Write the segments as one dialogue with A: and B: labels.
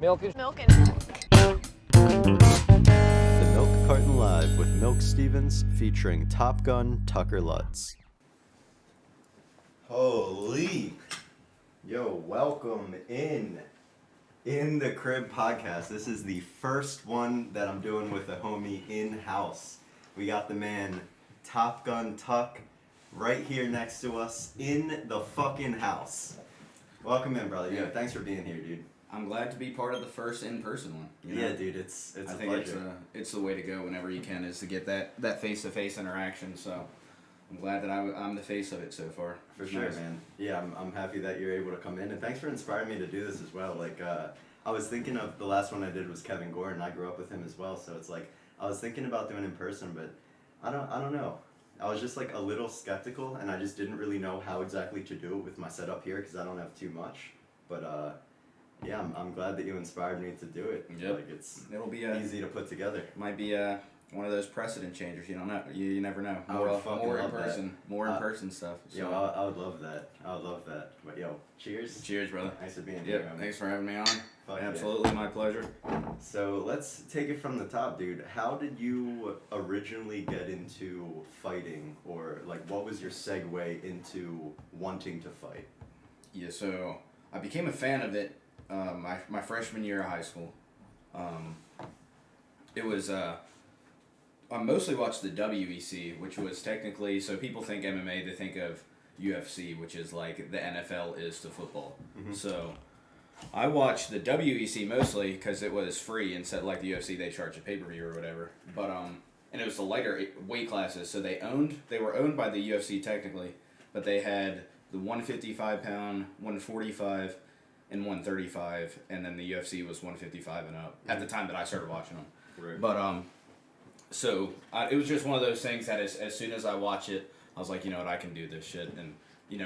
A: Milk and
B: The Milk Carton Live with Milk Stevens featuring Top Gun Tucker Lutz. Holy! Yo, welcome in the Crib podcast. This is the first one that I'm doing with a homie in-house. We got the man Top Gun Tuck right here next to us in the fucking house. Welcome in, brother. Yeah, thanks for being here, dude.
C: I'm glad to be part of the first in-person one.
B: Yeah, dude, it's a
C: think
B: pleasure.
C: it's the way to go whenever you can, is to get that face-to-face interaction. So I'm glad that I'm the face of it so far.
B: For sure, nice. Man. Yeah, I'm happy that you're able to come in, and thanks for inspiring me to do this as well. Like, I was thinking of the last one I did was Kevin Gordon. I grew up with him as well, so it's like I was thinking about doing it in person, but I don't know. I was just like a little skeptical, and I just didn't really know how exactly to do it with my setup here because I don't have too much. But yeah, I'm glad that you inspired me to do it.
C: Yep.
B: Like
C: It'll be
B: easy to put together.
C: Might be one of those precedent changers. You don't know. You never know.
B: More
C: in person. More in person stuff. So.
B: Yo, I would love that. I would love that. But yo, cheers.
C: Cheers, brother.
B: Nice to be here.
C: Yep. Thanks for having me on.
B: Fuck
C: Absolutely,
B: yeah.
C: my pleasure.
B: So let's take it from the top, dude. How did you originally get into fighting, or like what was your segue into wanting to fight?
C: Yeah, so I became a fan of it my freshman year of high school. It was I mostly watched the WEC, which was technically, so people think MMA, they think of UFC, which is like the NFL is to football. Mm-hmm. So I watched the WEC mostly because it was free, instead like the UFC they charge a pay-per-view or whatever. But and it was the lighter weight classes, so they were owned by the UFC technically, but they had the 155 pound, 145, and 135, and then the UFC was 155 and up at the time that I started watching them.
B: Right.
C: But so it was just one of those things that as soon as I watch it, I was like, you know what, I can do this shit, and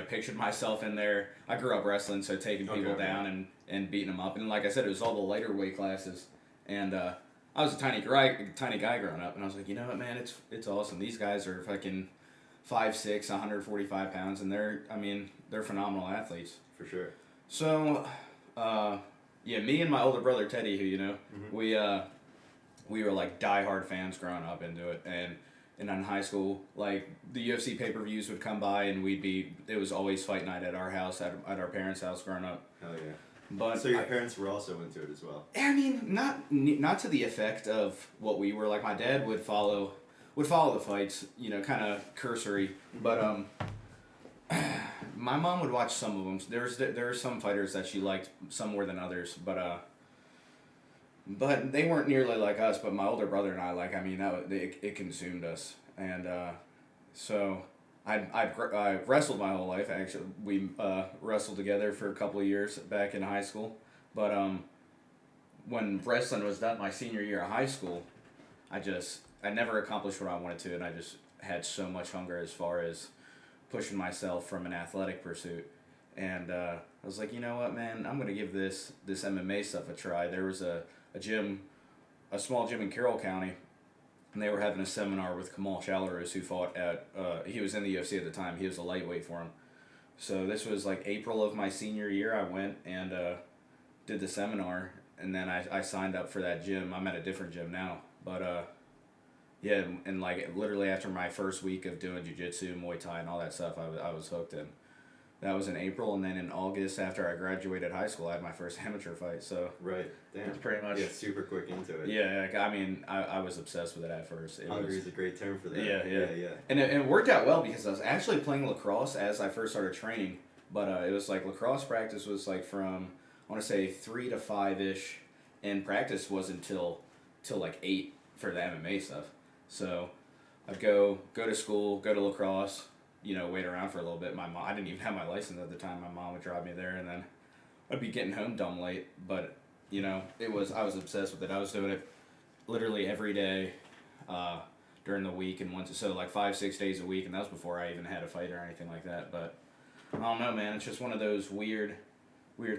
C: pictured myself in there. I grew up wrestling, so taking people down and beating them up, and like I said, it was all the lighter weight classes, and I was a tiny guy growing up, and I was like, you know what, man, it's awesome. These guys are fucking 5'6", 145 pounds, and they're phenomenal athletes.
B: For sure.
C: So, yeah, me and my older brother Teddy, who
B: mm-hmm.
C: we were like diehard fans growing up into it, and in high school, like the UFC pay-per-views would come by, and it was always fight night at our house, at our parents' house growing up.
B: Hell yeah.
C: But
B: so your parents were also into it as well?
C: I mean, not to the effect of what we were. Like my dad would follow the fights, kind of cursory, but my mom would watch some of them. There are some fighters that she liked, some more than others, but they weren't nearly like us. But my older brother and I, it consumed us, and so I wrestled my whole life. Actually, we wrestled together for a couple of years back in high school. But when wrestling was done my senior year of high school, I never accomplished what I wanted to, and I just had so much hunger as far as pushing myself from an athletic pursuit. And I was like, you know what, man, I'm going to give this MMA stuff a try. There was a small gym in Carroll County, and they were having a seminar with Kamal Chalaros, who fought he was in the UFC at the time. He was a lightweight for him. So this was like April of my senior year. I went and did the seminar, and then I signed up for that gym. I'm at a different gym now. But yeah, and like literally after my first week of doing jiu-jitsu, Muay Thai, and all that stuff, I was hooked in. That was in April, and then in August, after I graduated high school, I had my first amateur fight. So
B: right, damn,
C: it's pretty much
B: super quick into it.
C: Yeah, I mean, I was obsessed with it at first.
B: Hungry is a great term for that.
C: Yeah. And it worked out well because I was actually playing lacrosse as I first started training, but it was like lacrosse practice was like from I want to say 3 to 5-ish, and practice wasn't till like 8 for the MMA stuff. So I'd go to school, go to lacrosse, wait around for a little bit. I didn't even have my license at the time. My mom would drive me there, and then I'd be getting home dumb late. But I was obsessed with it. I was doing it literally every day during the week, and so like 5-6 days a week, and that was before I even had a fight or anything like that. But I don't know, man. It's just one of those weird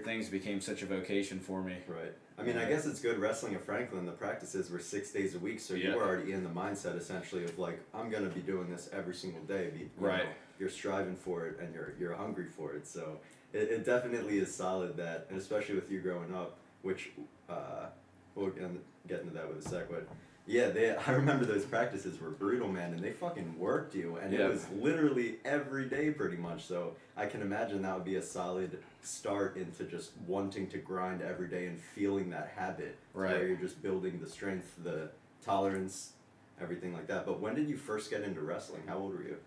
C: things became such a vocation for me.
B: Right. I mean, I guess it's good wrestling at Franklin. The practices were 6 days a week, so you were already in the mindset essentially of like, I'm gonna be doing this every single day.
C: Right.
B: You're striving for it, and you're hungry for it. So it definitely is solid that, and especially with you growing up, which we'll get into that with a sec, but yeah, I remember those practices were brutal, man, and they fucking worked you, and it was literally every day pretty much, so I can imagine that would be a solid start into just wanting to grind every day and feeling that habit, where you're just building the strength, the tolerance, everything like that. But when did you first get into wrestling? How old were you?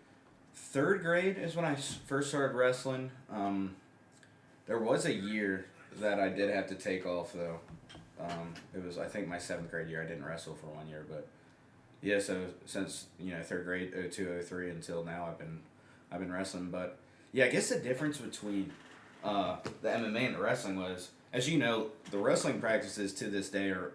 C: 3rd grade is when I first started wrestling. There was a year that I did have to take off, though. It was, I think, my 7th grade year. I didn't wrestle for 1 year, but yeah. So since 3rd grade, 02, 03 until now, I've been wrestling. But yeah, I guess the difference between the MMA and the wrestling was, as you know, the wrestling practices to this day are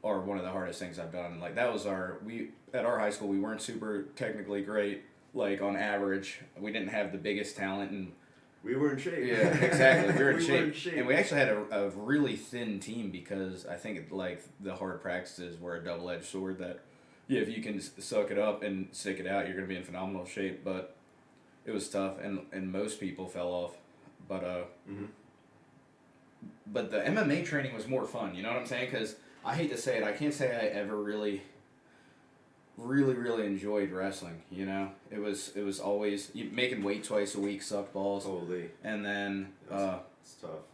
C: one of the hardest things I've done. Like that was at our high school, we weren't super technically great. Like on average, we didn't have the biggest talent and.
B: We were in shape.
C: Yeah, exactly. We were in shape. And we actually had a really thin team because I think the hard practices were a double-edged sword that, yeah, if you can suck it up and stick it out, you're going to be in phenomenal shape. But it was tough, and most people fell off. But but the MMA training was more fun, you know what I'm saying? Because I hate to say it, I can't say I ever really enjoyed wrestling, you know? It was always making weight twice a week sucked balls.
B: Holy.
C: And then
B: it's tough.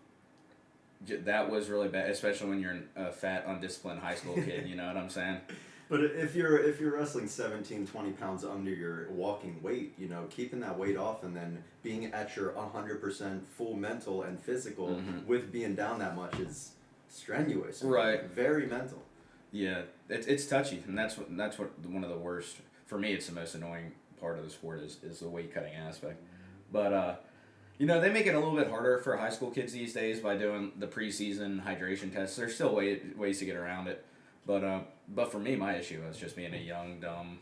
C: That was really bad, especially when you're a fat, undisciplined high school kid, you know what I'm saying?
B: But if you're wrestling 17, 20 pounds under your walking weight, keeping that weight off and then being at your 100% full mental and physical with being down that much is strenuous.
C: Right.
B: Very mental.
C: Yeah, it's touchy, and that's what one of the worst, for me, it's the most annoying part of the sport is the weight cutting aspect. But they make it a little bit harder for high school kids these days by doing the preseason hydration tests. There's still ways to get around it, but for me, my issue was just being a young, dumb,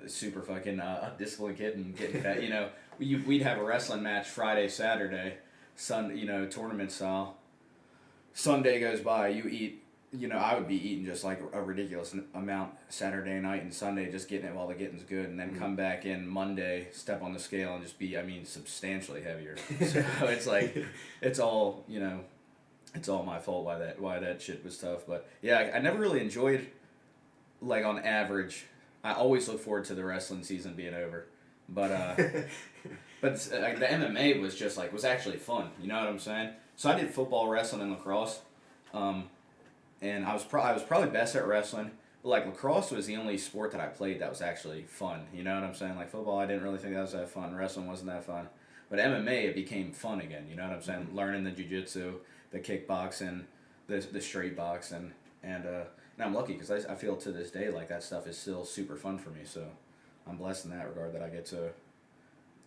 C: super fucking undisciplined kid and getting fat. We'd have a wrestling match Friday, Saturday, tournament style. Sunday goes by, you eat. I would be eating just like a ridiculous amount Saturday night and Sunday, just getting it while the getting's good, and then come back in Monday, step on the scale, and just be, substantially heavier. So it's like, it's all my fault why that shit was tough. But yeah, I never really enjoyed, like on average, I always look forward to the wrestling season being over. But but the MMA was actually fun. You know what I'm saying? So I did football, wrestling, and lacrosse. And I was probably best at wrestling, but like lacrosse was the only sport that I played that was actually fun. You know what I'm saying? Like football, I didn't really think that was that fun. Wrestling wasn't that fun. But MMA, it became fun again. You know what I'm saying? Learning the jiu-jitsu, the kickboxing, the straight boxing, and I'm lucky because I feel to this day like that stuff is still super fun for me. So I'm blessed in that regard that I get to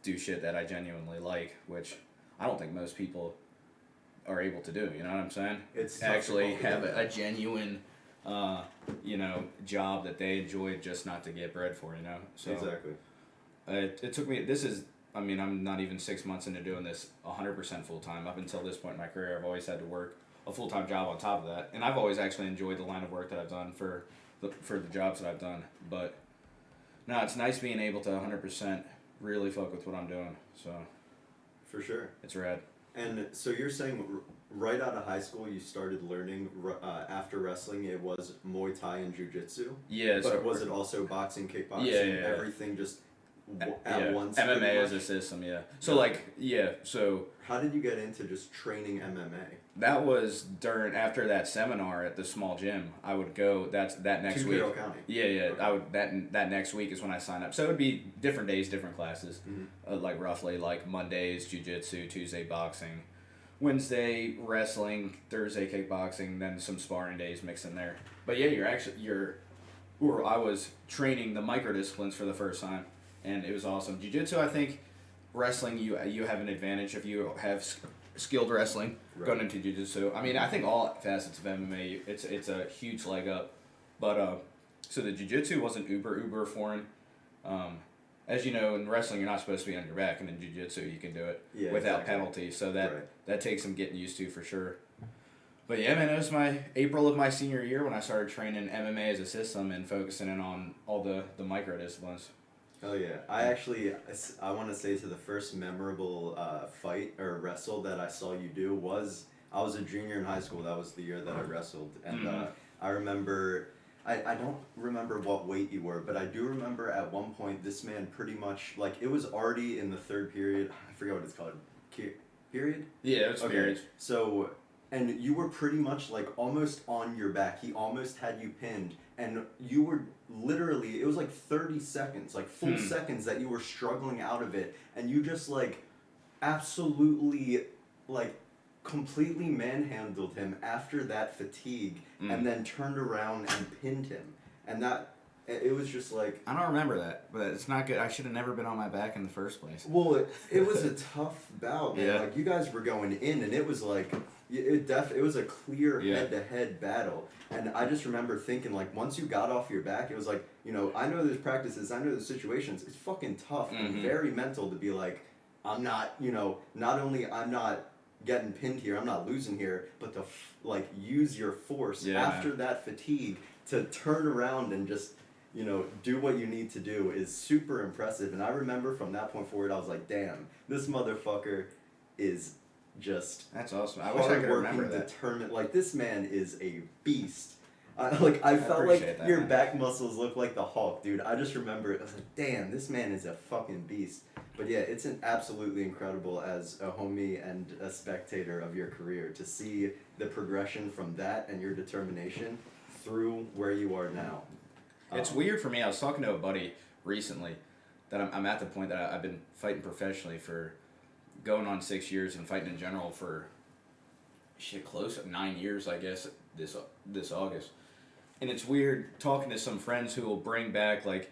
C: do shit that I genuinely like, which I don't think most people are able to do, you know what I'm saying?
B: It's
C: actually have a genuine, job that they enjoy just not to get bread for, So
B: exactly.
C: It took me. I'm not even 6 months into doing this 100% full time. Up until this point in my career, I've always had to work a full time job on top of that, and I've always actually enjoyed the line of work that I've done for the jobs that I've done. But no, it's nice being able to 100% really fuck with what I'm doing. So
B: for sure,
C: it's rad.
B: And so you're saying right out of high school you started learning after wrestling it was Muay Thai and Jiu-Jitsu?
C: Yeah.
B: But was it also boxing, kickboxing, everything just at once?
C: MMA as a system, yeah. So so...
B: How did you get into just training MMA?
C: That was after that seminar at the small gym. I would go, that next week.
B: County.
C: Yeah. Okay. I would, that next week is when I signed up. So it would be different days, different classes. Like roughly like Mondays, jiu-jitsu, Tuesday boxing, Wednesday wrestling, Thursday kickboxing, then some sparring days mixed in there. But yeah, I was training the micro disciplines for the first time, and it was awesome. Jiu-jitsu, I think, wrestling, you have an advantage if you have skilled wrestling going into jiu-jitsu. I think all facets of MMA, it's a huge leg up. But so the jiu-jitsu wasn't uber foreign. As you know, in wrestling, you're not supposed to be on your back, and in jiu-jitsu, you can do it without penalty. So that takes some getting used to for sure. But yeah, man, it was my April of my senior year when I started training MMA as a system and focusing in on all the micro disciplines.
B: Oh yeah, I want to say to the first memorable fight or wrestle that I saw you do was I was a junior in high school. That was the year that I wrestled, and I remember. I don't remember what weight you were, but I do remember at one point this man pretty much, like, it was already in the third period. I forget what it's called. Period?
C: Yeah, it's period.
B: So, and you were pretty much, like, almost on your back. He almost had you pinned, and you were literally, it was like 30 seconds, like full seconds that you were struggling out of it, and you just, like, absolutely, like, completely manhandled him after that fatigue, and then turned around and pinned him. And that, it was just like...
C: I don't remember that, but it's not good. I should have never been on my back in the first place.
B: Well, it was a tough bout, man.
C: Yeah.
B: Like, you guys were going in, and it was like... It was a clear head-to-head battle. And I just remember thinking, like, once you got off your back, it was like, you know, I know there's practices, I know there's situations. It's fucking tough and very mental to be like, I'm not, you know, not only I'm not getting pinned here, I'm not losing here, but to, like, use your force after that fatigue to turn around and just, you know, do what you need to do is super impressive. And I remember from that point forward, I was like, damn, this motherfucker is just...
C: That's awesome. I wish I could remember that.
B: Determined. Like, this man is a beast. I felt like your back muscles look like the Hulk, dude. I just remember it. I was like, damn, this man is a fucking beast. But yeah, it's an absolutely incredible as a homie and a spectator of your career to see the progression from that and your determination through where you are now.
C: It's weird for me. I was talking to a buddy recently that I'm at the point that I've been fighting professionally for going on 6 years and fighting in general for close to 9 years, I guess, this August. And it's weird talking to some friends who will bring back, like,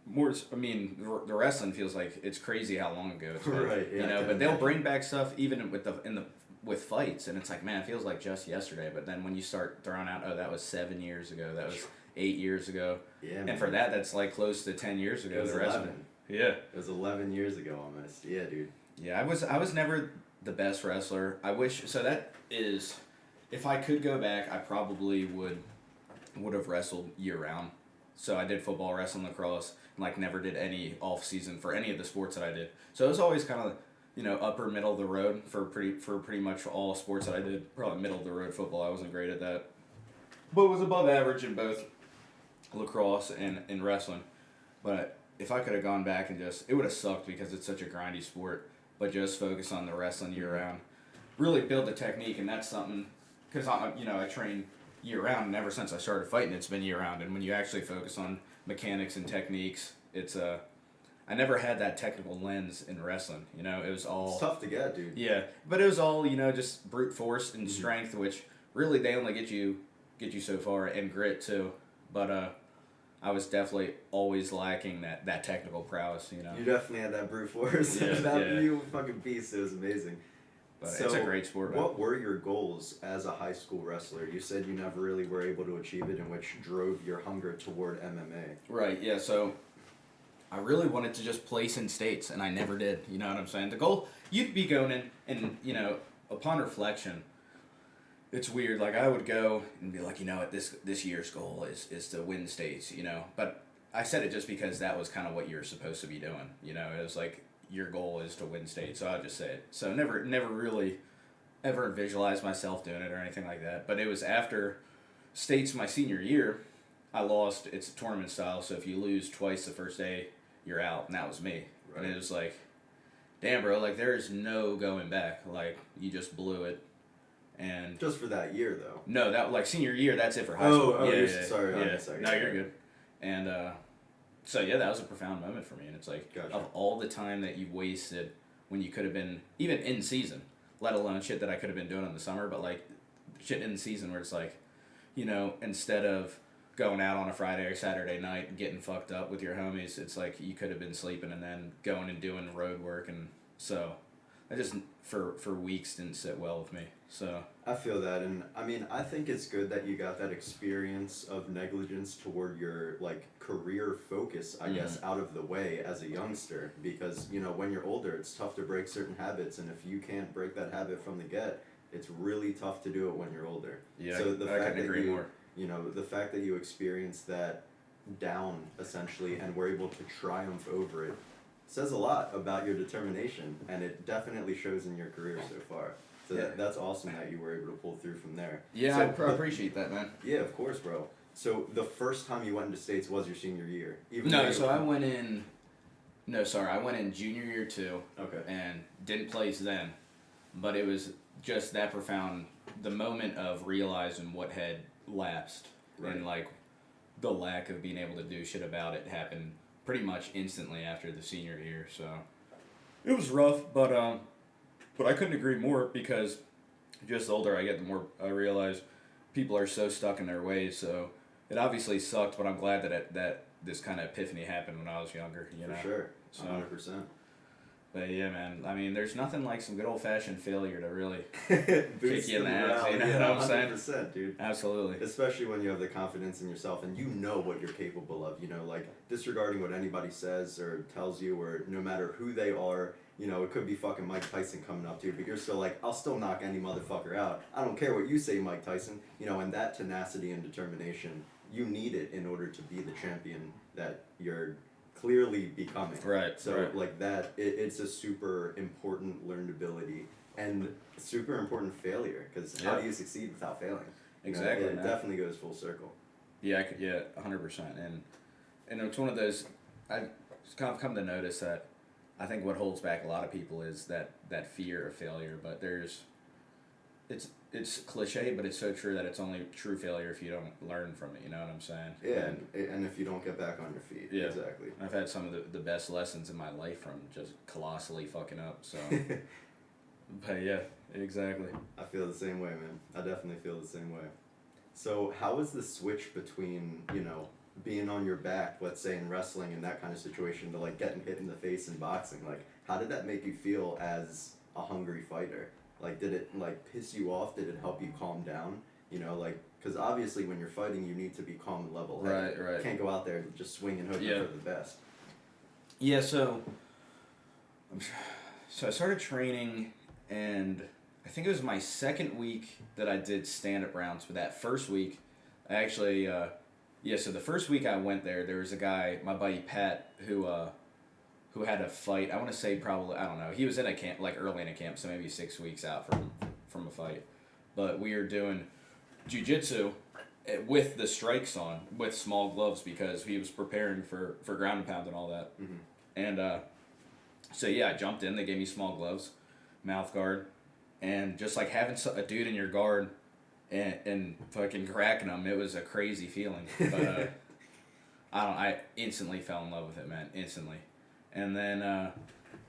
C: more. I mean, the wrestling feels like it's crazy how long ago it's been,
B: right? Yeah,
C: you know. But they'll bring back stuff even with fights, and it's like, man, it feels like just yesterday. But then when you start throwing out, oh, that was 7 years ago, that was 8 years ago, and for that's like close to 10 years ago.
B: It was
C: the
B: 11.
C: wrestling, yeah,
B: it was 11 years ago almost. Yeah, dude.
C: Yeah, I was never the best wrestler. I wish so. That is, if I could go back, I probably would have wrestled year round. So I did football, wrestling, lacrosse, and like never did any off season for any of the sports that I did. So it was always kind of, you know, upper middle of the road for pretty much all sports that I did. Probably middle of the road football. I wasn't great at that, but was above average in both lacrosse and wrestling. But if I could have gone back and it would have sucked because it's such a grindy sport. But just focus on the wrestling year round, really build the technique, and that's something because I train year round, and ever since I started fighting, it's been year round. And when you actually focus on mechanics and techniques, it's I never had that technical lens in wrestling. You know, it was all...
B: It's tough to get, dude.
C: Yeah, but it was all, you know, just brute force and strength, which really they only get you so far, and grit too. But I was definitely always lacking that technical prowess, you know.
B: You definitely had that brute force.
C: Yeah,
B: You fucking beast. It was amazing.
C: But
B: So,
C: it's a great sport, man.
B: what were your goals as a high school wrestler? You said you never really were able to achieve it, and which drove your hunger toward MMA.
C: Right, yeah, so I really wanted to just place in states, and I never did, you know what I'm saying? The goal, you'd be going in, and, you know, upon reflection, it's weird, like, I would go and be like, you know what, this year's goal is to win states, you know, but I said it just because that was kind of what you're supposed to be doing, you know, it was like, your goal is to win states, so I'll just say it. So never really ever visualized myself doing it or anything like that. But it was after states my senior year, I lost. It's a tournament style, so if you lose twice the first day, you're out, and that was me. Right. And it was like, damn, bro, like there's no going back. Like you just blew it. And
B: just for that year, though.
C: No, that like senior year, that's it for high school.
B: Sorry.
C: No, you're good. And so yeah, that was a profound moment for me, and it's like of all the time that you've wasted when you could have been even in season, let alone shit that I could have been doing in the summer, but like shit in the season where it's like, you know, instead of going out on a Friday or Saturday night and getting fucked up with your homies, it's like you could have been sleeping and then going and doing road work, and so I just for weeks didn't sit well with me. So
B: I feel that, and I mean, I think it's good that you got that experience of negligence toward your like career focus, I guess, out of the way as a youngster, because you know when you're older, it's tough to break certain habits, and if you can't break that habit from the get, it's really tough to do it when you're older.
C: Yeah,
B: so the
C: I
B: fact
C: couldn't agree more.
B: You know, the fact that you experienced that down essentially and were able to triumph over it says a lot about your determination, and it definitely shows in your career so far. So that's awesome that you were able to pull through from there.
C: Yeah,
B: So,
C: I appreciate that, man.
B: Yeah, of course, bro. So the first time you went into States was your senior year?
C: No, so I went in... No, sorry, I went in junior year 2.
B: Okay.
C: And didn't place then. But it was just that profound, the moment of realizing what had lapsed.
B: Right.
C: And, like, the lack of being able to do shit about it happened pretty much instantly after the senior year, so... It was rough, but I couldn't agree more, because just the older I get, the more I realize people are so stuck in their ways, so it obviously sucked, but I'm glad that this kind of epiphany happened when I was younger, you know?
B: For sure,
C: So,
B: 100%.
C: But yeah, man, I mean, there's nothing like some good old-fashioned failure to really
B: Boost
C: kick you in the
B: the
C: ass,
B: morale.
C: you know
B: Yeah,
C: what I'm saying?
B: 100%, dude.
C: Absolutely.
B: Especially when you have the confidence in yourself and you know what you're capable of, you know, like disregarding what anybody says or tells you, or no matter who they are, you know, it could be fucking Mike Tyson coming up to you, but you're still like, I'll still knock any motherfucker out. I don't care what you say, Mike Tyson. You know, and that tenacity and determination, you need it in order to be the champion that you're clearly becoming.
C: Right.
B: So
C: right.
B: like that, it's a super important learned ability and super important failure, because how do you succeed without failing? You know,
C: Exactly.
B: it
C: man.
B: definitely goes full circle.
C: Yeah, 100%. And it's one of those, I've kind of come to notice that I think what holds back a lot of people is that fear of failure, but it's cliche, but it's so true that it's only true failure if you don't learn from it, you know what I'm saying?
B: Yeah, and if you don't get back on your feet.
C: Yeah.
B: Exactly.
C: I've had some of the best lessons in my life from just colossally fucking up, so. But yeah, exactly.
B: I feel the same way, man. I definitely feel the same way. So how was the switch between, you know, being on your back, let's say in wrestling and that kind of situation, to like getting hit in the face in boxing? Like, how did that make you feel as a hungry fighter? Like, did it like piss you off? Did it help you calm down? You know, like, because obviously when you're fighting, you need to be calm and level.
C: Right.
B: You can't go out there and just swing and hope for the best.
C: Yeah, so I started training, and I think it was my second week that I did stand-up rounds. But that first week, I actually, so the first week I went there was a guy, my buddy Pat, who had a fight. I want to say probably, I don't know. He was in a camp, like early in a camp, so maybe 6 weeks out from a fight. But we were doing jiu-jitsu with the strikes on, with small gloves, because he was preparing for ground and pound and all that.
B: Mm-hmm.
C: And so yeah, I jumped in. They gave me small gloves, mouth guard, and just like having a dude in your guard and fucking cracking them, it was a crazy feeling. But I instantly fell in love with it, man, instantly. And then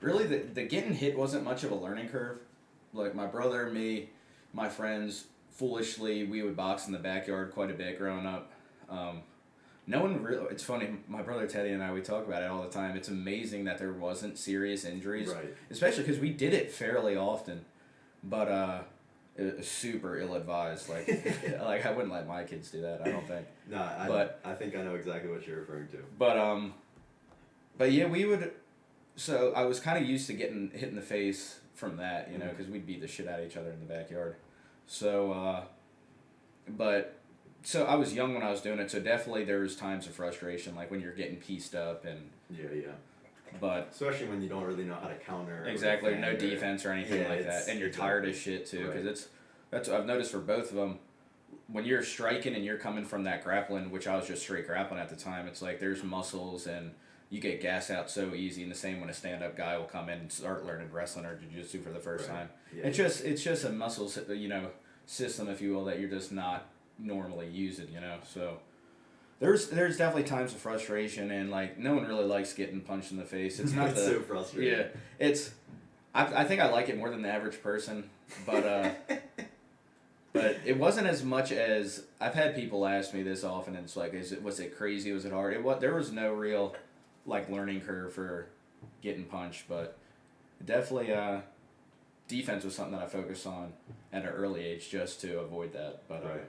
C: really the getting hit wasn't much of a learning curve. Like my brother, me, my friends, foolishly, we would box in the backyard quite a bit growing up. No one really, it's funny, my brother Teddy and I, we talk about it all the time. It's amazing that there wasn't serious injuries.
B: Right.
C: Especially because we did it fairly often. But it was super ill-advised. Like, like I wouldn't let my kids do that, I don't think.
B: No, I think I know exactly what you're referring to.
C: But yeah, we would, so I was kind of used to getting hit in the face from that, you know, because we'd beat the shit out of each other in the backyard. So, so I was young when I was doing it, so definitely there was times of frustration, like when you're getting pieced up and...
B: Yeah.
C: But...
B: Especially when you don't really know how to counter.
C: Exactly, no defense or anything like that, and you're tired as shit too, because that's what I've noticed for both of them. When you're striking and you're coming from that grappling, which I was just straight grappling at the time, it's like there's muscles and you get gassed out so easy, and the same when a stand-up guy will come in and start learning wrestling or jiu-jitsu for the first time. Yeah. It's just a muscle, you know, system, if you will, that you're just not normally using, you know. So there's definitely times of frustration, and like no one really likes getting punched in the face. It's not
B: so frustrating.
C: Yeah, it's I think I like it more than the average person, but but it wasn't as much as I've had people ask me this often, and it's like, was it crazy? Was it hard? There was no real like learning curve for getting punched, but definitely defense was something that I focused on at an early age just to avoid that. But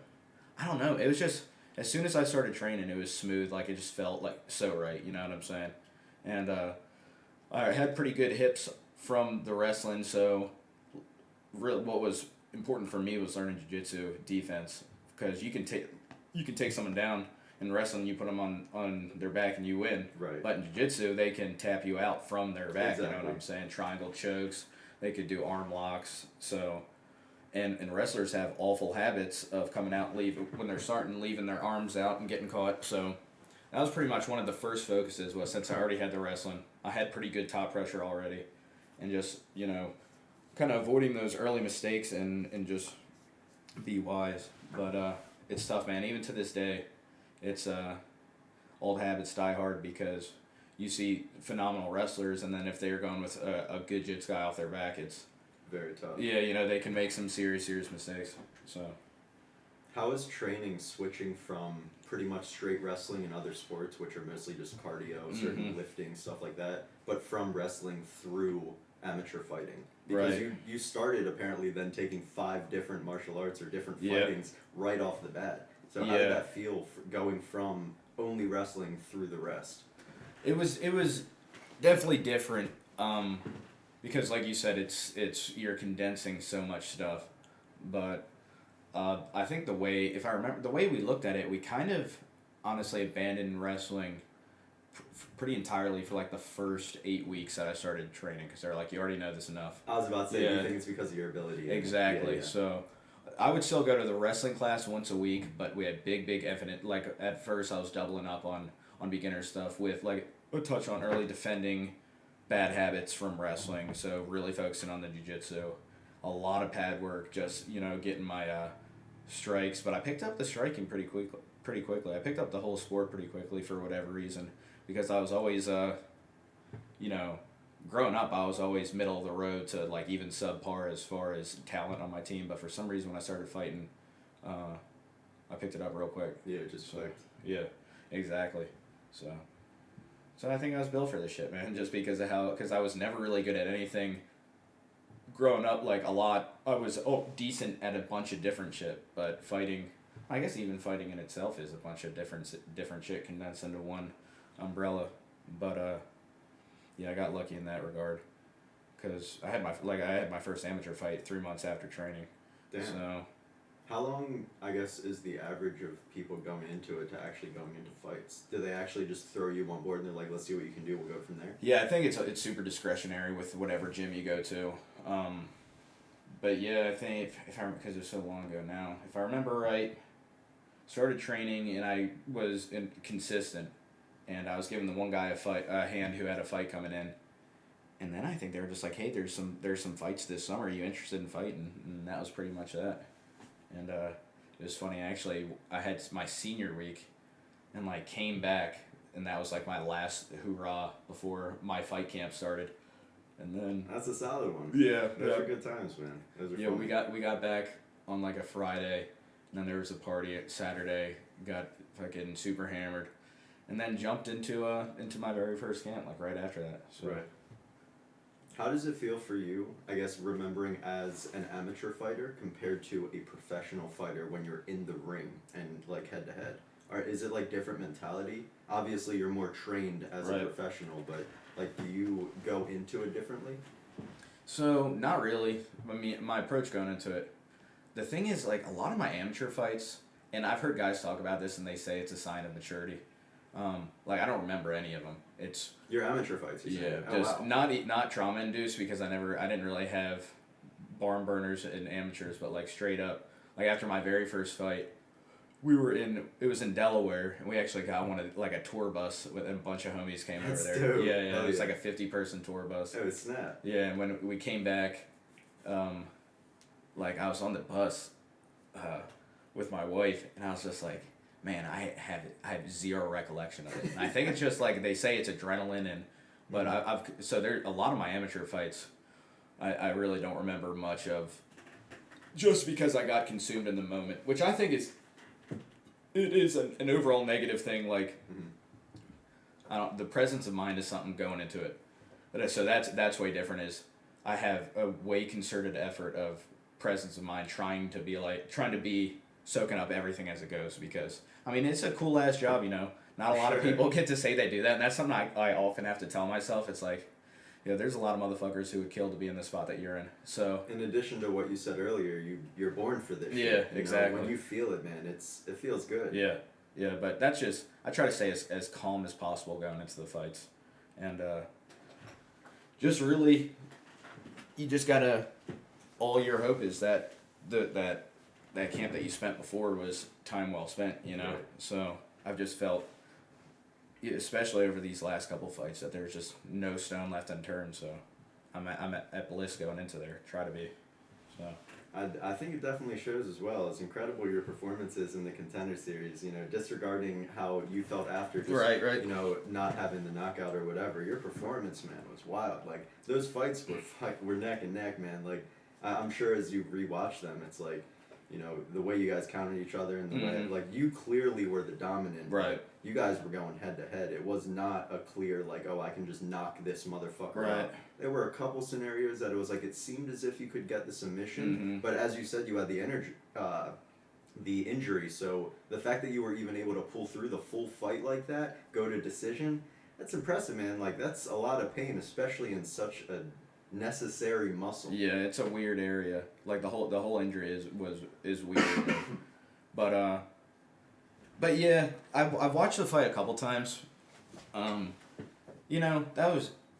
C: I don't know. It was just, as soon as I started training, it was smooth. Like, it just felt like so right. You know what I'm saying? And I had pretty good hips from the wrestling. So what was important for me was learning jiu-jitsu defense, because you can take someone down in wrestling. You put them on their back and you win.
B: Right.
C: But in jiu-jitsu, they can tap you out from their back.
B: Exactly.
C: You know what I'm saying? Triangle chokes. They could do arm locks. So and wrestlers have awful habits of coming out when they're starting, leaving their arms out and getting caught. So that was pretty much one of the first focuses. Was since I already had the wrestling, I had pretty good top pressure already, and just kind of avoiding those early mistakes and just be wise. But it's tough, man. Even to this day, it's old habits die hard because you see phenomenal wrestlers, and then if they're going with a good jits guy off their back, it's
B: very tough.
C: Yeah, they can make some serious mistakes. So,
B: how is training switching from pretty much straight wrestling and other sports, which are mostly just cardio, certain lifting, stuff like that, but from wrestling through amateur fighting? Because you started apparently then taking 5 different martial arts or different fightings right off the bat. So how did that feel going from only wrestling through the rest?
C: It was definitely different. Because like you said, it's you're condensing so much stuff, but I think the way we looked at it, we kind of honestly abandoned wrestling pretty entirely for like the first 8 weeks that I started training, because they're like, you already know this enough.
B: I was about to say, you think it's because of your ability.
C: Exactly. So I would still go to the wrestling class once a week, but we had big effort. Like at first I was doubling up on beginner stuff with like a touch on early defending bad habits from wrestling, so really focusing on the jiu-jitsu, a lot of pad work, just getting my strikes. But I picked up the striking pretty quickly. I picked up the whole sport pretty quickly for whatever reason, because I was always growing up I was always middle of the road to like even subpar as far as talent on my team, but for some reason when I started fighting, I picked it up real quick.
B: Yeah, just clicked.
C: Yeah, exactly. So I think I was built for this shit, man, just because I was never really good at anything growing up. Like a lot, I was decent at a bunch of different shit, but fighting, I guess even fighting in itself is a bunch of different shit condensed into one umbrella. But I got lucky in that regard, because I had my first amateur fight 3 months after training.
B: Damn.
C: So.
B: How long, I guess, is the average of people going into it to actually going into fights? Do they actually just throw you on board and they're like, let's see what you can do, we'll go from there?
C: Yeah, I think it's super discretionary with whatever gym you go to. But yeah, I think because it was so long ago now, if I remember right, started training and I was consistent, and I was giving the one guy a hand who had a fight coming in, and then I think they were just like, hey, there's some fights this summer, are you interested in fighting? And that was pretty much that. And it was funny, actually, I had my senior week and like came back, and that was like my last hoorah before my fight camp started. And then
B: that's a solid one.
C: Yeah,
B: those are good times, man. Those are fun.
C: we got back on like a Friday, and then there was a party at Saturday. Got fucking super hammered, and then jumped into my very first camp like right after that. So.
B: Right. How does it feel for you, I guess, remembering as an amateur fighter compared to a professional fighter when you're in the ring and like head to head? Or is it like different mentality? Obviously, you're more trained as a professional, but like, do you go into it differently? So, not really. I mean, my approach going into it, the thing is, like, a lot of my amateur fights, and I've heard guys talk about this and they say it's a sign of maturity. Like, I don't remember any of them. It's your amateur fights. Just not trauma induced, because I didn't really have barn burners in amateurs, but like straight up, like after my very first fight, it was in Delaware, and we actually got like a tour bus with a bunch of homies came over there. Dope. Yeah, it was like a 50-person tour bus. Oh, snap. Yeah, and when we came back, like I was on the bus, with my wife, and I was just like, man, I have zero recollection of it. And I think it's just like they say it's adrenaline, but so there a lot of my amateur fights, I really don't remember much of, just because I got consumed in the moment, which I think it is an overall negative thing. Like, the presence of mind is something going into it, but so that's way different. Is I have a way concerted effort of presence of mind, trying to be soaking up everything as it goes, because I mean it's a cool ass job, Not a lot of people get to say they do that, and that's something I often have to tell myself. It's like, there's a lot of motherfuckers who would kill to be in the spot that you're in. So in addition to what you said earlier, you're born for this. Yeah, shit, exactly. When you feel it, man, it feels good. Yeah, but that's just, I try to stay as calm as possible going into the fights, and just really, you just gotta. All your hope is that
C: that camp that you spent before was time well spent, you know.
B: Right.
C: So I've just felt, especially over these last couple fights, that there's just no stone left unturned. So I'm at bliss going into there. Try to be. So.
B: I think it definitely shows as well. It's incredible your performances in the Contender Series. You know, disregarding how you felt after, just,
C: Right.
B: you know, not having the knockout or whatever. Your performance, man, was wild. Like those fights were neck and neck, man. Like I'm sure as you rewatch them, it's like, you know, the way you guys countered each other and the way, like, you clearly were the dominant.
C: Right.
B: You guys were going head to head. It was not a clear, like, oh, I can just knock this motherfucker out. There were a couple scenarios that it was like, it seemed as if you could get the submission, but as you said, you had the energy, the injury. So the fact that you were even able to pull through the full fight like that, go to decision, that's impressive, man. Like, that's a lot of pain, especially in such a necessary muscle.
C: Yeah, it's a weird area. Like the whole injury is weird. But yeah, I've watched the fight a couple times. You know,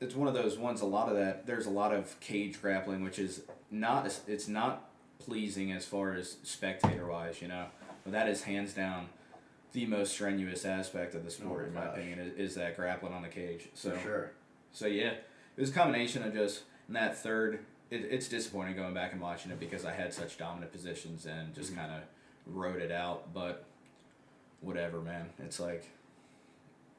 C: it's one of those ones. There's a lot of cage grappling, which is not pleasing as far as spectator wise. You know, but that is hands down the most strenuous aspect of the sport, in my opinion, is that grappling on the cage. So
B: for sure.
C: So yeah, it was a combination of just in that third. It's disappointing going back and watching it because I had such dominant positions and just kind of rode it out. But whatever, man. It's like,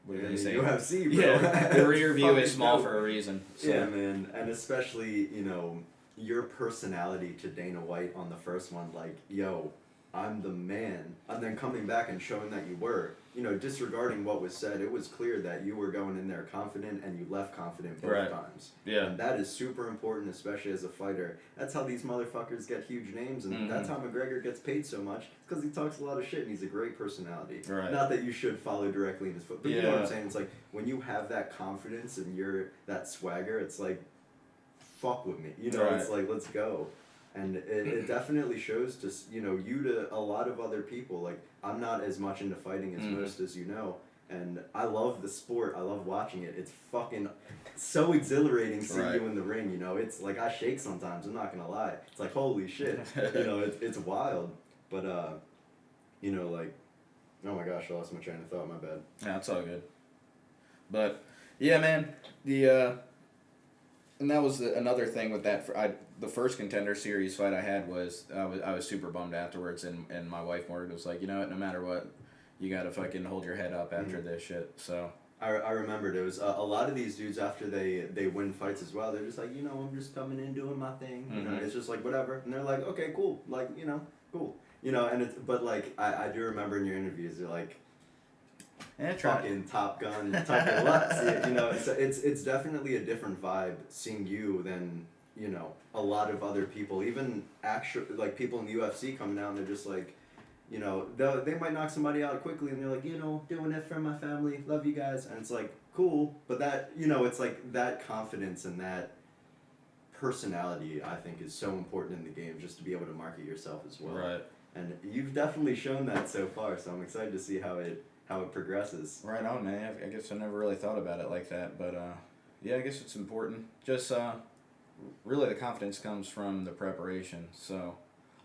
C: what do they say?
B: UFC, bro.
C: Yeah, the rear view is small for a reason. So.
B: Yeah, man, and especially, you know, your personality to Dana White on the first one, like, yo, I'm the man, and then coming back and showing that you were, you know, disregarding what was said, it was clear that you were going in there confident and you left confident both times.
C: Yeah.
B: And that is super important, especially as a fighter. That's how these motherfuckers get huge names, and that's how McGregor gets paid so much. It's because he talks a lot of shit and he's a great personality.
C: Right.
B: Not that you should follow directly in his foot, but you know what I'm saying? It's like, when you have that confidence and you're that swagger, it's like, fuck with me. You know, it's like, let's go. And it definitely shows to, you know, you to a lot of other people. Like, I'm not as much into fighting as most, as you know. And I love the sport. I love watching it. It's fucking so exhilarating seeing you in the ring, you know. It's like, I shake sometimes, I'm not going to lie. It's like, holy shit. You know, it's wild. But, you know, like, oh my gosh, I lost my train of thought. My bad.
C: Yeah, it's all good. But, yeah, man, and that was another thing with that. The first Contender Series fight I had was I was super bummed afterwards, and my wife Morgan was like, you know what, no matter what, you gotta fucking hold your head up after this shit. So
B: I remembered it was a lot of these dudes after they win fights as well. They're just like, you know, I'm just coming in doing my thing. You know, it's just like whatever, and they're like, okay, cool, like, you know, cool, you know. And it's, but like I do remember in your interviews, you're like, fucking Top Gun type of Lutz. You know, it's definitely a different vibe seeing you than, you know, a lot of other people. Even actual, like, people in the UFC coming down, they're just like, you know, they might knock somebody out quickly and they're like, you know, doing it for my family, love you guys. And it's like, cool, but that, you know, it's like that confidence and that personality, I think, is so important in the game, just to be able to market yourself as well.
C: Right.
B: And you've definitely shown that so far, so I'm excited to see how it progresses.
C: Right on, man. I guess I never really thought about it like that, but yeah, I guess it's important. Just really the confidence comes from the preparation. So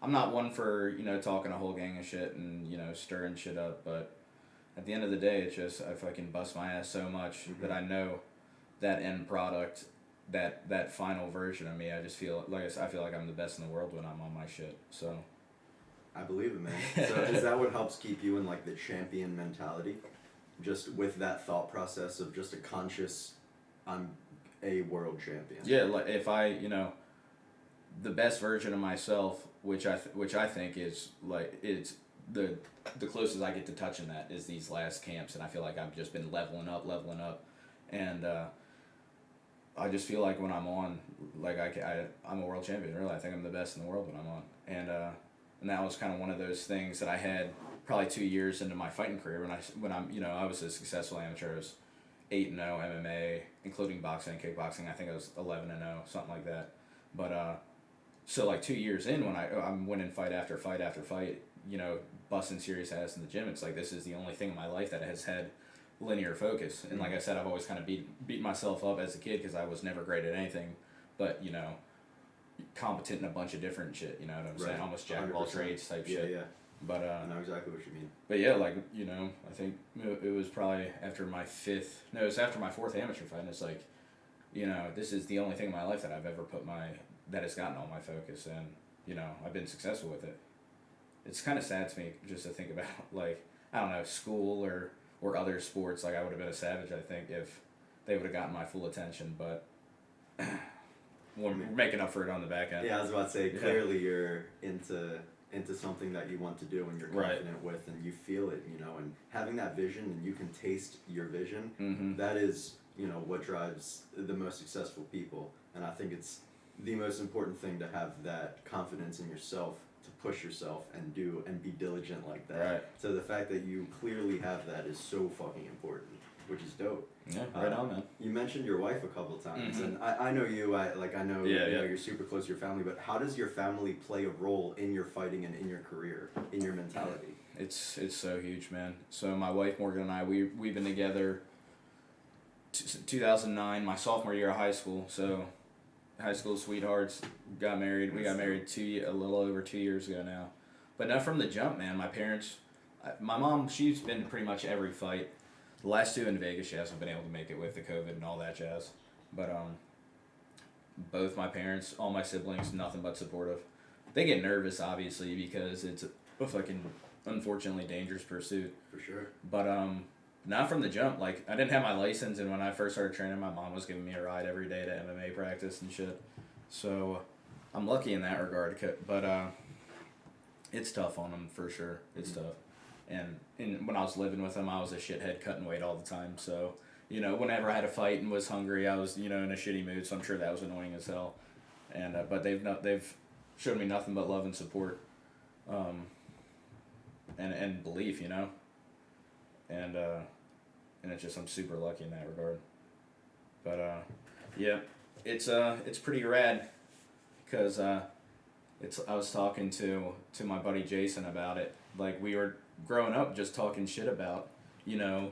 C: I'm not one for, you know, talking a whole gang of shit and, you know, stirring shit up, but at the end of the day, it's just I fucking bust my ass so much that I know that end product, that final version of me. I just feel like I feel like I'm the best in the world when I'm on my shit. So
B: I believe it, man. So is that what helps keep you in, like, the champion mentality? Just with that thought process of just a conscious, I'm a world champion.
C: Yeah, like if I, you know, the best version of myself, which I think is like it's the closest I get to touching that is these last camps, and I feel like I've just been leveling up, and I just feel like when I'm on, like I'm a world champion. Really, I think I'm the best in the world when I'm on, and that was kind of one of those things that I had probably 2 years into my fighting career when I'm, you know, I was a successful amateur. I was 8-0 MMA, including boxing and kickboxing. I think I was 11-0, something like that. But so like 2 years in, when I'm winning fight after fight after fight, you know, busting serious ass in the gym. It's like this is the only thing in my life that has had linear focus. And like I said, I've always kind of beat myself up as a kid because I was never great at anything. But you know, competent in a bunch of different shit. You know what I'm saying? Almost jack of all
B: 100%.
C: trades type shit.
B: Yeah.
C: But
B: I know exactly what you mean.
C: But yeah, like, you know, I think it was probably after my it was after my fourth amateur fight, and it's like, you know, this is the only thing in my life that I've ever that has gotten all my focus, and, you know, I've been successful with it. It's kind of sad to me just to think about, like, I don't know, school or other sports. Like, I would have been a savage, I think, if they would have gotten my full attention, but we're making up for it on the back end.
B: Yeah, I was about to say, clearly you're into something that you want to do and you're confident with and you feel it, you know, and having that vision and you can taste your vision, that is, you know, what drives the most successful people. And I think it's the most important thing to have that confidence in yourself, to push yourself and do and be diligent like that.
C: Right.
B: So the fact that you clearly have that is so fucking important, which is dope.
C: Yeah, right on, man.
B: You mentioned your wife a couple times, and I know you. I know, you know you're super close to your family. But how does your family play a role in your fighting and in your career, in your mentality?
C: It's so huge, man. So my wife Morgan and I, we've been together. 2009, my sophomore year of high school. So, high school sweethearts. Got married. We got married a little over 2 years ago now. But not from the jump, man. My parents, my mom, she's been to pretty much every fight. The last two in Vegas, she hasn't been able to make it with the COVID and all that jazz. But both my parents, all my siblings, nothing but supportive. They get nervous, obviously, because it's a fucking unfortunately dangerous pursuit.
B: For sure.
C: But not from the jump. Like, I didn't have my license, and when I first started training, my mom was giving me a ride every day to MMA practice and shit. So I'm lucky in that regard. But it's tough on them for sure. It's tough. And when I was living with them, I was a shithead cutting weight all the time. So, you know, whenever I had a fight and was hungry, I was, you know, in a shitty mood. So I'm sure that was annoying as hell. And but they've showed me nothing but love and support, and belief, you know. And it's just, I'm super lucky in that regard. But yeah, it's pretty rad, because I was talking to my buddy Jason about it. Like, we were growing up just talking shit about, you know,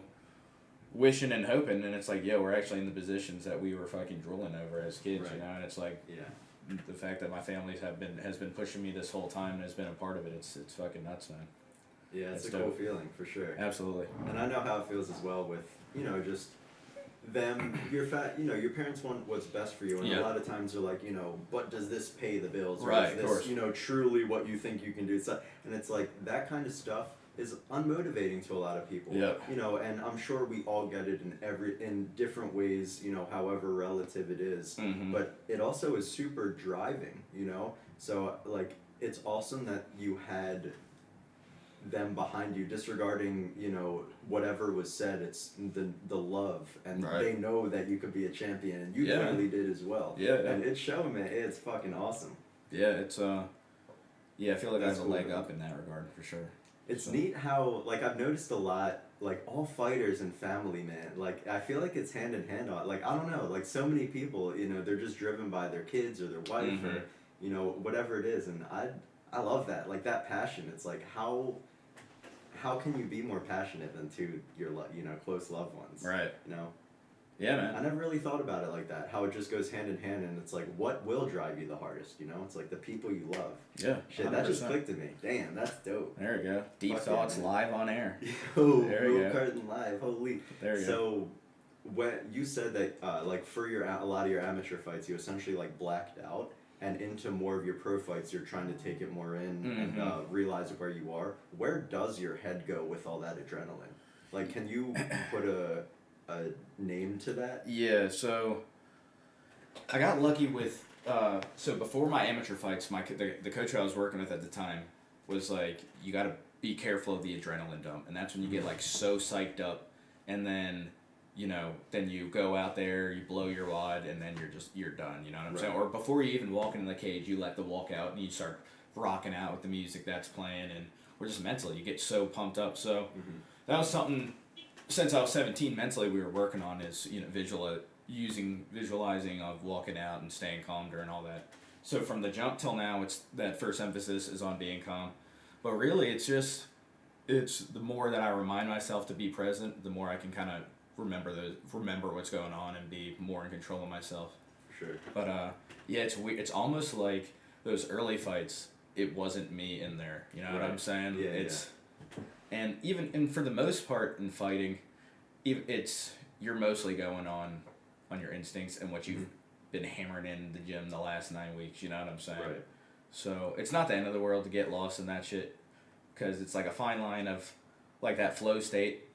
C: wishing and hoping, and it's like, yeah, we're actually in the positions that we were fucking drooling over as kids, you know, and it's like, the fact that my family has been pushing me this whole time and has been a part of it, it's fucking nuts, man.
B: Yeah, it's a cool feeling, for sure.
C: Absolutely.
B: And I know how it feels as well with, you know, just them, you know, your parents want what's best for you, and a lot of times they're like, you know, but does this pay the bills? Or is this, you know, truly what you think you can do? So, and it's like, that kind of stuff is unmotivating to a lot of people. You know, and I'm sure we all get it in different ways, you know, however relative it is. But it also is super driving, you know? So, like, it's awesome that you had them behind you, disregarding, you know, whatever was said. It's the love, and they know that you could be a champion, and you clearly did as well. And it's showing, man. It's fucking awesome.
C: Yeah, it's I feel like I have a leg up in that regard, for sure.
B: It's neat how, like, I've noticed a lot, like, all fighters and family, man, like, I feel like it's hand in hand on, like, I don't know, like, so many people, you know, they're just driven by their kids or their wife or, you know, whatever it is, and I love that, like, that passion. It's like, how can you be more passionate than to your, you know, close loved ones?
C: Right.
B: You know?
C: Yeah, man.
B: I never really thought about it like that, how it just goes hand in hand, and it's like, what will drive you the hardest, you know? It's like the people you love.
C: Yeah.
B: Shit, 100%. That just clicked to me. Damn, that's dope.
C: There we go. Deep thoughts live on air.
B: Yo, real Carton live, holy.
C: There you go.
B: So, when you said that, like, for a lot of your amateur fights, you essentially, like, blacked out, and into more of your pro fights, you're trying to take it more in and realize where you are. Where does your head go with all that adrenaline? Like, can you put a name to that?
C: Yeah, so I got lucky with so before my amateur fights, the coach I was working with at the time was like, you got to be careful of the adrenaline dump, and that's when you get like so psyched up, and then, you know, then you go out there, you blow your wad, and then you're done, you know what I'm saying? Or before you even walk into the cage, you let the walk out and you start rocking out with the music that's playing, and we're just mentally, you get so pumped up. So that was something, since I was 17, mentally we were working on, is, you know, visualizing of walking out and staying calm during all that. So from the jump till now, it's that first emphasis is on being calm. But really, it's the more that I remind myself to be present, the more I can kind of remember what's going on and be more in control of myself.
B: For sure.
C: But yeah, it's weird. It's almost like those early fights. It wasn't me in there. You know what I'm saying?
B: Yeah,
C: it's and for the most part in fighting, you're mostly going on your instincts and what you've been hammering in the gym the last 9 weeks. You know what I'm saying?
B: Right.
C: So it's not the end of the world to get lost in that shit, because it's like a fine line of like that flow state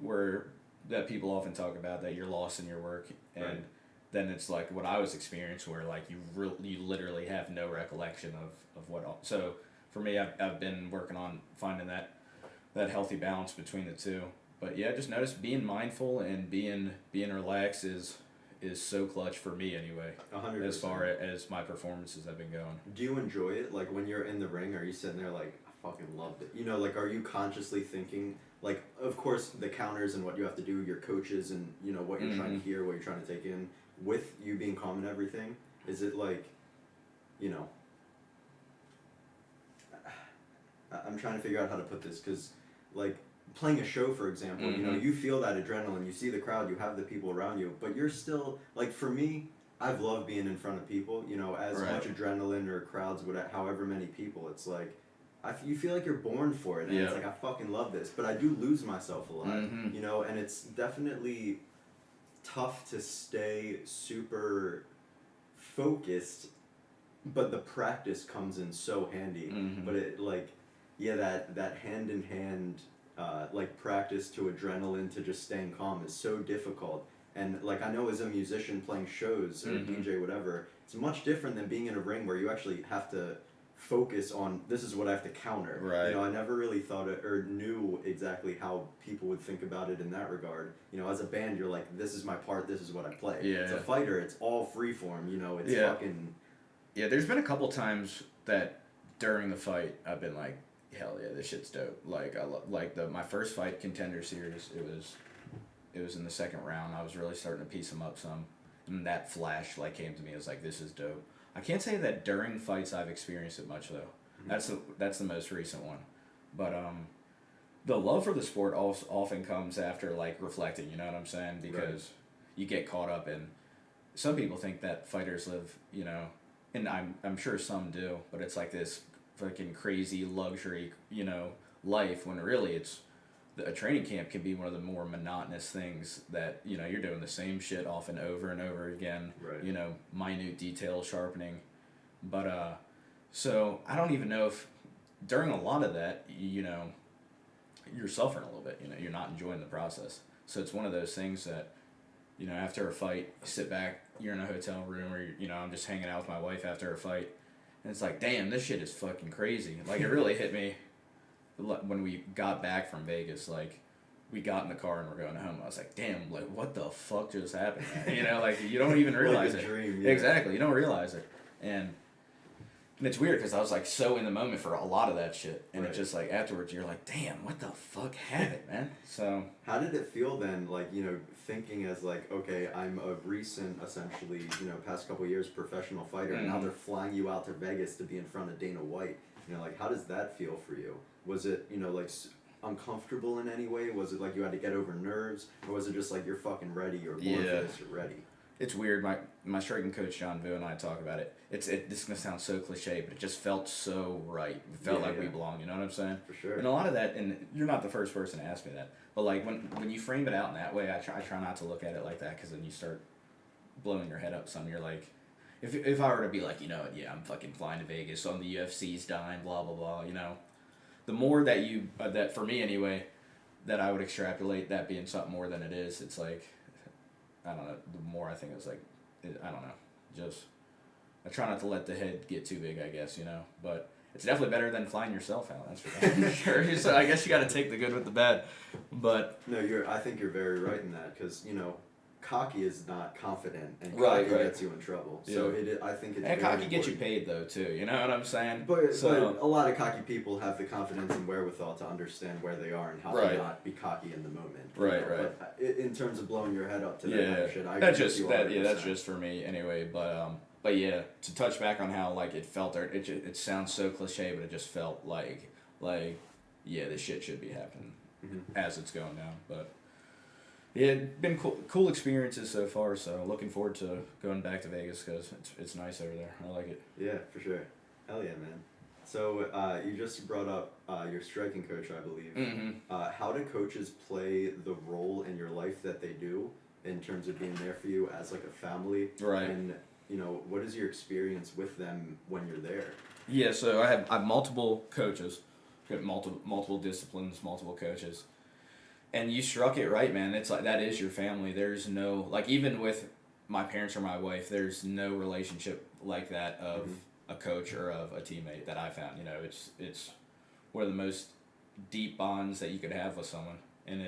C: that people often talk about, that you're lost in your work, and
B: Right.
C: then it's like what I was experiencing, where like you literally have no recollection of what all. So for me, I've been working on finding that healthy balance between the two. But yeah, just notice being mindful and being relaxed is so clutch for me anyway.
B: 100%.
C: As far as my performances have been going.
B: Do you enjoy it? Like when you're in the ring, are you sitting there like, I fucking loved it? You know, like are you consciously thinking, like, of course the counters and what you have to do, your coaches and, you know, what you're trying to hear, what you're trying to take in, with you being calm and everything, is it like, you know, I'm trying to figure out how to put this, because like playing a show, for example, you know, you feel that adrenaline, you see the crowd, you have the people around you, but you're still, like for me, I've loved being in front of people, you know, as much adrenaline or crowds, however many people, it's like, you feel like you're born for it, and it's like, I fucking love this, but I do lose myself a lot, you know, and it's definitely tough to stay super focused, but the practice comes in so handy, but it like, yeah, that hand in hand, like practice to adrenaline to just staying calm is so difficult. And like I know as a musician playing shows or DJ, whatever, it's much different than being in a ring where you actually have to focus on, this is what I have to counter.
C: Right.
B: You know, I never really thought it or knew exactly how people would think about it in that regard. You know, as a band, you're like, this is my part, this is what I play.
C: Yeah.
B: As a fighter, it's all freeform, you know, it's fucking...
C: Yeah, there's been a couple times that during the fight, I've been like, hell yeah, this shit's dope. Like, my first fight, Contender Series, it was in the second round. I was really starting to piece them up some. And that flash, like, came to me. I was like, this is dope. I can't say that during fights I've experienced it much, though. That's the most recent one. But, the love for the sport also often comes after, like, reflecting, you know what I'm saying? Because you get caught up in... Some people think that fighters live, you know... And I'm sure some do, but it's like this fucking crazy luxury, you know, life, when really a training camp can be one of the more monotonous things that, you know, you're doing the same shit often over and over again, you know, minute detail sharpening. But, so I don't even know if during a lot of that, you know, you're suffering a little bit, you know, you're not enjoying the process. So it's one of those things that, you know, after a fight, you sit back, you're in a hotel room, or, you know, I'm just hanging out with my wife after a fight, and it's like, damn, this shit is fucking crazy. Like, it really hit me when we got back from Vegas. Like, we got in the car and we're going home. I was like, damn, like, what the fuck just happened, man? You know, like, you don't even realize
B: like a
C: it.
B: Dream, yeah.
C: Exactly, you don't realize it. And it's weird, because I was, like, so in the moment for a lot of that shit. And it's just, like, afterwards, you're like, damn, what the fuck happened, man? So...
B: How did it feel then, like, you know, thinking as, like, okay, I'm a recent, essentially, you know, past couple years professional fighter, and now they're flying you out to Vegas to be in front of Dana White. You know, like, how does that feel for you? Was it, you know, like, uncomfortable in any way? Was it, like, you had to get over nerves? Or was it just, like, you're fucking ready, you're born for this, you're ready?
C: It's weird. My striking coach John Vu and I talk about it. This is gonna sound so cliche, but it just felt so right. It felt like we belong. You know what I'm saying?
B: For sure.
C: And a lot of that, and you're not the first person to ask me that, but like when you frame it out in that way, I try not to look at it like that, because then you start blowing your head up some. You're like, if I were to be like, you know, yeah, I'm fucking flying to Vegas on the UFC's dime, blah blah blah. You know, the more that you that for me anyway, that I would extrapolate that being something more than it is. It's like, I don't know, the more I think it's like, I don't know, just, I try not to let the head get too big, I guess, you know, but it's definitely better than flying yourself out, that's for sure. So I guess you gotta take the good with the bad, but...
B: No, I think you're very right in that, because, you know, cocky is not confident, and
C: right,
B: cocky gets you in trouble. So I think it's
C: and cocky
B: important.
C: gets you paid though too. You know what I'm saying?
B: But a lot of cocky people have the confidence and wherewithal to understand where they are and how to not be cocky in the moment.
C: Right.
B: But in terms of blowing your head up to that kind of shit,
C: that's just for me anyway. But yeah, to touch back on how like it felt, it sounds so cliche, but it just felt like yeah, this shit should be happening as it's going down. But Yeah, been cool experiences so far. So looking forward to going back to Vegas because it's nice over there. I like it.
B: Yeah, for sure. Hell yeah, man. So you just brought up your striking coach, I believe.
C: Mm-hmm.
B: How do coaches play the role in your life that they do in terms of being there for you as like a family?
C: Right.
B: And what is your experience with them when you're there?
C: Yeah, so I have multiple coaches, got multiple disciplines, multiple coaches, and you struck it right, man. It's like that is your family. There's no like even with my parents or my wife, there's no relationship like that of a coach or of a teammate that I found. It's one of the most deep bonds that you could have with someone, and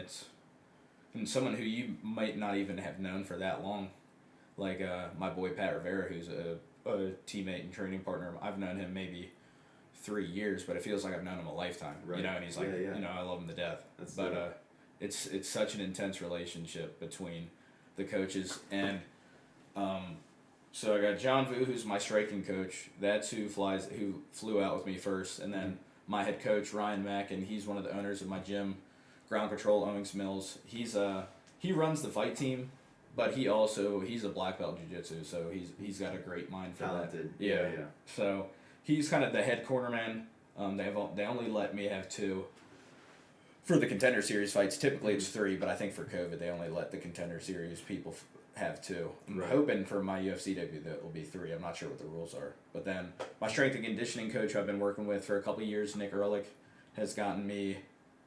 C: someone who you might not even have known for that long, like my boy Pat Rivera, who's a teammate and training partner. I've known him maybe 3 years, but it feels like I've known him a lifetime.
B: Right.
C: And he's like, I love him to death. It's such an intense relationship between the coaches and so I got John Vu, who's my striking coach. That's who flew out with me first, and then my head coach Ryan Mack, and he's one of the owners of my gym, Ground Control Owings Mills. He runs the fight team. But he's a black belt in jiu-jitsu, so he's got a great mind for
B: Talented.
C: that. Yeah. So he's kind of the head corner man. They only let me have 2 for the Contender Series fights. Typically it's 3, but I think for COVID they only let the Contender Series people have 2. I'm hoping for my UFC debut that will be 3. I'm not sure what the rules are. But then my strength and conditioning coach who I've been working with for a couple of years, Nick Ehrlich, has gotten me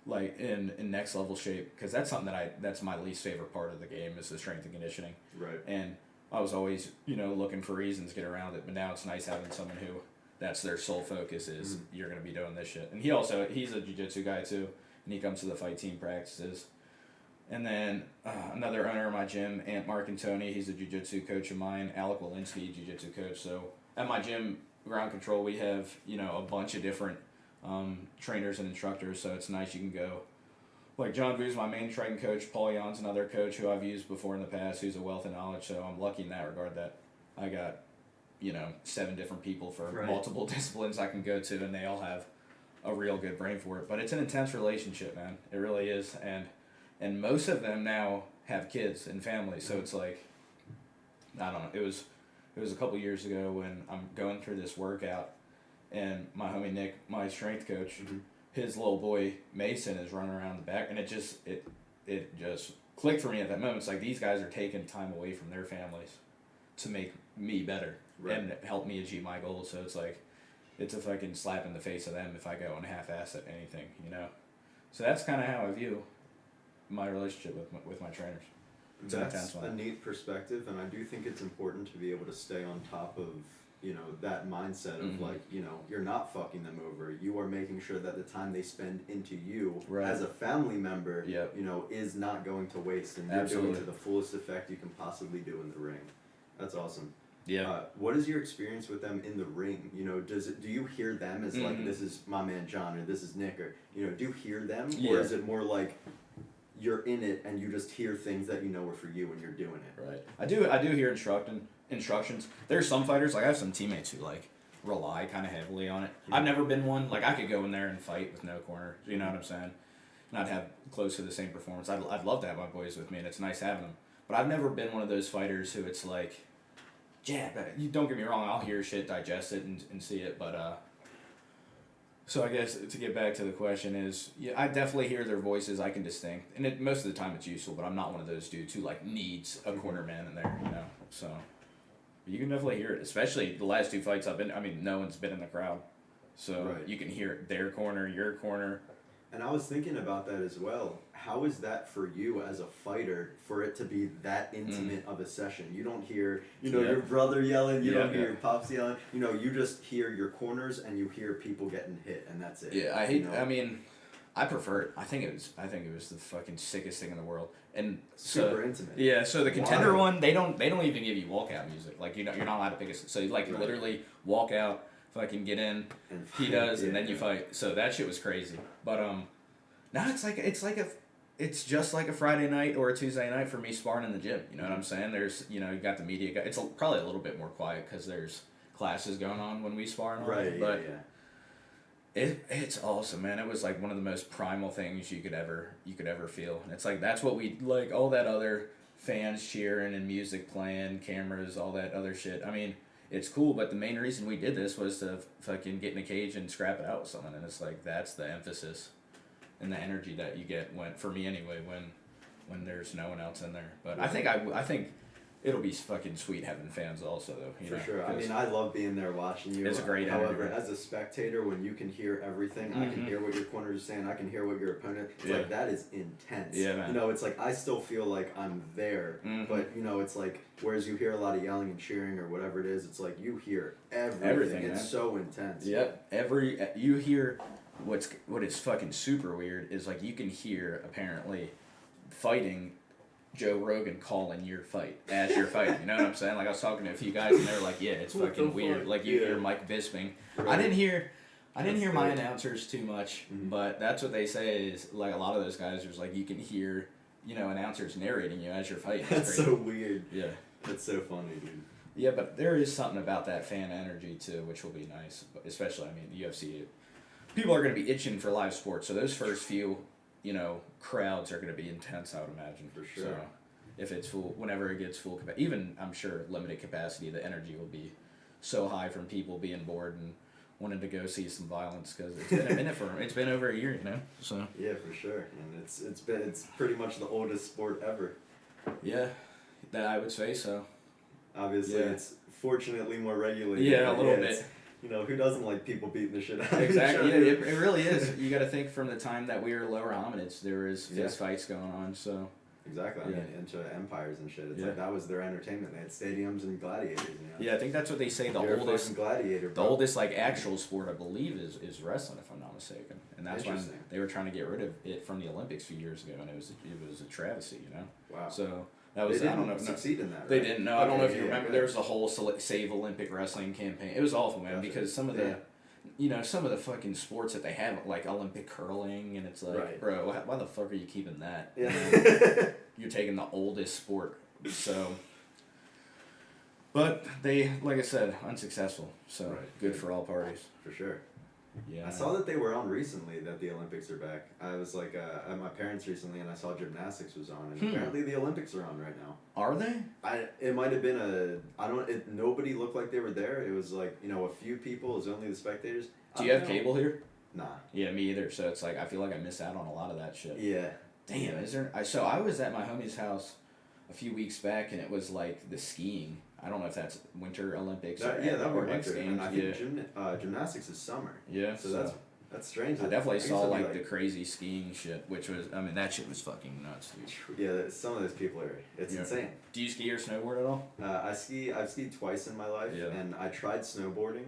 C: like in next level shape, because that's something that's my least favorite part of the game is the strength and conditioning.
B: Right.
C: And I was always looking for reasons to get around it, but now it's nice having someone who that's their sole focus is you're gonna be doing this shit. And he's a jiu-jitsu guy too, and he comes to the fight team practices. And then another owner of my gym, Ant Mark and Tony, he's a jiu-jitsu coach of mine. Alec Walensky, jiu-jitsu coach. So at my gym, Ground Control, we have a bunch of different trainers and instructors, so it's nice you can go. Like John Vu's my main striking coach, Paul Jan's another coach who I've used before in the past, who's a wealth of knowledge, so I'm lucky in that regard that I got, 7 different people for multiple disciplines I can go to, and they all have a real good brain for it. But it's an intense relationship, man. It really is, and most of them now have kids and families, so it's like, I don't know, it was a couple years ago when I'm going through this workout, and my homie Nick, my strength coach, his little boy Mason is running around the back, and it just clicked for me at that moment. It's like these guys are taking time away from their families to make me better and help me achieve my goals. So it's like it's a fucking slap in the face of them if I go and half-ass at anything, So that's kind of how I view my relationship with my trainers. It's
B: That's a neat perspective, and I do think it's important to be able to stay on top of that mindset of like, you're not fucking them over. You are making sure that the time they spend into you as a family member, is not going to waste, and you're doing to the fullest effect you can possibly do in the ring. That's awesome.
C: Yeah.
B: What is your experience with them in the ring? Do you hear them as like, this is my man John, or this is Nick, or do you hear them, or is it more like you're in it and you just hear things that are for you and you're doing it?
C: Right. I do hear instructions. There's some fighters, like I have some teammates who like rely kind of heavily on it. I've never been one. Like I could go in there and fight with no corner. You know what I'm saying? And I'd have close to the same performance. I'd love to have my boys with me, and it's nice having them. But I've never been one of those fighters who it's like, but you don't get me wrong. I'll hear shit, digest it, and see it. But so I guess to get back to the question is, I definitely hear their voices. I can distinct, and most of the time it's useful. But I'm not one of those dudes who like needs a corner man in there. So. You can definitely hear it, especially the last 2 fights I've been. I mean, no one's been in the crowd, so you can hear their corner, your corner.
B: And I was thinking about that as well. How is that for you as a fighter, for it to be that intimate of a session? You don't hear, your brother yelling. You don't hear your pops yelling. You just hear your corners and you hear people getting hit, and that's it.
C: Yeah, I hate. I mean, I prefer it. I think it was the fucking sickest thing in the world. And
B: super intimate.
C: Yeah, so the Contender one, they don't even give you walkout music. Like you're not allowed to pick a. So you literally walk out, fucking get in. And he does, and then you fight. So that shit was crazy. But now it's just like a Friday night or a Tuesday night for me sparring in the gym. You know what I'm saying? There's you got the media. It's probably a little bit more quiet because there's classes going on when we spar and all.
B: Right.
C: But It's awesome, man. It was like one of the most primal things you could ever feel. And it's like that's what we like. All that other fans cheering and music playing, cameras, all that other shit. I mean, it's cool, but the main reason we did this was to fucking get in a cage and scrap it out with someone. And it's like that's the emphasis and the energy that you get for me anyway when there's no one else in there. But I think it'll be fucking sweet having fans also though.
B: For sure. I mean, I love being there watching you.
C: It's a great
B: However,
C: energy.
B: as a spectator, when you can hear everything, I can hear what your corner is saying, I can hear what your opponent. It's like that is intense.
C: Yeah, man.
B: You know, it's like I still feel like I'm there, but you know, it's like whereas you hear a lot of yelling and cheering or whatever it is, it's like you hear everything. It's
C: man.
B: so intense.
C: Yep. You hear what is fucking super weird is like you can hear apparently fighting Joe Rogan calling your fight as you're fighting. You know what I'm saying? Like I was talking to a few guys and they were like, yeah, it's fucking weird. Like you hear Mike Bisping. Right. I didn't hear my announcers too much, but that's what they say is like a lot of those guys are like you can hear, you know, announcers narrating you as you're fighting.
B: That's so weird.
C: Yeah.
B: That's so funny, dude.
C: Yeah, but there is something about that fan energy too, which will be nice. Especially, I mean, the UFC. People are going to be itching for live sports, so those first few, you know, crowds are going to be intense, I would imagine.
B: For sure.
C: So if it's full, whenever it gets full capacity, even I'm sure limited capacity, the energy will be so high from people being bored and wanting to go see some violence because it's been a minute for them. It's been over a year, you know. So
B: yeah, for sure, and it's pretty much the oldest sport ever.
C: Yeah, that I would say so.
B: Obviously, it's fortunately more regulated.
C: Yeah, a little bit.
B: You know, who doesn't like people beating the shit out of
C: Exactly.
B: each other?
C: Yeah, it really is. You got to think from the time that we were lower hominids, there was fist fights going on. So
B: exactly. I mean, into empires and shit. It's like that was their entertainment. They had stadiums and gladiators. You know?
C: Yeah, I think that's what they say. The
B: You're
C: oldest
B: a gladiator.
C: The oldest like actual sport, I believe, is wrestling, if I'm not mistaken. And that's when they were trying to get rid of it from the Olympics a few years ago, and it was a travesty, you know.
B: Wow.
C: So. That was,
B: they didn't
C: I don't know.
B: succeed in that, right?
C: They didn't. No, I don't know if you remember. There was a whole Save Olympic Wrestling campaign. It was awful, man, because some of the, you know, some of the fucking sports that they have, like Olympic curling, and it's like, bro, why the fuck are you keeping that?
B: Yeah.
C: You're taking the oldest sport. So, but they, like I said, unsuccessful. So good for all parties.
B: For sure.
C: Yeah.
B: I saw that they were on recently, that the Olympics are back. I was like at my parents recently, and I saw gymnastics was on, and apparently the Olympics are on right now.
C: Are they?
B: It might have been nobody looked like they were there. It was like, you know, a few people. It was only the spectators.
C: Do you have cable here?
B: Nah.
C: Yeah, me either. So it's like I feel like I miss out on a lot of that shit.
B: Yeah.
C: Damn, is there? So I was at my homie's house a few weeks back, and it was like the skiing. I don't know if that's Winter Olympics
B: that
C: or
B: would
C: X
B: winter.
C: Games.
B: And I think gymnastics is summer.
C: Yeah.
B: So that's strange.
C: I definitely saw like the crazy skiing shit, which was, I mean, that shit was fucking nuts, dude.
B: Yeah, some of those people are, it's insane.
C: Do you ski or snowboard at all?
B: I've skied twice in my life, and I tried snowboarding.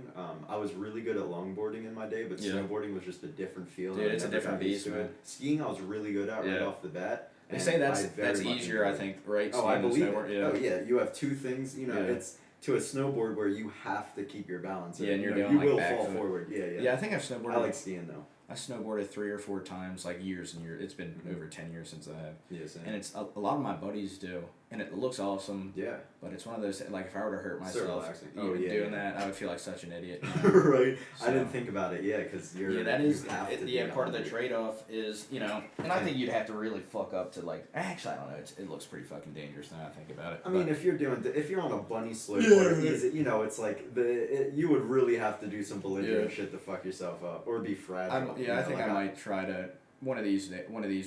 B: I was really good at longboarding in my day, but snowboarding was just a different feel.
C: Dude, it's a different beast, man.
B: Skiing I was really good at right off the bat.
C: They say that's easier, I think, right?
B: Oh, I believe it. Oh, yeah. You have two things, you know, it's to a snowboard where you have to keep your balance.
C: Yeah, and you're
B: doing
C: you
B: will
C: back
B: fall forward. Yeah.
C: Yeah, I think I've snowboarded.
B: I like skiing though.
C: I snowboarded 3 or 4 times, like years and years. It's been over 10 years since I have.
B: Yeah, same.
C: And it's a lot of my buddies do, and it looks awesome.
B: Yeah.
C: But it's one of those, like, if I were to hurt myself
B: doing
C: that, I would feel like such an idiot.
B: You know? Right. So, I didn't think about it. Yeah, because you're.
C: Yeah, that is. Part of the trade-off is, you know, and I think you'd have to really fuck up to like. Actually, I don't know. It looks pretty fucking dangerous now I think about it.
B: I mean, if you're on a bunny slope, you know, it's like you would really have to do some belligerent shit to fuck yourself up or be fragile.
C: I think I might try to. One of these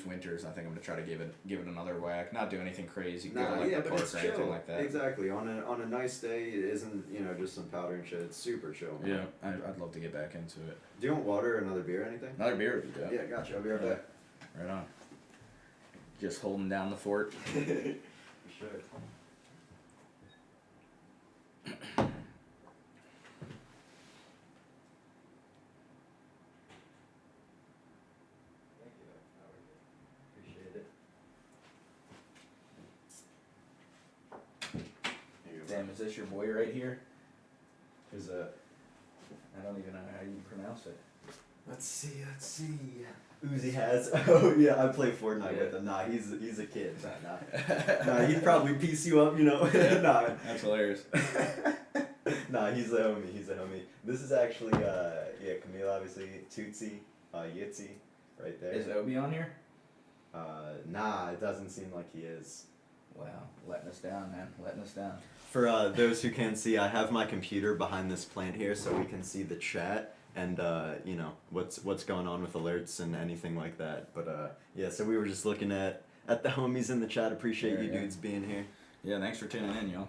C: winters, I think I'm gonna try to give it another whack. Not do anything crazy, go to like the park or anything like that.
B: Exactly. On a nice day, it isn't, you know, just some powder and shit. It's super chill. Man.
C: Yeah, I'd love to get back into it.
B: Do you want water or another beer or anything?
C: Another beer would be good.
B: Yeah, gotcha. I'll be right back.
C: Right on. Just holding down the fort.
B: For sure.
C: Damn, is this your boy right here?
B: Who's that?
C: I don't even know how you pronounce it.
B: Let's see. Uzi has. Oh yeah, I play Fortnite with him. Nah, he's a kid. Nah, he'd probably piece you up, you know.
C: Yeah.
B: Nah.
C: That's hilarious.
B: Nah, he's a homie. He's a homie. This is actually, Camille, obviously, Tootsie, Yitzy, right there.
C: Is Obi on here?
B: Nah, it doesn't seem like he is.
C: Wow, letting us down, man. Letting us down.
B: For those who can't see, I have my computer behind this plant here so we can see the chat and, what's going on with alerts and anything like that. But, so we were just looking at the homies in the chat. Appreciate you dudes being here.
C: Yeah, thanks for tuning in, y'all.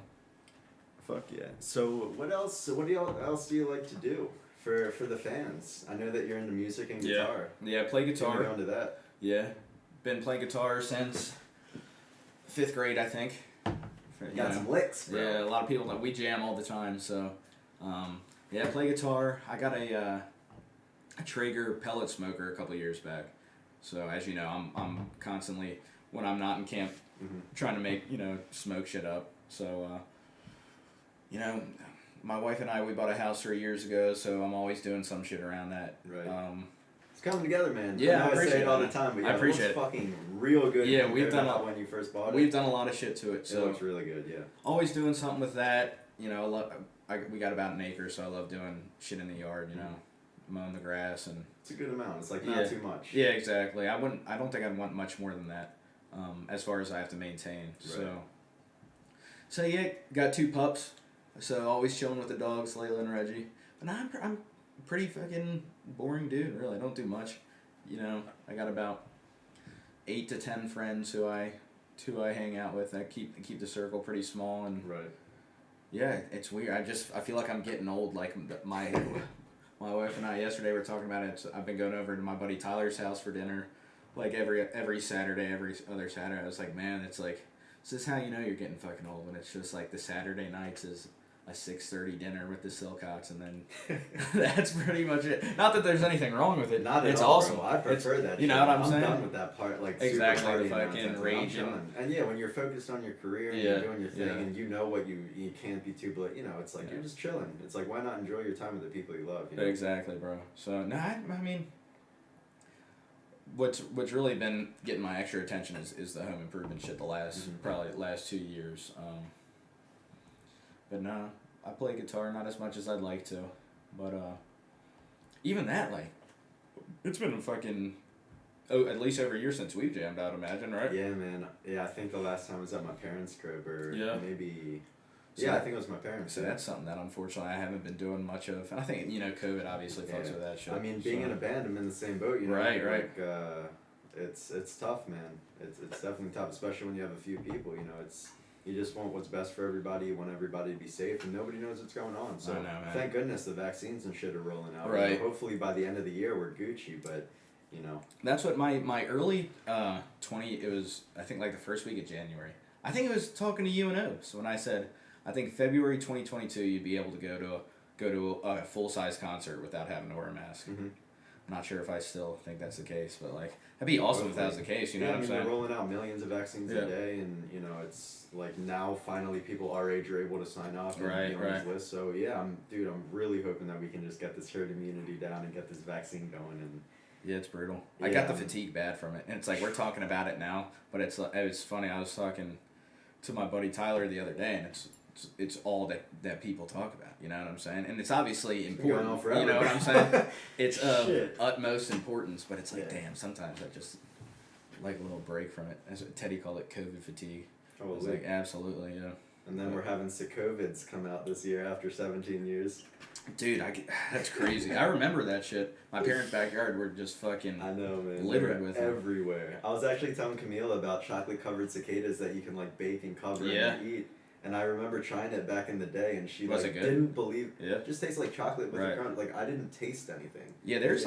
B: Fuck yeah. So what else do you like to do for the fans? I know that you're into music and guitar.
C: Yeah, play guitar.
B: Go into that.
C: Yeah. Been playing guitar since 5th grade, I think.
B: Got some licks, bro.
C: Yeah, a lot of people we jam all the time, so play guitar. I got a Traeger pellet smoker a couple years back. So as you know, I'm constantly when I'm not in camp trying to make, smoke shit up. So my wife and we bought a house 3 years ago, so I'm always doing some shit around that.
B: Right. It's coming together, man.
C: Yeah,
B: I say it all the time, but
C: I appreciate
B: it looks fucking real good.
C: Yeah, we've done
B: when you first bought it.
C: We've done a lot of shit to it. So
B: it looks really good. Yeah.
C: Always doing something with that. We got about an acre, so I love doing shit in the yard. Mowing the grass and.
B: It's a good amount. It's like not too much.
C: Yeah, exactly. I don't think I'd want much more than that. As far as I have to maintain.
B: Right.
C: So yeah, got 2 pups. So always chilling with the dogs, Layla and Reggie. But I'm pretty fucking boring dude, really. I don't do much. I got about 8 to 10 friends who I hang out with. I keep the circle pretty small and
B: right.
C: Yeah, it's weird. I feel like I'm getting old. Like my wife and I yesterday were talking about it. So I've been going over to my buddy Tyler's house for dinner, like every Saturday, every other Saturday. I was like, man, it's like this is how you know you're getting fucking old when it's just like the Saturday nights is a 6:30 dinner with the Silcocks, and then that's pretty much it. Not that there's anything wrong with it.
B: Not at
C: it's
B: all,
C: awesome.
B: Bro. I prefer that.
C: You know what I'm saying?
B: I'm done with that part. Like
C: exactly
B: super
C: the
B: party
C: fucking
B: nonsense.
C: raging.
B: And yeah, when you're focused on your career and you're doing your thing and you know what you can't be too it's like you're just chilling. It's like why not enjoy your time with the people you love? You know?
C: Exactly, bro. So no, I mean. What's really been getting my extra attention is the home improvement shit the last 2 years. But no, I play guitar not as much as I'd like to, but even that it's been a fucking at least over a year since we've jammed out. Imagine, right?
B: Yeah, man. Yeah, I think the last time was at my parents' crib or maybe.
C: So
B: I think it was my parents.
C: So that's something that unfortunately I haven't been doing much of. And I think COVID obviously fucks with that shit.
B: I mean, being in a band, I'm in the same boat.
C: Right.
B: Like, it's tough, man. It's definitely tough, especially when you have a few people. You just want what's best for everybody. You want everybody to be safe, and nobody knows what's going on. So
C: I know, man.
B: Thank goodness the vaccines and shit are rolling out.
C: Right.
B: Hopefully by the end of the year we're Gucci, but.
C: That's what my early 20. It was I think like the first week of January. I think it was talking to you and Oaks when I said. I think February 2022 you'd be able to go to a full-size concert without having to wear a mask.
B: Mm-hmm.
C: I'm not sure if I still think that's the case, but that'd be awesome if that was the case. You know what I'm saying?
B: They're rolling out millions of vaccines a day, and it's like now finally people our age are able to sign up and be on these lists. So yeah, I'm really hoping that we can just get this herd immunity down and get this vaccine going. And
C: yeah, it's brutal. I got the fatigue bad from it, and it's like we're talking about it now, but it's funny. I was talking to my buddy Tyler the other day, and it's all that people talk about, you know what I'm saying? And it's obviously important, you know what I'm saying? It's of utmost importance, but it's like, damn, sometimes I just like a little break from it. That's what Teddy called it, COVID fatigue.
B: Oh,
C: it's like, absolutely, yeah.
B: And then we're having COVIDs come out this year after 17 years.
C: Dude, that's crazy. I remember that shit. My parents' backyard were just fucking
B: I know, man.
C: littered with them.
B: Everywhere. I was actually telling Camille about chocolate-covered cicadas that you can bake and cover and eat. And I remember trying it back in the day, and she didn't believe. Yeah. It just tastes like chocolate with a crunch. Like I didn't taste anything.
C: Yeah, there's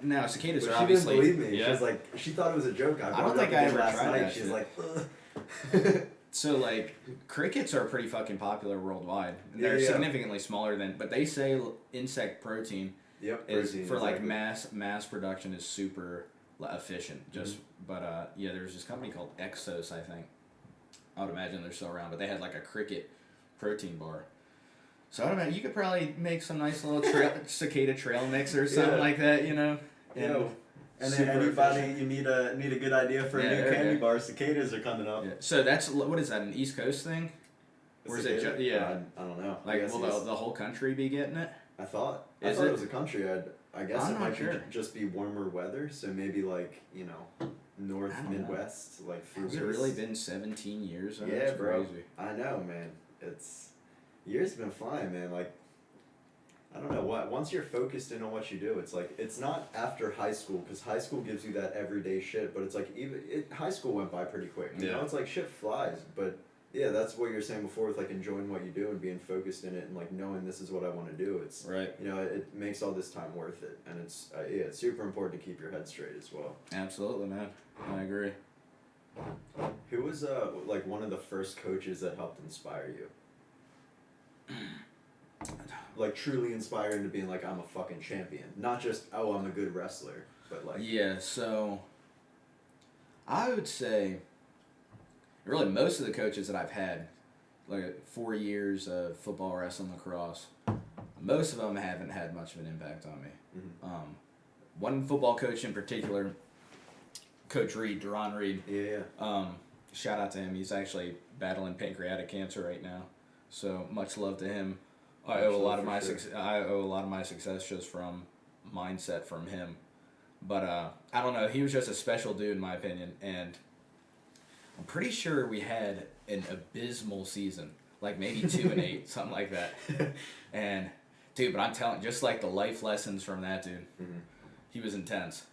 C: now cicadas are
B: she
C: obviously.
B: She didn't believe me. Yeah. She was like, she thought it was a joke.
C: I don't think I ever tried that.
B: She's like, ugh.
C: So crickets are pretty fucking popular worldwide. They're significantly smaller but they say insect protein.
B: Yep.
C: Is for mass production is super efficient. But there's this company called Exos, I think. I would imagine they're still around, but they had a cricket protein bar. So I would imagine you could probably make some nice little cicada trail mix or something like that, you know.
B: And then anybody you need a good idea for a new candy bar, cicadas are coming up.
C: Yeah. So that's what is that, an East Coast thing? Or is it yeah?
B: I don't know.
C: Like, will the whole country be getting it?
B: I thought
C: Is
B: it
C: it
B: was a country. I guess
C: I'm
B: it
C: not
B: might
C: sure.
B: just be warmer weather. So maybe like north
C: I don't know.
B: Midwest like through.
C: Has it really been 17 years?
B: Yeah,
C: That's
B: bro.
C: Crazy.
B: I know, man. It's years been flying, man. Like I don't know what. Once you're focused in on what you do, it's like it's not after high school because high school gives you that everyday shit. But it's like high school went by pretty quick. You know, it's like shit flies. But yeah, that's what you're saying before with like enjoying what you do and being focused in it and like knowing this is what I want to do. It's
C: right.
B: It makes all this time worth it, and it's it's super important to keep your head straight as well.
C: Absolutely, man. I agree.
B: Who was like one of the first coaches that helped inspire you? Like truly inspire into being like I'm a fucking champion, not just I'm a good wrestler, but like
C: yeah. So I would say really most of the coaches that I've had, like 4 years of football, wrestling, lacrosse, most of them haven't had much of an impact on me.
B: Mm-hmm.
C: One football coach in particular, Coach Reed, Duron Reed.
B: Yeah.
C: Shout out to him. He's actually battling pancreatic cancer right now, so much love to him. I owe a lot of my success just from mindset from him. But I don't know. He was just a special dude in my opinion, and I'm pretty sure we had an abysmal season, like maybe 2-8, something like that. And dude, but I'm telling, just like the life lessons from that dude, he was intense.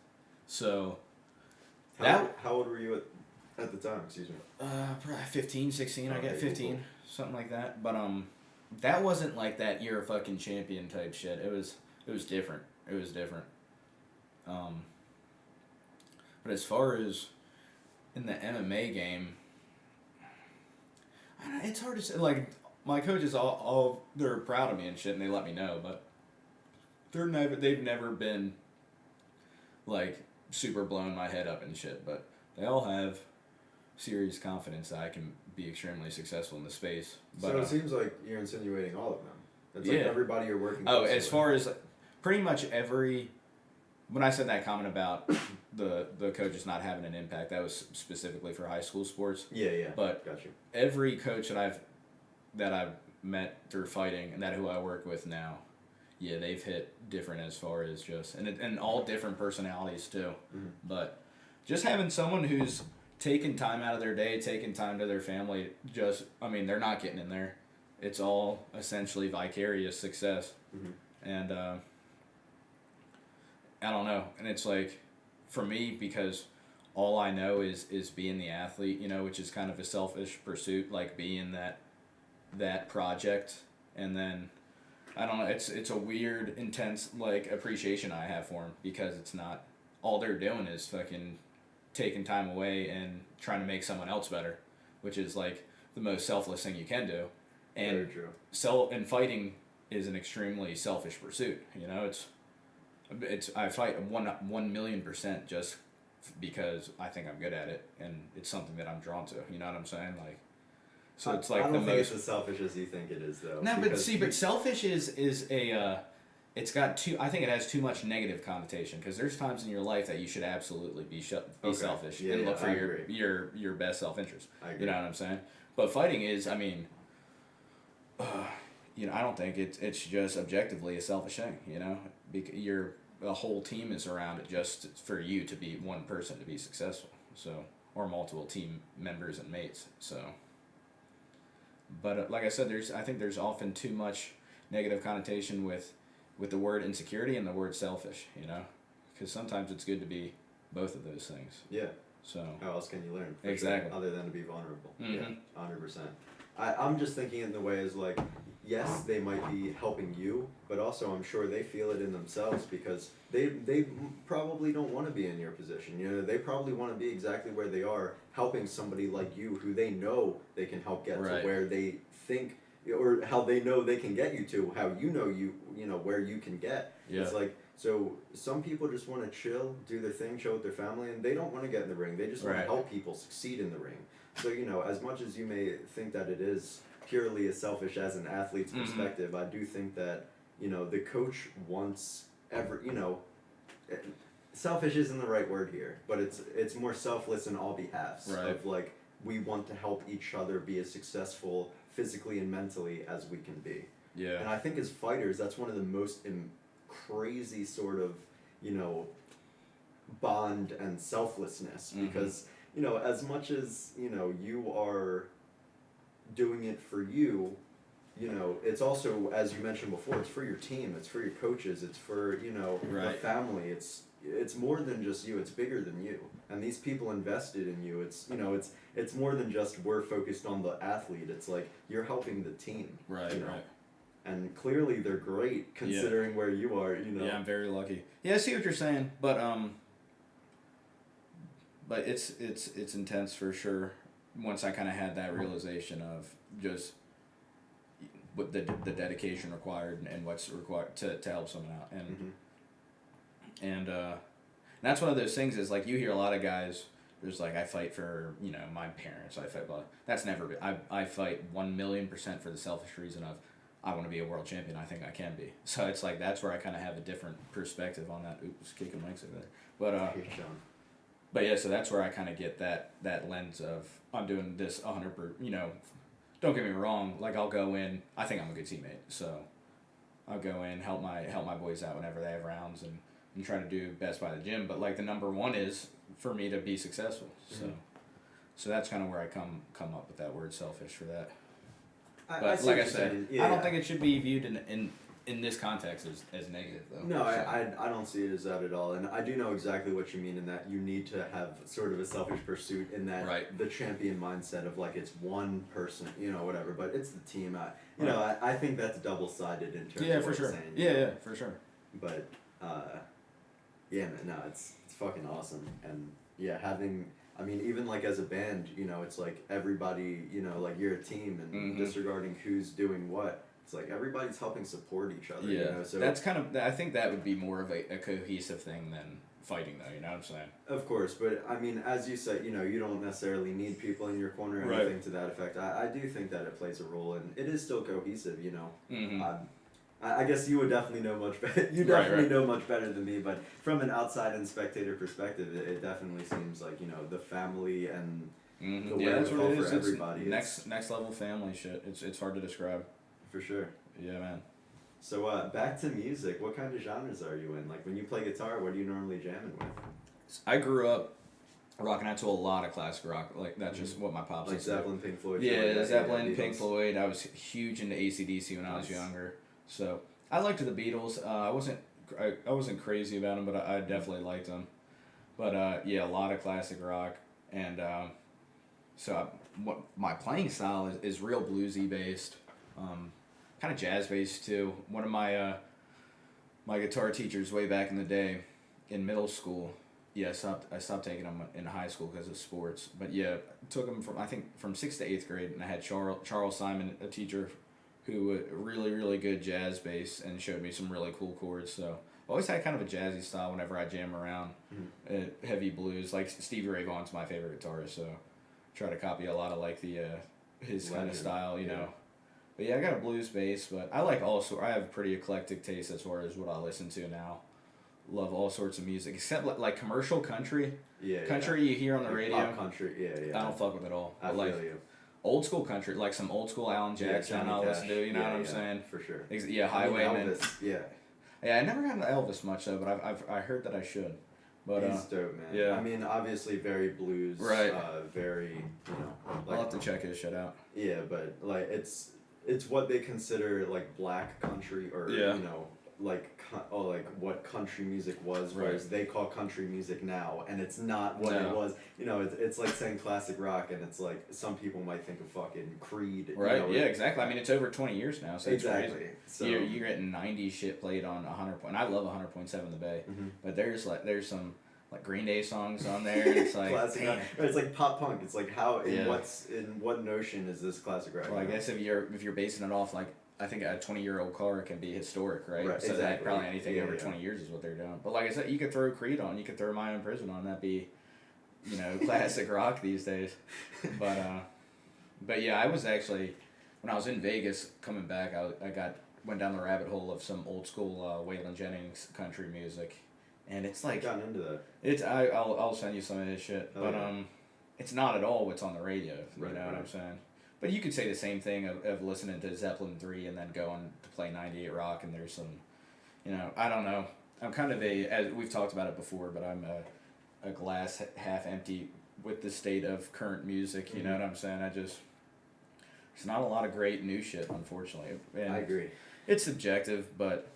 C: So
B: how old were you at the time? Excuse me.
C: Probably 15, 16. I get 15,
B: cool.
C: Something like that. But that wasn't like that you're a fucking champion type shit. It was different. It was different. But as far as in the MMA game, it's hard to say. Like my coaches, all they're proud of me and shit, and they let me know. But they've never been like super blowing my head up and shit. But they all have serious confidence that I can be extremely successful in the space. But,
B: so it seems like you're insinuating all of them. It's like everybody you're working with.
C: Oh, as far as pretty much every... When I said that comment about the coaches not having an impact, that was specifically for high school sports.
B: Yeah.
C: But
B: got you.
C: Every coach that I've met through fighting and who I work with now, yeah, they've hit different as far as just... And all different personalities too.
B: Mm-hmm.
C: But just having someone who's taking time out of their day, taking time to their family, they're not getting in there. It's all essentially vicarious success.
B: Mm-hmm.
C: And I don't know. And it's like, for me, because all I know is being the athlete, which is kind of a selfish pursuit, like being that project. And then, I don't know, it's a weird, intense, like, appreciation I have for them, because it's not, all they're doing is fucking taking time away and trying to make someone else better, which is like the most selfless thing you can do. And
B: very true.
C: And fighting is an extremely selfish pursuit. It's I fight 1,000,000% just because I think I'm good at it, and it's something that I'm drawn to. You know what I'm saying? Like, so it's like
B: I don't think it's as selfish as you think it is, though.
C: No, but selfish is a. It's got I think it has too much negative connotation, because there's times in your life that you should absolutely be selfish and look for your best self-interest. You know what I'm saying? But fighting is, I don't think it's just objectively a selfish thing. Because a whole team is around it just for you to be one person to be successful. So, or multiple team members and mates. So, but like I said, I think there's often too much negative connotation with the word insecurity and the word selfish, because sometimes it's good to be both of those things.
B: Yeah.
C: So
B: how else can you learn?
C: Exactly.
B: Other than to be vulnerable.
C: Mm-hmm.
B: Yeah, 100%. I'm just thinking in the way as like, yes, they might be helping you, but also I'm sure they feel it in themselves, because they probably don't want to be in your position. They probably want to be exactly where they are, helping somebody like you who they know they can help get to where they think, or how they know they can get you to, how where you can get. Yeah. It's like, so some people just want to chill, do their thing, chill with their family, and they don't want to get in the ring. They just want to help people succeed in the ring. So, as much as you may think that it is purely as selfish as an athlete's perspective, I do think that, the coach wants selfish isn't the right word here, but it's more selfless in all behalves of like we want to help each other be as successful physically and mentally as we can be.
C: Yeah.
B: And I think as fighters, that's one of the most crazy sort of, you know, bond and selflessness, because, you know, as much as, you know, you are doing it for you, you know, it's also, as you mentioned before, it's for your team, it's for your coaches, it's for, you know, the family, it's more than just you, it's bigger than you, and these people invested in you. It's, you know, it's more than just we're focused on the athlete, it's like you're helping the team,
C: Right,
B: you know?
C: right.
B: And clearly they're great considering where you are, you know.
C: Yeah, I'm very lucky. Yeah, I see what you're saying, but it's intense for sure. Once I kind of had that realization of just what the dedication required and what's required to help someone out, and that's one of those things is like you hear a lot of guys. There's like I fight for, you know, my parents. I fight, blah. That's never been. I fight 1,000,000% for the selfish reason of I want to be a world champion. I think I can be. So it's like that's where I kind of have a different perspective on that. Oops, kicking mics over there. But yeah, so that's where I kind of get that lens of I'm doing this 100%. You know, don't get me wrong. Like I'll go in. I think I'm a good teammate. So I'll go in, help my boys out whenever they have rounds, and try to do best by the gym. But like the number one is for me to be successful. So that's kind of where I come up with that word selfish for that. But like I said, I don't think it should be viewed in this context as negative though.
B: No, I don't see it as that at all, and I do know exactly what you mean in that you need to have sort of a selfish pursuit in that the champion mindset of like it's one person, you know, whatever, but it's the team. I think that's double-sided in terms of what you're saying.
C: Yeah, for sure.
B: But yeah, man, no, it's fucking awesome, and yeah, having. I mean, even like as a band, you know, it's like everybody, you know, like you're a team, and disregarding who's doing what, it's like everybody's helping support each other.
C: Yeah,
B: you know? So
C: that's kind of. I think that would be more of a cohesive thing than fighting, though. You know what I'm saying?
B: Of course, but I mean, as you said, you know, you don't necessarily need people in your corner or anything to that effect. I do think that it plays a role, and it is still cohesive. You know, I guess you would definitely know much better. You definitely know much better than me, but from an outside and spectator perspective, it definitely seems like, you know, the family and the wherewithal for everybody.
C: Next level family shit. It's hard to describe.
B: For sure.
C: Yeah, man.
B: So back to music. What kind of genres are you in? Like when you play guitar, what are you normally jamming with?
C: I grew up rocking out to a lot of classic rock. Like that's just what my pops.
B: Like Zeppelin, Pink Floyd.
C: Yeah, Zeppelin, Pink Floyd. I was huge into AC/DC when I was younger. So I liked the Beatles. I wasn't crazy about them, but I definitely liked them. But yeah, a lot of classic rock, and what my playing style is real bluesy based, kind of jazz based too. One of my my guitar teachers way back in the day, in middle school. Yeah, I stopped taking them in high school because of sports. But yeah, took them from 6th to 8th grade, and I had Charles Simon, a teacher who really, really good jazz bass and showed me some really cool chords. So I always had kind of a jazzy style whenever I jam around, heavy blues. Like Stevie Ray Vaughan's my favorite guitarist, so try to copy a lot of like the his kind of style, you know. But yeah, I got a blues bass, but I like I have a pretty eclectic taste as far as what I listen to now. Love all sorts of music, except like commercial country. Country you hear on the radio.
B: Pop country,
C: I don't fuck with it all.
B: I feel you.
C: Old school country, like some old school Alan Jackson, I'll listen to. You know what I'm saying?
B: For sure.
C: Yeah, Highwayman.
B: Elvis,
C: Yeah, I never got into Elvis much though, but I heard that I should. But
B: he's dope, man.
C: Yeah.
B: I mean, obviously very blues.
C: Right.
B: Very, you know. Like,
C: I'll have to check his shit out.
B: Yeah, but like it's what they consider like black country, or you know, like what country music was, whereas they call country music now, and it's not what it was. You know, it's like saying classic rock, and it's like some people might think of fucking Creed.
C: Right.
B: You know,
C: yeah. Exactly. I mean, it's over 20 years now, so it's crazy.
B: So
C: you're getting 90s shit played on 100. And I love 100.7 The Bay, but there's some like Green Day songs on there. And it's like
B: classic rock. It's like pop punk. It's like how in what notion is this classic rock?
C: Well, I guess if you're basing it off like. I think a 20-year-old car can be historic, right?
B: So
C: that probably anything over 20 years is what they're doing. But like I said, you could throw Creed on, you could throw My Own Prison on, that'd be, you know, classic rock these days. But yeah, I was actually, when I was in Vegas coming back, I went down the rabbit hole of some old school Waylon Jennings country music, and it's like
B: gotten into that.
C: I'll send you some of this shit, it's not at all what's on the radio. You
B: Right,
C: know what
B: right.
C: I'm saying? But you could say the same thing of listening to Zeppelin 3 and then going to play 98 Rock, and there's some, I don't know. I'm kind of as we've talked about it before, but I'm a glass half empty with the state of current music. You know what I'm saying? There's not a lot of great new shit, unfortunately. And
B: I agree.
C: it's subjective, but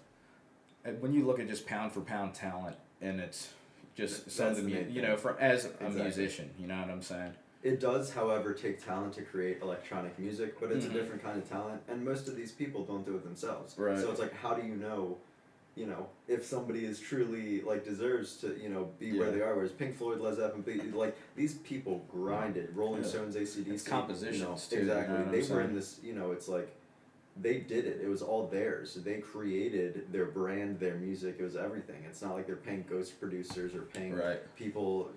C: when you look at just pound for pound talent, and it's just some of
B: That's
C: the
B: the main
C: from as a
B: Exactly.
C: musician, you know what I'm saying?
B: It does, however, take talent to create electronic music, but it's
C: Mhm.
B: a different kind of talent, and most of these people don't do it themselves.
C: Right.
B: So it's like, how do you know, if somebody is truly like deserves to, be where
C: Yeah.
B: they are? Whereas Pink Floyd, Led Zeppelin, like these people grinded. Rolling
C: Yeah.
B: Stones, AC/DC,
C: It's compositions, too, you
B: exactly.
C: know what I'm
B: They were
C: saying?
B: in this. It's like they did it. It was all theirs. They created their brand, their music. It was everything. It's not like they're paying ghost producers or paying
C: Right.
B: people.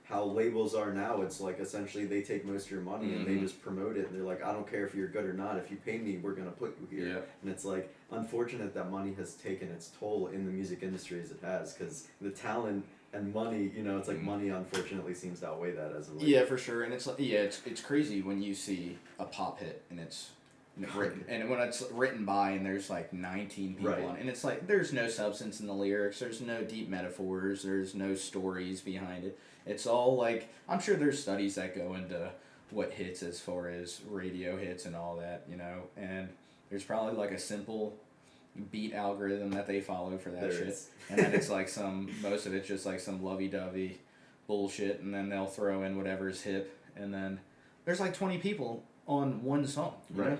B: How labels are now. It's like essentially they take most of your money and they
C: Mhm.
B: just promote it. And they're like, I don't care if you're good or not. If you pay me, we're gonna put you here.
C: Yeah.
B: And it's like unfortunate that money has taken its toll in the music industry as it has, because the talent and money. It's like money unfortunately seems to outweigh that as of late.
C: Yeah, for sure. And it's like, it's crazy when you see a pop hit and it's written, and when it's written by and there's like 19 people
B: Right.
C: on it, and it's like there's no substance in the lyrics, there's no deep metaphors, there's no stories behind it. It's all like, I'm sure there's studies that go into what hits as far as radio hits and all that, and there's probably like a simple beat algorithm that they follow for that
B: There
C: shit.
B: is.
C: And then it's like most of it's just like some lovey-dovey bullshit, and then they'll throw in whatever's hip, and then there's like 20 people on one song, you
B: Right.
C: know?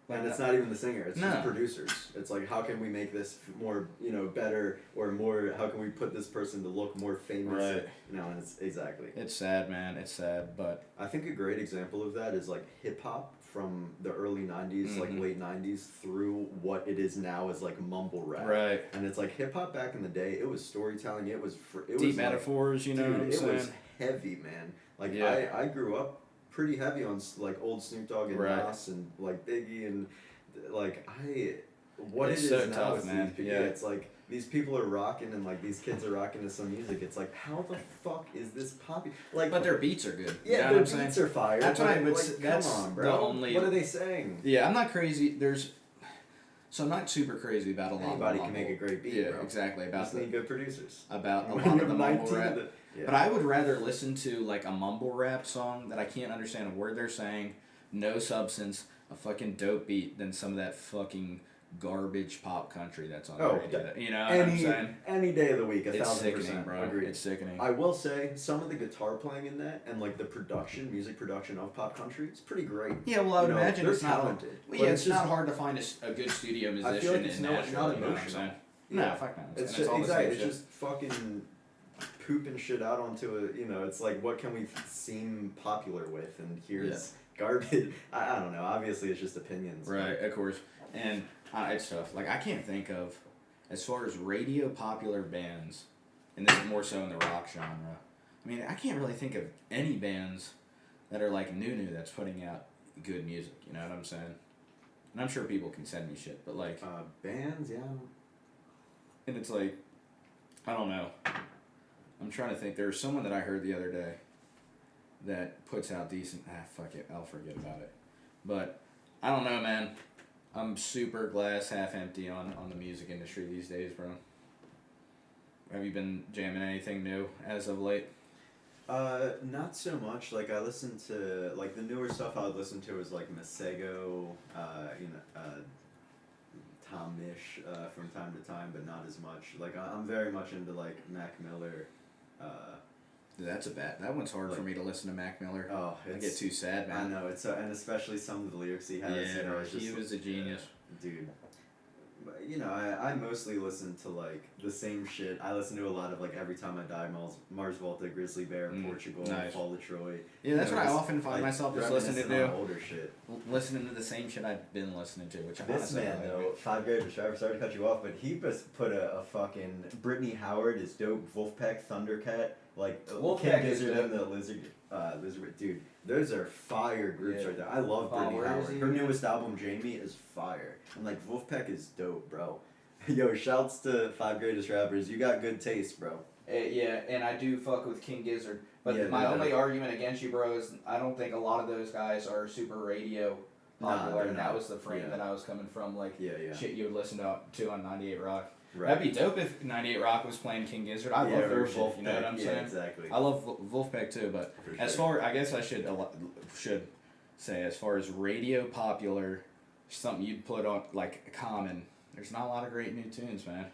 B: And it's not even the singer, it's
C: No.
B: just producers. It's like, how can we make this more, better, or more, how can we put this person to look more famous?
C: Right.
B: And it's exactly.
C: It's sad, man. It's sad, but
B: I think a great example of that is like hip hop from the early 90s, like
C: Mhm.
B: late 90s, through what it is now as like mumble rap.
C: right.
B: And it's like hip hop back in the day, it was storytelling, it was
C: Deep
B: was
C: metaphors, you know
B: dude,
C: what I'm
B: it
C: saying?
B: was heavy, man. Like
C: Yeah.
B: I grew up pretty heavy on like old Snoop Dogg and
C: Right.
B: Nas and like Biggie, and like what
C: It's
B: it is
C: so
B: now
C: tough,
B: is
C: man.
B: these people.
C: Yeah.
B: It's like these people are rocking, and like these kids are rocking to some music. It's like, how the fuck is this popular? Like,
C: But their beats are good.
B: yeah,
C: you know
B: their
C: what I'm
B: beats
C: saying?
B: are fire.
C: That's
B: but
C: what I would
B: like,
C: s- that's
B: come on,
C: the
B: bro.
C: only-
B: What are they saying?
C: Yeah, I'm not crazy. So I'm not super crazy about a lot
B: Anybody
C: of
B: can
C: mumble.
B: make a great beat,
C: Yeah,
B: bro.
C: exactly. About
B: Just need good producers.
C: about a
B: When
C: lot
B: you
C: of the
B: have
C: mumble
B: 19
C: rap.
B: yeah.
C: But I would rather listen to like a mumble rap song that I can't understand a word they're saying, no substance, a fucking dope beat, than some of that fucking garbage pop country that's on the
B: Oh,
C: radio. You know what I'm saying?
B: any day of the week,
C: It's
B: 1,000%.
C: sickening, bro.
B: Agreed.
C: It's sickening.
B: I will say some of the guitar playing in that and like the music production of pop country, is pretty great.
C: Yeah, well, I would imagine
B: they're
C: it's not.
B: talented.
C: Well,
B: but
C: yeah, it's
B: just,
C: not hard to find a good studio musician
B: I feel like it's
C: in
B: not
C: Nashville. You know what I'm
B: emotional.
C: saying?
B: Yeah.
C: No, fuck no.
B: It's
C: And
B: just
C: all the
B: exactly.
C: same
B: It's
C: shit.
B: just fucking pooping shit out onto a. It's like, what can we seem popular with? And here's garbage. I don't know. Obviously, it's just opinions. but-
C: Right, of course. And it's tough. Like, I can't think of, as far as radio popular bands, and this is more so in the rock genre, I mean, I can't really think of any bands that are like new that's putting out good music, you know what I'm saying? And I'm sure people can send me shit, but like,
B: Bands, yeah.
C: and it's like, I don't know. I'm trying to think. There was someone that I heard the other day that puts out decent, fuck it, I'll forget about it. But, I don't know, man. I'm super glass half empty on the music industry these days, bro. Have you been jamming anything new as of late?
B: Not so much. Like I listen to like the newer stuff. I would listen to is like Masego, Tom Misch from time to time, but not as much. Like I'm very much into like Mac Miller.
C: Dude, that one's hard for
B: Like-
C: me to listen to Mac Miller.
B: Oh,
C: I
B: it's
C: get too sad,
B: I
C: man.
B: know it's and especially some of the lyrics he has.
C: Yeah,
B: It's
C: he
B: just,
C: was a genius.
B: dude. But, I mostly listen to like the same shit. I listen to a lot of like Every Time I Die, Mars Volta, Grizzly Bear, Portugal,
C: nice.
B: Fall of Troy.
C: Yeah, that's what I
B: just,
C: often find
B: like,
C: myself just listening to.
B: reminiscing on older shit.
C: Listening to the same shit I've been listening to, which I
B: This
C: honestly
B: man
C: don't
B: though,
C: like.
B: 5 Graders Forever, sorry to cut you off, but he just put a fucking Brittany Howard is dope, Wolfpack, Thundercat, like
C: Wolfpack
B: King
C: is
B: Gizzard
C: dope.
B: and the Lizard, dude, those are fire groups
C: Yeah.
B: right there. I love Brittany
C: Where is
B: Howard.
C: he
B: Her
C: again?
B: newest album, Jamie, is fire, and like Wolfpack is dope, bro. Yo, shouts to 5 Greatest Rappers. You got good taste, bro.
C: Yeah, and I do fuck with King Gizzard. But
B: Yeah,
C: my
B: they're
C: only
B: not.
C: argument against you, bro, is I don't think a lot of those guys are super radio popular,
B: they're
C: and that
B: not.
C: was the frame
B: Yeah.
C: that I was coming from, like
B: Yeah.
C: shit you would listen to on 98 Rock.
B: Right.
C: That'd be dope if 98 Rock was playing King Gizzard. I love
B: or
C: their shit, you know what
B: Wolfpack,
C: I'm
B: yeah,
C: saying?
B: Exactly.
C: I love Wolfpack too, but
B: For
C: as
B: sure.
C: far, I guess I should say, as far as radio popular, something you'd put on, like, common, there's not a lot of great new tunes, man.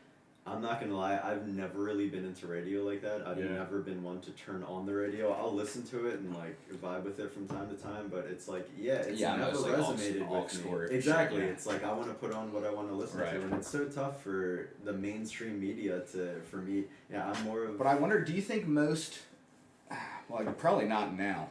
B: I'm not gonna lie, I've never really been into radio like that. I've
C: Yeah.
B: never been one to turn on the radio. I'll listen to it and like vibe with it from time to time, but it's like, it's
C: Yeah,
B: never
C: mostly
B: resonated
C: aux
B: with
C: cord
B: me.
C: shit,
B: Exactly.
C: yeah.
B: It's like I want to put on what I want to listen
C: Right.
B: to, and it's so tough for the mainstream media for me. Yeah, I'm more of.
C: But I wonder, do you think most, well, probably not now,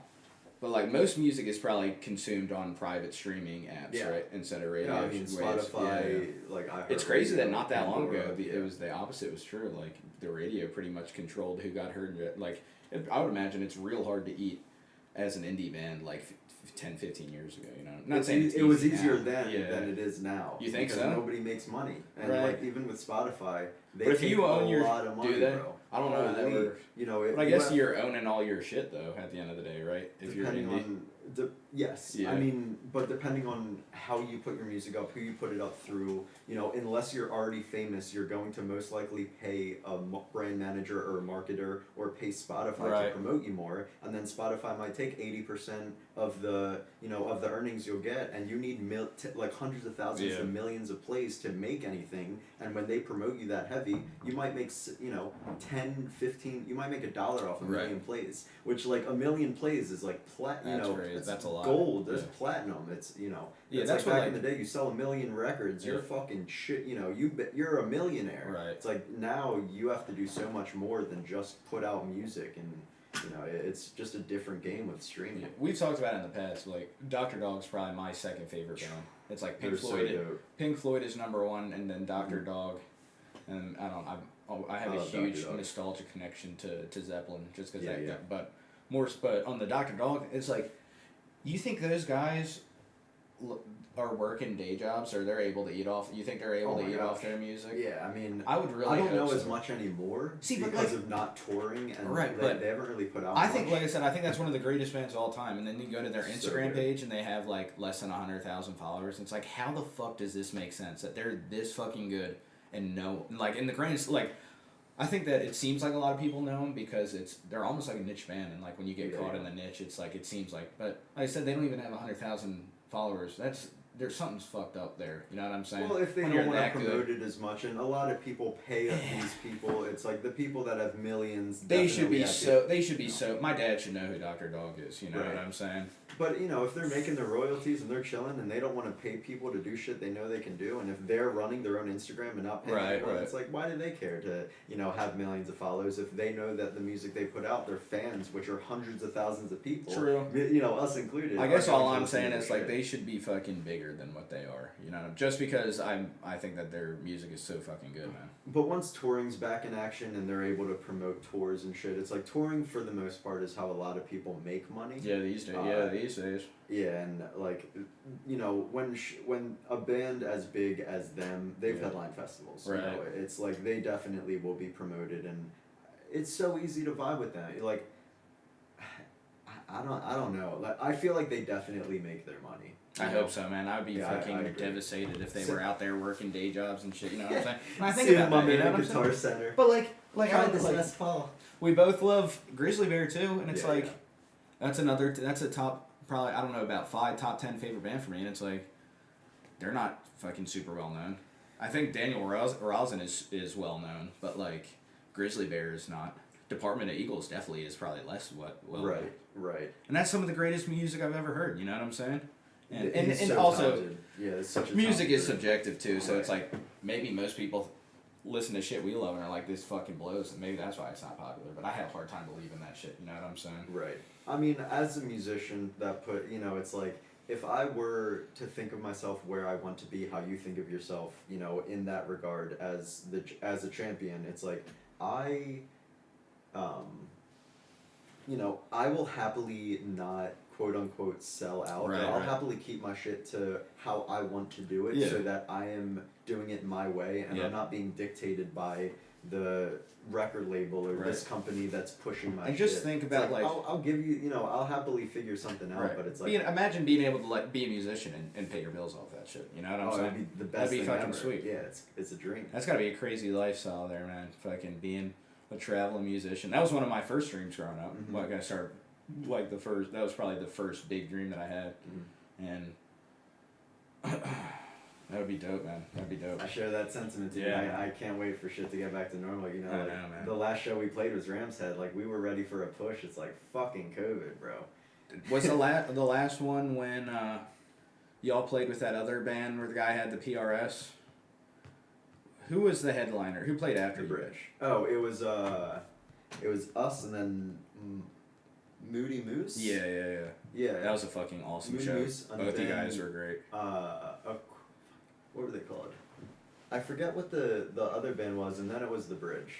C: but like most music is probably consumed on private streaming apps,
B: Yeah.
C: right? Instead of radio.
B: Yeah, I mean
C: waves.
B: Spotify,
C: Yeah.
B: like I.
C: It's crazy that not that long ago,
B: Pandora,
C: it was the opposite was true. Like the radio pretty much controlled who got heard. Like I would imagine it's real hard to eat as an indie band like 10, 15 years ago. You know, not saying it's
B: it was
C: easy
B: easier
C: now.
B: then
C: Yeah.
B: than it is now.
C: You think
B: because
C: so?
B: Nobody makes money, and
C: Right.
B: like even with Spotify, they
C: But if
B: take
C: you own
B: a
C: your-
B: lot of money,
C: do they?
B: bro.
C: I don't know.
B: Holy, you know,
C: But I guess you're owning all your shit though at the end of the day, right? If you're
B: depending
C: indie.
B: on yes,
C: Yeah.
B: I mean, but depending on how you put your music up, who you put it up through, you know, unless you're already famous, you're going to most likely pay a brand manager or a marketer or pay Spotify
C: Right.
B: to promote you more, and then Spotify might take 80% of the of the earnings you'll get, and you need like hundreds of thousands
C: Yeah.
B: and millions of plays to make anything, and when they promote you that heavy, you might make 10, 15, you might make $1 off a
C: Right.
B: million plays, which like a million plays is like
C: That's crazy. That's a lot.
B: gold. That's
C: Yeah.
B: platinum. It's
C: Yeah,
B: it's
C: that's
B: like
C: what,
B: back in the day. You sell 1 million records. You're
C: Yeah.
B: fucking shit. You're a millionaire.
C: Right.
B: It's like now you have to do so much more than just put out music, and it's just a different game with streaming.
C: Yeah, we've talked about it in the past. Like Dr. Dog's probably my second favorite band. It's like Pink
B: They're so
C: Floyd.
B: dope.
C: Pink Floyd is number one, and then Dr. Dog, and I have
B: I
C: a
B: love
C: huge
B: Dr. Dog.
C: nostalgic connection to Zeppelin just because
B: Yeah, yeah.
C: But on the Dr. Dog, it's like, you think those guys are working day jobs, or they're able to eat off? You think they're able
B: Oh
C: to
B: my
C: eat
B: gosh.
C: off their music?
B: Yeah, I mean,
C: I would really.
B: I don't
C: hope
B: know
C: so.
B: as much anymore
C: See, but,
B: because
C: like-
B: of not touring, and
C: Right,
B: they,
C: but
B: they haven't really put out.
C: I think,
B: much.
C: like I said, I think that's one of the greatest bands of all time. And then you go to their
B: So
C: Instagram
B: good.
C: page and they have like less than 100,000 followers. And it's like, how the fuck does this make sense that they're this fucking good and in the grand, like, I think that it seems like a lot of people know them because they're almost like a niche band. And like when you get
B: Yeah,
C: caught
B: yeah.
C: in the niche, it's like, it seems like, but like I said, they don't even have 100,000 followers. There's something's fucked up there. You know what I'm saying?
B: Well, if they
C: When
B: don't
C: you're
B: want to
C: that good.
B: promote it as much, and a lot of people pay these people, it's like the people that have millions.
C: They should
B: definitely
C: be
B: have
C: so.
B: to-
C: They should be so. My dad should know who Dr. Dog is. You know
B: Right.
C: what I'm saying?
B: But if they're making their royalties and they're chilling and they don't want to pay people to do shit they know they can do, and if they're running their own Instagram and not paying
C: Right,
B: people,
C: right.
B: it's like, why do they care to have millions of followers if they know that the music they put out, their fans, which are hundreds of thousands of people,
C: True.
B: Us included.
C: I
B: are
C: guess all
B: going to
C: I'm
B: listen to
C: saying
B: their
C: is like
B: shit.
C: they should be fucking bigger than what they are. You know, just because I think that their music is so fucking good, man.
B: But once touring's back in action and they're able to promote tours and shit, it's like touring for the most part is how a lot of people make money.
C: Yeah, these days.
B: Yeah, and like, when a band as big as them, they've
C: Yeah.
B: headlined festivals.
C: Right.
B: It's like they definitely will be promoted, and it's so easy to vibe with that. Like, I don't know. Like, I feel like they definitely make their money.
C: I hope so, man. I'd be
B: Yeah, I
C: fucking
B: agree.
C: devastated if they
B: So-
C: were out there working day jobs and shit. You know what I'm saying? When I think
B: Seeing
C: about
B: my
C: that, you
B: man
C: know
B: at
C: what I'm
B: Guitar
C: saying?
B: Center.
C: But like,
B: Try
C: I
B: this
C: like,
B: Les Paul.
C: we both love Grizzly Bear too, and it's
B: Yeah,
C: like,
B: yeah.
C: that's a top, probably, I don't know, about 5 top 10 favorite band for me, and it's like, they're not fucking super well known. I think Daniel Rosen is well known, but like, Grizzly Bear is not. Department of Eagles definitely is probably less well known.
B: Right.
C: And that's some of the greatest music I've ever heard, you know what I'm saying? And
B: He's
C: and
B: so
C: also,
B: talented. Yeah, it's such a
C: music is
B: talented-
C: subjective too, so it's
B: Right.
C: like, maybe most people listen to shit we love and are like, this fucking blows, and maybe that's why it's not popular, but I have a hard time believing that shit, you know what I'm saying?
B: Right. I mean, as a musician, it's like, if I were to think of myself where I want to be, how you think of yourself, in that regard as a champion, it's like, I will happily not quote unquote sell out.
C: Right,
B: I'll
C: right.
B: happily keep my shit to how I want to do it,
C: Yeah.
B: so that I am doing it my way and
C: Yeah.
B: I'm not being dictated by the record label or
C: Right.
B: this company that's pushing my
C: And
B: shit.
C: just think
B: It's
C: about, like-
B: I'll give you, you know, I'll happily figure something out, but it's like
C: imagine being able to like be a musician and pay your bills off that shit. You know what I'm saying?
B: it'd be the best
C: That'd be
B: thing
C: fucking
B: ever.
C: sweet.
B: Yeah, it's a dream.
C: That's gotta be a crazy lifestyle there, man. Fucking being a traveling musician. That was one of my first dreams growing up.
B: Mhm.
C: Like I started, like that was probably the first big dream that I had, and that would be dope, man. That'd be dope.
B: I share that sentiment too.
C: Yeah.
B: I can't wait for shit to get back to normal. You know,
C: I
B: like,
C: know, man.
B: the last show we played was Rams Head. Like we were ready for a push. It's like fucking COVID, bro.
C: Was the last one when y'all played with that other band where the guy had the PRS? Who was the headliner? Who played after
B: The
C: you?
B: bridge. Oh, it was us and then Moody Moose.
C: Yeah.
B: Yeah.
C: That was a fucking awesome
B: Moody
C: show.
B: Moose, and
C: Both you
B: then,
C: guys were great.
B: What were they called? I forget what the other band was, and then it was the bridge.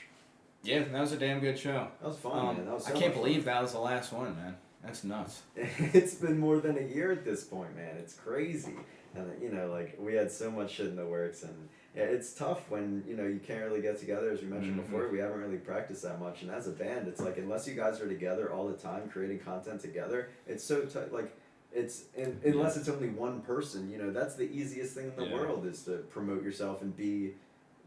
C: Yeah, that was a damn good show.
B: That was fun, man. That was so
C: I can't
B: much
C: believe
B: fun.
C: that was the last one, man. That's nuts.
B: It's been more than a year at this point, man. It's crazy. And you know, like we had so much shit in the works, and yeah, it's tough when you know you can't really get together. As we mentioned before, we haven't really practiced that much, and as a band, it's like unless you guys are together all the time creating content together, it's so tight. Like it's unless it's only one person, you know, that's the easiest thing in the world is to promote yourself and be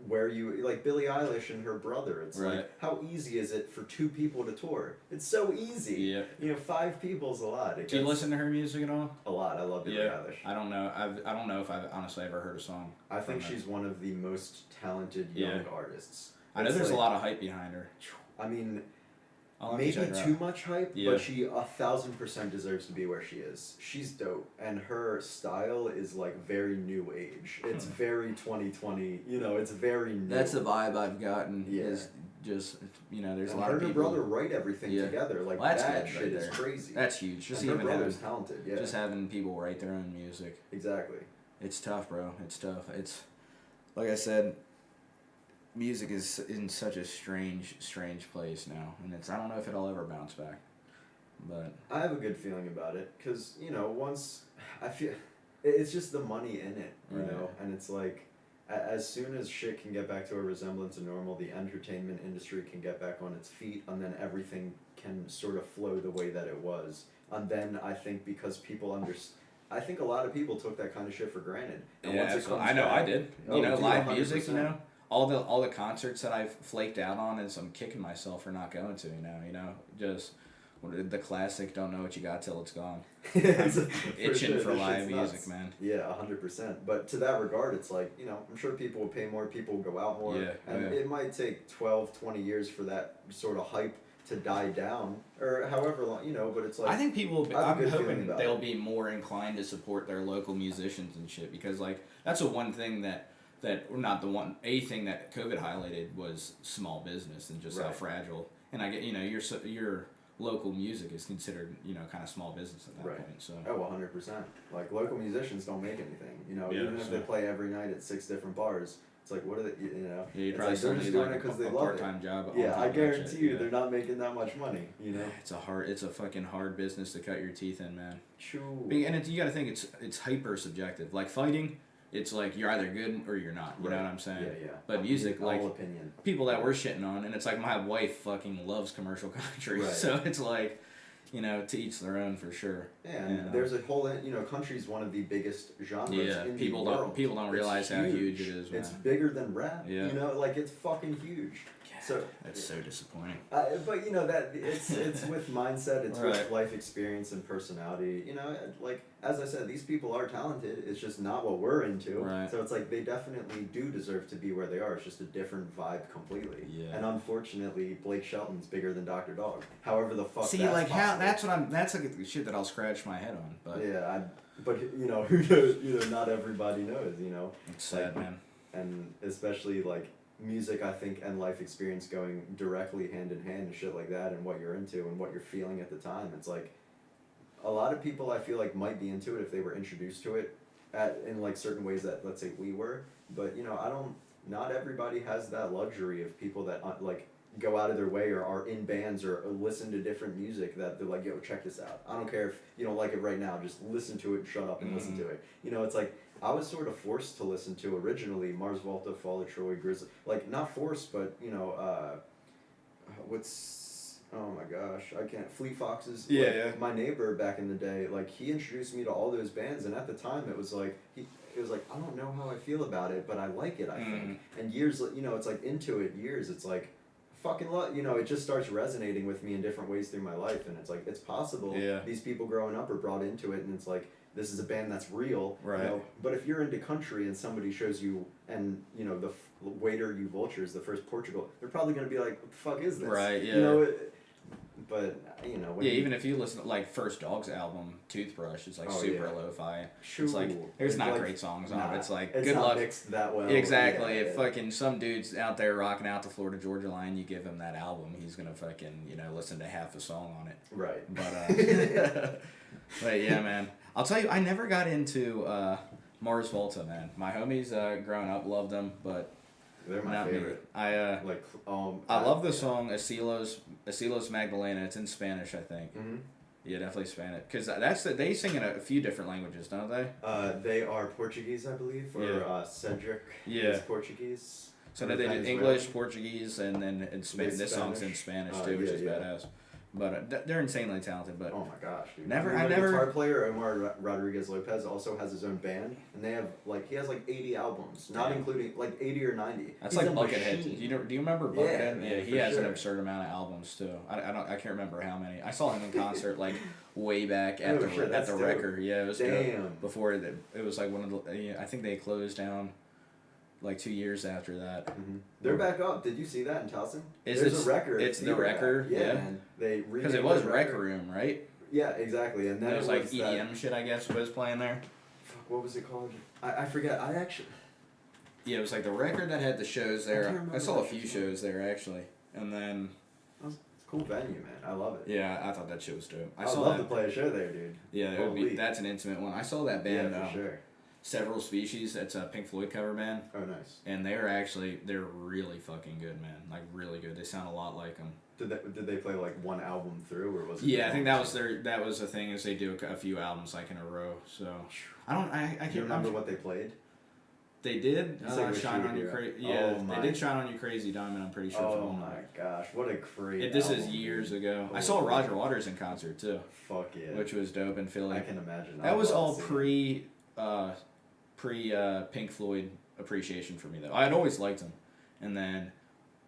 B: where you like Billie Eilish and her brother. It's
C: Right.
B: like how easy is it for 2 people to tour? It's so easy.
C: Yeah.
B: You know, 5 people's a lot.
C: Do you listen to her music at all?
B: A lot. I love Billie Eilish.
C: I don't know. I don't know if I've honestly ever heard a song.
B: I think
C: from her.
B: she's one of the most talented young artists.
C: I know
B: It's
C: there's
B: like-
C: a lot of hype behind her.
B: I mean,
C: I'll have to
B: maybe
C: check her
B: too
C: out.
B: much hype,
C: Yeah.
B: but she 1,000% deserves to be where she is. She's dope, and her style is like very new age. It's very 2020. You know, it's very new.
C: That's the vibe I've gotten.
B: Yeah.
C: Is just there's
B: and
C: a lot
B: her
C: of
B: and her
C: people.
B: brother write everything
C: Yeah.
B: together. Like
C: Well, that's
B: that
C: good
B: shit
C: right
B: is
C: there.
B: crazy.
C: That's huge. Just
B: and her
C: even
B: brother's
C: having,
B: talented. Yeah.
C: just having people write their own music.
B: Exactly.
C: It's tough, bro. It's tough. It's like I said. Music is in such a strange place now, and I don't know if it'll ever bounce back. But
B: I have a good feeling about it because you know once I feel it's just the money in it, you
C: Right.
B: know, and it's like as soon as shit can get back to a resemblance of normal, the entertainment industry can get back on its feet, and then everything can sort of flow the way that it was. And then I think because people I think a lot of people took that kind of shit for granted. And
C: yeah,
B: once it
C: absolutely.
B: comes
C: I know
B: back,
C: I did.
B: oh,
C: You know,
B: dude,
C: live music.
B: 100%.
C: You know, all the concerts that I've flaked out on, and I'm kicking myself for not going to. You know, just the classic. Don't know what you got till it's gone. Itching for
B: That
C: live
B: shit's
C: music,
B: nuts.
C: man.
B: Yeah, 100%. But to that regard, it's like, you know, I'm sure people will pay more, people will go out more.
C: Yeah,
B: And
C: yeah.
B: it might take 12, 20 years for that sort of hype to die down, or however long, you know, but it's like...
C: I think people.
B: I have a
C: I'm
B: good feeling
C: hoping
B: about
C: they'll
B: it.
C: be more inclined to support their local musicians and shit, because like that's the one thing that or not the one a thing that COVID highlighted was small business and just how
B: Right.
C: fragile. And I get your local music is considered kind of small business at that
B: Right.
C: point. So
B: Oh, 100%. Like, local musicians don't make anything, you know,
C: Yeah,
B: even if
C: so-
B: they play every night at 6 different bars. It's like, what are they, you know?
C: yeah, you
B: it's
C: probably
B: like,
C: still
B: they're just
C: need
B: doing
C: like
B: it because
C: a
B: they love it.
C: part-time job. on
B: Yeah,
C: top
B: I
C: of that
B: guarantee
C: shit,
B: you
C: yeah.
B: they're not making that much money, you know?
C: It's a fucking hard business to cut your teeth in, man.
B: True.
C: And you got to think it's hyper subjective. Like fighting, it's like you're either good or you're not. You know
B: Right.
C: what I'm saying?
B: Yeah, yeah.
C: But music,
B: All
C: like
B: opinion.
C: people that we're shitting on, and it's like my wife fucking loves commercial country,
B: Right.
C: so it's like, to each their own for sure.
B: Yeah, and there's a whole, country's one of the biggest genres
C: Yeah,
B: in
C: people
B: the
C: don't-
B: world.
C: people don't
B: It's
C: realize how huge it is,
B: It's
C: man.
B: bigger than rap.
C: Yeah.
B: You know, like it's fucking huge. So
C: That's so disappointing.
B: but that it's with mindset, it's with
C: Right.
B: life experience and personality. You know, like as I said, these people are talented. It's just not what we're into.
C: Right.
B: So it's like they definitely do deserve to be where they are. It's just a different vibe completely.
C: Yeah.
B: And unfortunately, Blake Shelton's bigger than Dr. Dog. However the fuck.
C: See,
B: that's
C: like how
B: possible.
C: that's like the shit that I'll scratch my head on, but
B: Yeah, but who knows? Not everybody knows.
C: it's sad, man.
B: And especially like music, I think, and life experience going directly hand in hand and shit like that, and what you're into and what you're feeling at the time. It's like a lot of people I feel like might be into it if they were introduced to it in like certain ways that, let's say, we were. But not everybody has that luxury of people that like go out of their way or are in bands or listen to different music that they're like, yo, check this out. I don't care if you don't like it right now, just listen to it and shut up and listen to it. It's like I was sort of forced to listen to originally Mars Volta, Fall of Troy, Grizzly. Like, not forced, but, you know, oh my gosh, I can't, Fleet Foxes.
C: Yeah,
B: like,
C: yeah.
B: My neighbor back in the day, like, he introduced me to all those bands, and at the time it was like, I don't know how I feel about it, but I like it, I think. And years, you know, it's like into it, years, it's like, fucking love, you know, it just starts resonating with me in different ways through my life, and it's like, it's possible. These people growing up are brought into it, and it's like, this is a band that's real,
C: right?
B: You know? But if you're into country and somebody shows you, and you know the waiter you vultures, the first Portugal, they're probably gonna be like, "What the fuck is this?"
C: Right? Yeah.
B: You know, but you know.
C: Yeah, even if you listen to like First Dog's album, Toothbrush, it's like super lo-fi.
B: Sure.
C: It's like there's not great songs on it. It's like
B: it's
C: good
B: not
C: luck.
B: Mixed that well.
C: Exactly. If fucking some dude's out there rocking out the Florida Georgia line, you give him that album, he's gonna fucking listen to half a song on it.
B: Right.
C: But but yeah, man. I'll tell you, I never got into Mars Volta, man. My homies growing up loved them, but
B: they're my
C: not
B: favorite.
C: Me. I love the song Asilos Magdalena. It's in Spanish, I think.
B: Mm-hmm.
C: Yeah, definitely Spanish. Because they sing in a few different languages, don't they?
B: They are Portuguese, I believe, or Cedric is Portuguese.
C: So they did English, Portuguese, and then in Spanish. This song's in Spanish too, which is badass. But they're insanely talented. But
B: oh my gosh, dude!
C: I
B: the
C: never.
B: Guitar player Omar Rodriguez Lopez also has his own band, and they have he has 80 albums, not including 80 or 90.
C: That's like Buckethead. Do you remember Buckethead? Yeah, he has an absurd amount of albums too. I can't remember how many. I saw him in concert way back at the record. Yeah, it was dope. Before it was one of the. I think they closed down. 2 years after that.
B: Mm-hmm. They're back up. Did you see that in Towson?
C: There's
B: a record.
C: It's the record. Yeah.
B: Man. They
C: because it was Rec Room, right?
B: Yeah, exactly. And then
C: it was EDM shit, I guess, was playing there.
B: Fuck, what was it called? I forget.
C: Yeah, it was the record that had the shows there. I saw a few shows there actually, and then.
B: It's a cool venue, man. I love it.
C: Yeah, I thought that shit was dope.
B: I'd love to play a show there, dude.
C: Yeah, that's an intimate one. I saw that band.
B: Yeah, for sure.
C: Several Species. It's a Pink Floyd cover band.
B: Oh, nice.
C: And they're really fucking good, man. Really good. They sound a lot like them.
B: Did they play one album through, or was it?
C: Yeah, I think that was the thing is they do a few albums in a row. So I can't
B: remember what they played.
C: They did Shine on You Crazy. Yeah, they did Shine on You Crazy Diamond. I'm pretty sure.
B: Oh my gosh, what a great!
C: This is years ago. I saw Roger Waters in concert too.
B: Fuck yeah!
C: Which was dope in Philly.
B: I can imagine.
C: That was all pre Pink Floyd appreciation for me though. I had always liked them, and then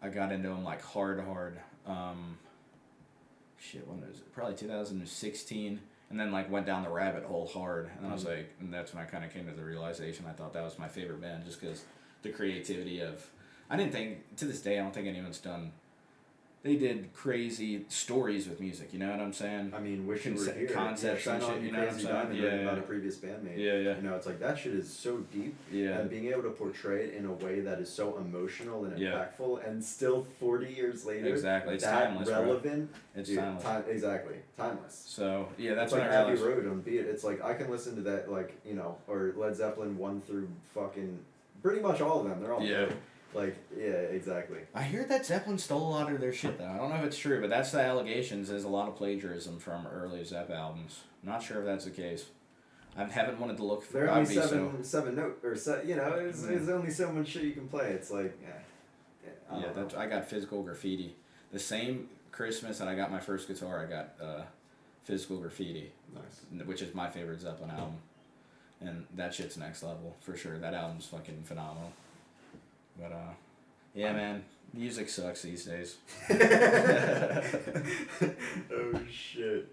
C: I got into them hard. When was it? Probably 2016, and then went down the rabbit hole hard, and I was and that's when I kind of came to the realization. I thought that was my favorite band just because the creativity of. I didn't think to this day I don't think anyone's done. They did crazy stories with music, you know what I'm saying?
B: I mean, wish you were here.
C: Concepts and shit, you know what I'm saying?
B: Yeah, about a previous bandmate.
C: Yeah.
B: You know, it's that shit is so deep.
C: Yeah.
B: And being able to portray it in a way that is so emotional and impactful, and still 40 years later,
C: exactly, it's
B: that
C: timeless,
B: relevant.
C: Bro. It's timeless.
B: Exactly, timeless.
C: So yeah, that's
B: it's
C: what I
B: Abbey
C: realized.
B: Road on Beat. It's I can listen to that or Led Zeppelin 1 through fucking pretty much all of them. They're all good. Exactly.
C: I hear that Zeppelin stole a lot of their shit though. I don't know if it's true, but that's the allegations. There's a lot of plagiarism from early Zepp albums. I'm not sure if that's the case. I haven't wanted to look for.
B: There are only seven note or there's only so much shit you can play. It's
C: I got Physical Graffiti. The same Christmas that I got my first guitar, I got Physical Graffiti.
B: Nice.
C: Which is my favorite Zeppelin album, and that shit's next level for sure. That album's fucking phenomenal. But man, music sucks these days.
B: Oh shit.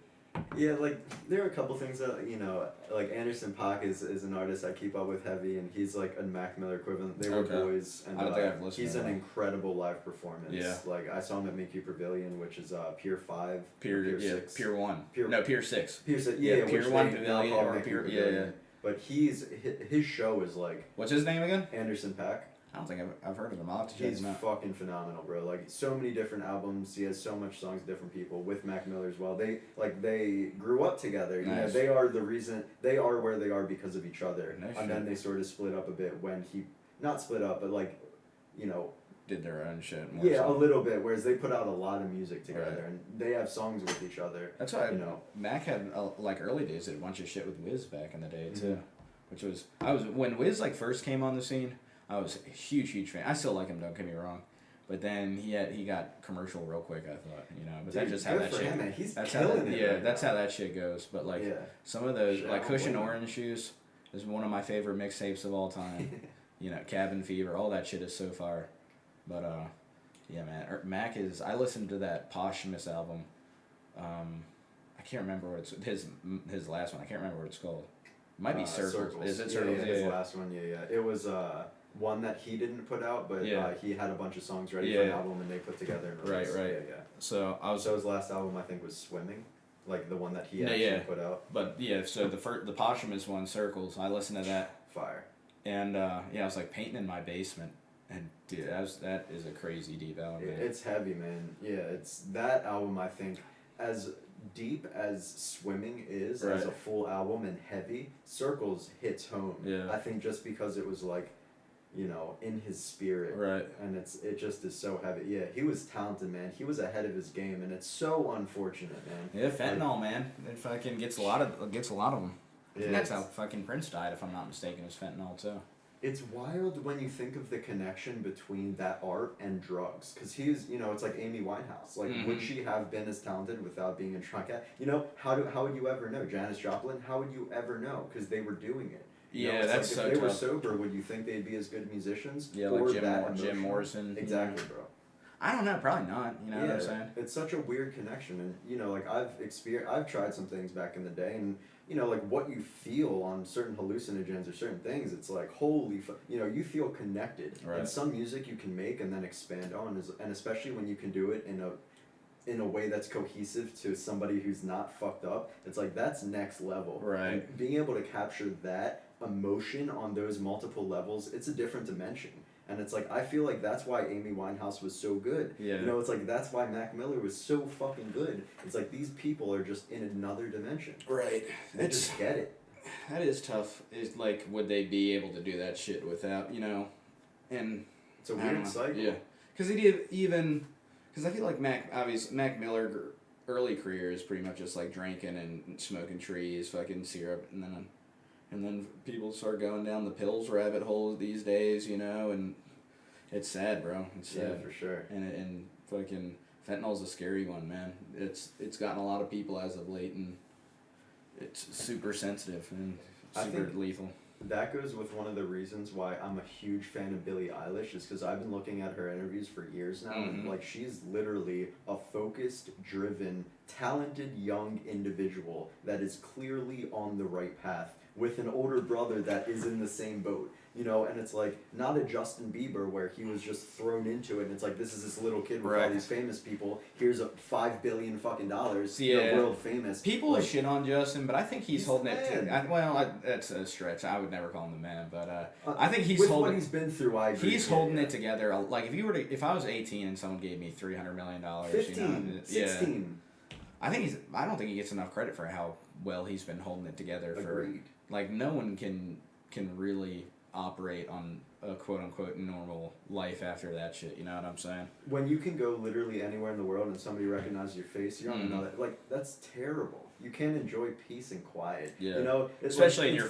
B: Yeah, there are a couple things that Anderson .Paak is an artist I keep up with heavy, and he's a Mac Miller equivalent. They were boys, and
C: I don't think I've listened
B: he's
C: to
B: an
C: that.
B: Incredible live performance.
C: Yeah.
B: I saw him at Mickey Pavilion, which is Pier 5,
C: Pier 6. Pier 1. Pier 6.
B: Pier 6.
C: Yeah,
B: which
C: Pier 1
B: they now
C: Pavilion
B: call
C: or
B: Mickey
C: Pier
B: Pavilion. But his show is
C: What's his name again?
B: Anderson .Paak.
C: I don't think I've heard of him. I'll have to check
B: He's
C: him out.
B: fucking phenomenal, bro. So many different albums. He has so much songs with different people with Mac Miller as well. They grew up together. You know, they are the reason they are where they are because of each other. Then they sort of split up a bit when not split up, but
C: did their own shit.
B: A little bit. Whereas they put out a lot of music together, and they have songs with each other.
C: That's why Mac had early days did a bunch of shit with Wiz back in the day too. which was when Wiz like first came on the scene. I was a huge fan. I still like him, don't get me wrong, but then he got commercial real quick. I thought, but that's just how that shit.
B: Him, man. He's
C: that's
B: killing
C: how
B: it.
C: yeah,
B: right
C: that's
B: now.
C: how that shit goes. But like some of those
B: Shit,
C: like
B: I
C: Cushion
B: don't blame
C: Orange Shoes is one of my favorite mixtapes of all time. Cabin Fever, all that shit is so far. But yeah, man, Mac is. I listened to that Posthumous album. I can't remember what it's his last one. I can't remember what it's called. It might be Circles. Is it Circles?
B: Yeah, his last one. Yeah. It was one that he didn't put out, but he had a bunch of songs ready for an album, and they put together. And
C: Right.
B: Yeah.
C: So
B: his last album, I think, was Swimming, like the one that he actually put out.
C: But yeah, so the posthumous one, Circles. I listened to that.
B: Fire.
C: And I was like painting in my basement, and dude, that is a crazy deep album. Man.
B: It's heavy, man. Yeah, it's that album. I think as deep as Swimming is as a full album and heavy, Circles hits home.
C: Yeah.
B: I think just because it was like, in his spirit.
C: Right.
B: And it just is so heavy. Yeah, he was talented, man. He was ahead of his game, and it's so unfortunate, man.
C: Yeah, fentanyl, man. It fucking gets a lot of them. I think that's how fucking Prince died, if I'm not mistaken, was fentanyl too.
B: It's wild when you think of the connection between that art and drugs, because he's, it's like Amy Winehouse. Like, would she have been as talented without being a drunk? How would you ever know? Janis Joplin, how would you ever know? Because they were doing it.
C: That's so
B: if they were
C: tough.
B: sober, would you think they'd be as good musicians?
C: Yeah,
B: or
C: like Jim Morrison.
B: Exactly, bro.
C: I don't know, probably not. You know what I'm saying?
B: It's such a weird connection, and like I've tried some things back in the day, and like what you feel on certain hallucinogens or certain things, it's like holy, you feel connected.
C: Right.
B: And some music you can make and then expand on, and especially when you can do it in a way that's cohesive to somebody who's not fucked up, it's like that's next level.
C: Right.
B: And being able to capture that emotion on those multiple levels, it's a different dimension. And it's like, I feel like that's why Amy Winehouse was so good.
C: Yeah.
B: It's like, that's why Mac Miller was so fucking good. It's like, these people are just in another dimension.
C: Right.
B: They just get it.
C: That is tough. It's like, would they be able to do that shit without, and...
B: It's a weird cycle.
C: Yeah. Because because I feel like Mac Miller early career is pretty much just like drinking and smoking trees, fucking syrup, and then people start going down the pills rabbit hole these days, and it's sad, bro. It's sad.
B: Yeah, for sure.
C: And fucking fentanyl's a scary one, man. It's gotten a lot of people as of late, and it's super sensitive and super lethal.
B: That goes with one of the reasons why I'm a huge fan of Billie Eilish, is because I've been looking at her interviews for years now, and like she's literally a focused, driven, talented young individual that is clearly on the right path with an older brother that is in the same boat. And it's like not a Justin Bieber where he was just thrown into it, and it's like this is this little kid with all these famous people. Here's $5 billion fucking dollars. World famous.
C: People shit on Justin, but I think he's holding it. That's a stretch. I would never call him the man, but I think he's
B: with
C: holding.
B: What he's been through, I agree.
C: He's holding it together. Like if I was 18 and someone gave me $300 million,
B: 15, 16.
C: I don't think he gets enough credit for how well he's been holding it together.
B: Agreed.
C: Like no one can really operate on a quote unquote normal life after that shit. You know what I'm saying?
B: When you can go literally anywhere in the world and somebody recognizes your face, you're on another. Like that's terrible. You can't enjoy peace and quiet.
C: Yeah. Especially in your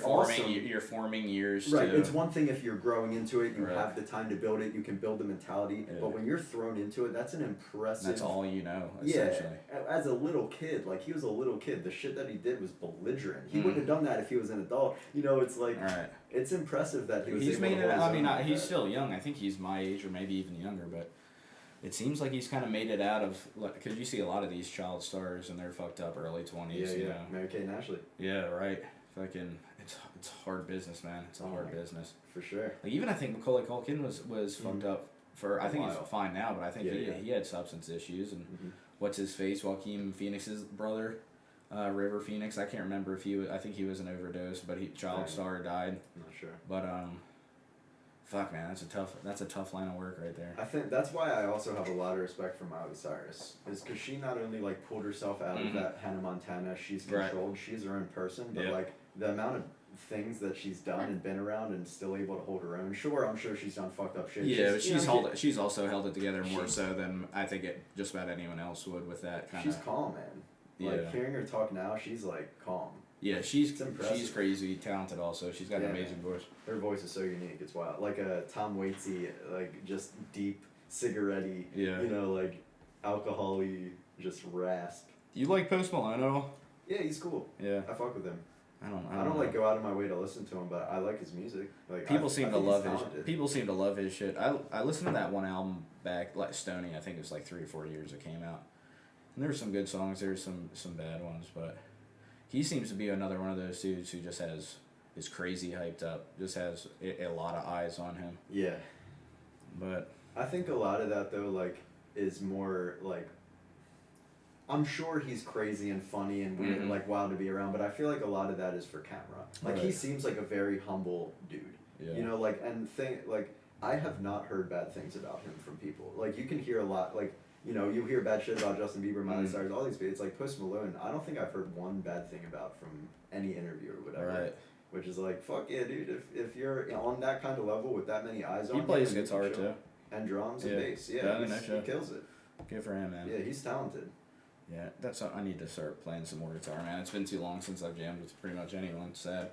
C: forming years.
B: Right.
C: Too.
B: It's one thing if you're growing into it, you have the time to build it, you can build the mentality. Yeah. But when you're thrown into it, that's an impressive.
C: That's all you know. Essentially.
B: Yeah. As a little kid, like he was a little kid, the shit that he did was belligerent. He wouldn't have done that if he was an adult. It's like. All right. It's impressive that he was.
C: He's made it. He's still young. I think he's my age or maybe even younger, but. It seems like he's kind of made it out of, because you see a lot of these child stars and they're fucked up early 20s.
B: Yeah. Mary-Kate and Ashley.
C: Yeah, right. Fucking, it's hard business, man. It's a hard business.
B: For sure.
C: Like, even I think Macaulay Culkin was fucked up for, I think he's fine now, but I think he had substance issues. And what's his face? Joaquin Phoenix's brother, River Phoenix. I can't remember I think he was an overdose, but child star died.
B: I'm not sure.
C: But, fuck, man, that's a tough line of work right there.
B: I think that's why I also have a lot of respect for Miley Cyrus, is because she not only like pulled herself out of that Hannah Montana, she's controlled, she's her own person, but like the amount of things that she's done and been around and still able to hold her own. Sure, I'm sure she's done fucked up shit.
C: Yeah, but she's also held it together more so than I think just about anyone else would with that kind of.
B: She's calm, man. Like hearing her talk now, she's like calm.
C: Yeah,
B: It's impressive.
C: she's crazy talented also. She's got an amazing voice.
B: Her voice is so unique. It's wild. Like a Tom Waitsy, like just deep cigarette-y,
C: Yeah.
B: you know, like alcohol-y, just rasp.
C: You like Post Malone at all?
B: Yeah, he's cool.
C: Yeah.
B: I fuck with him.
C: I don't
B: I don't
C: know.
B: like go out of my way to listen to him, but I like his music. Like
C: People seem
B: I
C: to
B: think
C: love
B: he's
C: his.
B: talented.
C: People seem to love his shit. I listened to that one album back, like Stoney. I think it was like 3 or 4 years it came out. And there were some good songs. There were some bad ones, but he seems to be another one of those dudes who just is crazy hyped up. Just has a lot of eyes on him.
B: Yeah.
C: But
B: I think a lot of that though, like, is more like. I'm sure he's crazy and funny and weird and like wild to be around, but I feel like a lot of that is for camera. Like he
C: Right.
B: seems like a very humble dude.
C: yeah.
B: You know, like like I have not heard bad things about him from people. Like you can hear a lot, like you know, you hear bad shit about Justin Bieber, Miley Cyrus, all these people. It's like Post Malone. I don't think I've heard one bad thing about from any interview or whatever.
C: Right.
B: Which is like, fuck yeah, dude. If you're on that kind of level with that many eyes on
C: He
B: you,
C: plays
B: and you
C: guitar
B: can show-
C: too.
B: and drums and
C: Yeah.
B: bass.
C: Yeah,
B: Yeah,
C: no
B: he
C: shit.
B: kills it.
C: Good for him, man.
B: Yeah, he's talented.
C: Yeah, that's something I need to start playing some more guitar, man. It's been too long since I've jammed with pretty much anyone. It's sad.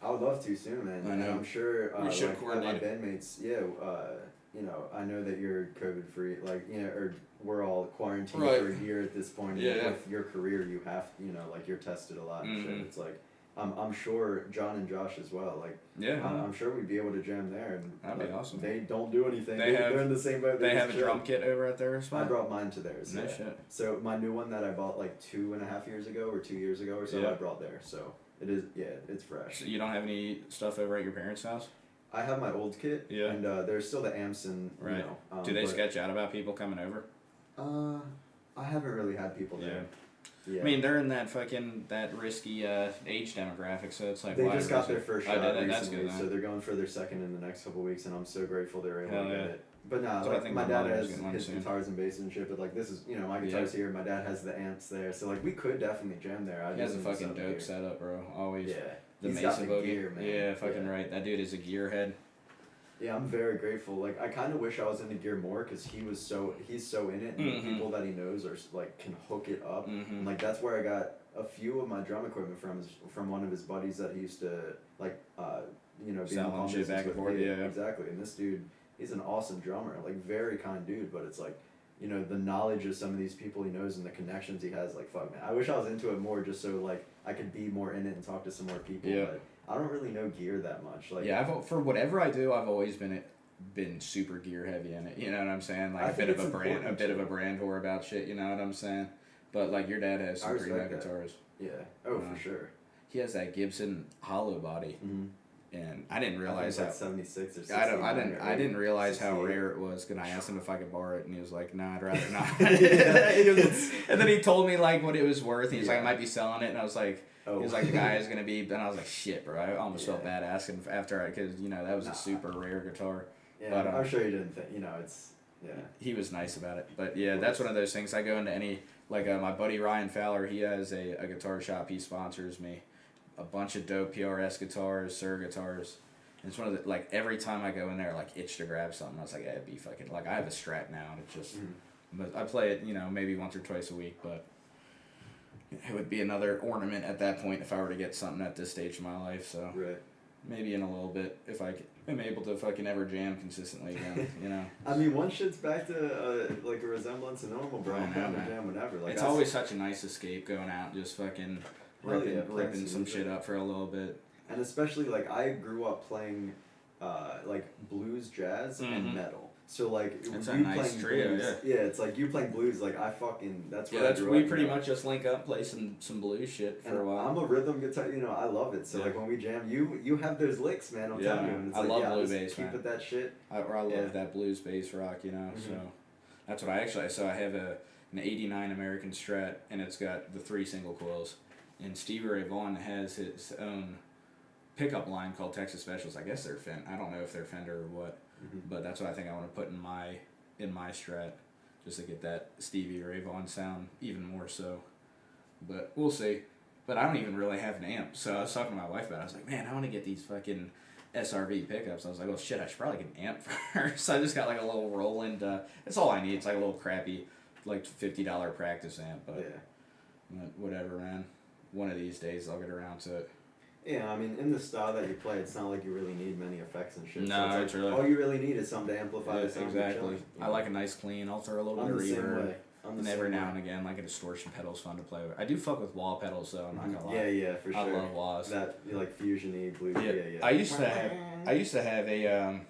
B: I would love to soon, man.
C: I
B: And
C: know.
B: I'm sure
C: We should
B: like,
C: coordinate
B: my bandmates, you know, I know that you're COVID free, like, you know, or we're all quarantined
C: Right.
B: for a year at this point.
C: Yeah,
B: and
C: yeah.
B: with your career, you have, you know, like you're tested a lot and shit.
C: Mhm.
B: It's like, I'm sure John and Josh as well. Like,
C: Yeah.
B: I'm sure we'd be able to jam there. And
C: That'd be
B: like,
C: awesome.
B: They don't do anything.
C: They have-
B: They're in the same boat.
C: They
B: just
C: have a
B: chill.
C: drum kit over at their
B: I
C: spot?
B: brought mine to theirs.
C: No
B: yeah.
C: shit.
B: So my new one that I bought like 2.5 years ago or 2 years ago or so,
C: Yeah.
B: I brought there. So it is, yeah, it's fresh.
C: So you don't have any stuff over at your parents' house?
B: I have my old kit,
C: Yeah.
B: and there's still the amps and
C: Right.
B: you know.
C: Do they
B: but,
C: sketch out about people coming over?
B: I haven't really had people there. Yeah.
C: I mean, they're in that risky age demographic, so it's like
B: they
C: why
B: just got
C: risk
B: their
C: it?
B: first
C: I
B: shot
C: did that.
B: recently,
C: That's good.
B: so
C: Then.
B: they're going for their second in the next couple weeks, and I'm so grateful they were able
C: Hell
B: to get
C: yeah.
B: it. But nah,
C: That's what I
B: like
C: think
B: my
C: my
B: dad
C: mother was
B: has
C: getting one
B: his
C: soon.
B: guitars and bass and shit, but like this is, you know, my guitar's here, my dad has the amps there, so like we could definitely jam there. I
C: He has
B: just
C: a
B: need to
C: fucking
B: set up
C: dope
B: gear.
C: setup, bro. Always.
B: Yeah.
C: The
B: He's
C: Mesa
B: got the
C: boogie.
B: gear, man.
C: Yeah, fucking right. That dude is a gearhead.
B: Yeah, I'm very grateful. Like, I kind of wish I was into gear more because he's so in it, and
C: Mhm.
B: the people that he knows are like can hook it up.
C: Mhm.
B: And, like that's where I got a few of my drum equipment from. Is from one of his buddies that he used to like, you know, be in the
C: Selling
B: punk
C: shit
B: business
C: back and
B: with.
C: forth, yeah.
B: Exactly. And this dude, he's an awesome drummer. Like very kind dude, but it's like, you know, the knowledge of some of these people he knows and the connections he has. Like, fuck man, I wish I was into it more just so like I could be more in it and talk to some more people.
C: Yeah.
B: But I don't really know gear that much. Like,
C: Yeah, for whatever I do, I've always been super gear heavy in it. You know what I'm saying? Like
B: I
C: a bit
B: think
C: of a
B: it's
C: brand, a
B: important
C: bit of
B: to.
C: a brand whore about shit. You know what I'm saying? But like your dad has
B: I
C: some pretty
B: respect
C: good
B: that.
C: guitars.
B: Yeah. Oh,
C: Uh,
B: for sure.
C: He has that Gibson hollow body,
B: Mm-hmm.
C: and I didn't realize
B: I
C: how.
B: think it's like 76 or 69.
C: I didn't realize how
B: 68.
C: rare it was. Cause I asked him if I could borrow it, and he was like, "Nah, I'd rather not."
B: Yeah.
C: And then he told me like what it was worth. He was like, "I
B: Yeah.
C: might be selling it," and I was like.
B: Oh.
C: He was like, the guy is gonna be, and I was like, shit, bro. I almost felt
B: Yeah.
C: bad asking after because you know that was
B: Nah.
C: a super rare guitar.
B: Yeah,
C: but,
B: I'm sure you didn't think, you know, it's, yeah.
C: He was nice about it, but yeah, that's one of those things. I go into any like my buddy Ryan Fowler. He has a guitar shop. He sponsors me a bunch of dope PRS guitars, Sir guitars. And it's one of the like every time I go in there, like itch to grab something. I was like, it'd be fucking like I have a Strat now, and it's just. But I play it, you know, maybe once or twice a week, but. It would be another ornament at that point if I were to get something at this stage of my life. So
B: Right.
C: maybe in a little bit if I am able to fucking ever jam consistently again. You know.
B: I mean, once shit's back to, like, a resemblance of normal, bro.
C: I
B: I'm
C: know,
B: down to
C: man.
B: jam whenever. Like,
C: It's always such a nice escape going out, just fucking
B: Hell
C: ripping,
B: yeah, playing
C: ripping
B: some
C: some
B: music.
C: shit up for a little bit.
B: And especially, like, I grew up playing, like, blues, jazz,
C: Mhm.
B: and metal. So, like,
C: That's
B: you
C: a nice
B: playing
C: trio,
B: blues,
C: yeah.
B: it's like you playing blues, like, I fucking, that's
C: Yeah,
B: where I
C: that's
B: grew
C: we
B: up,
C: pretty
B: you know?
C: much just link up, play some blues shit for
B: And
C: a while.
B: I'm a rhythm guitar, you know, I love it. So,
C: Yeah.
B: like, when we jam, you have those licks, man, I'm
C: Yeah,
B: telling you.
C: man.
B: And it's
C: I
B: like,
C: love
B: yeah,
C: blue
B: just
C: bass,
B: keep
C: man.
B: with that shit.
C: I love
B: Yeah.
C: that blues bass rock, you know.
B: Mhm.
C: So that's what I actually. So I have an '89 American Strat, and it's got the 3 single coils. And Stevie Ray Vaughan has his own pickup line called Texas Specials. I guess they're I don't know if they're Fender or what, but that's what I think I want to put in my Strat, just to get that Stevie Ray Vaughan sound even more so. But we'll see. But I don't even really have an amp, so I was talking to my wife about it. I was like, man, I want to get these fucking SRV pickups. I was like, oh shit, I should probably get an amp first. So I just got like a little Roland. It's all I need. It's like a little crappy, like $50 practice amp. But,
B: Yeah.
C: but whatever, man. one of these days I'll get around to it.
B: Yeah, I mean, in the style that you play, it's not like you really need many effects and shit.
C: No,
B: so
C: it's really...
B: all you really need is something to amplify the sound.
C: Exactly.
B: You
C: I
B: know?
C: like a nice clean. I'll throw a little
B: I'm
C: bit
B: the
C: of
B: same
C: reverb.
B: way.
C: And every now and again, like a distortion pedal's fun to play with. I do fuck with wah pedals though. I'm not gonna lie.
B: Yeah, for sure.
C: I love wahs.
B: That like fusiony blues. Yeah.
C: I used to have a.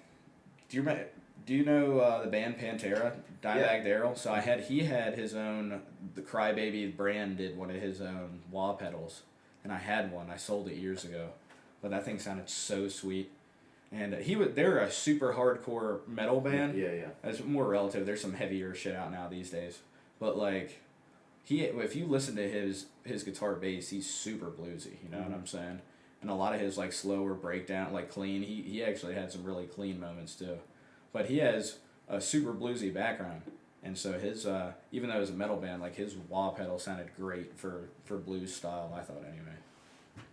C: Do you know the band Pantera? Dimebag Darrell. So he had his own. The Crybaby brand did one of his own wah pedals, and I had one. I sold it years ago, but that thing sounded so sweet. And they're a super hardcore metal band.
B: Yeah.
C: It's more relative. There's some heavier shit out now these days. But like, if you listen to his guitar bass, he's super bluesy. You know what I'm saying? And a lot of his like slower breakdown, like clean. He actually had some really clean moments too. But he has a super bluesy background, and so his even though it was a metal band, like his wah pedal sounded great for blues style. I thought anyway.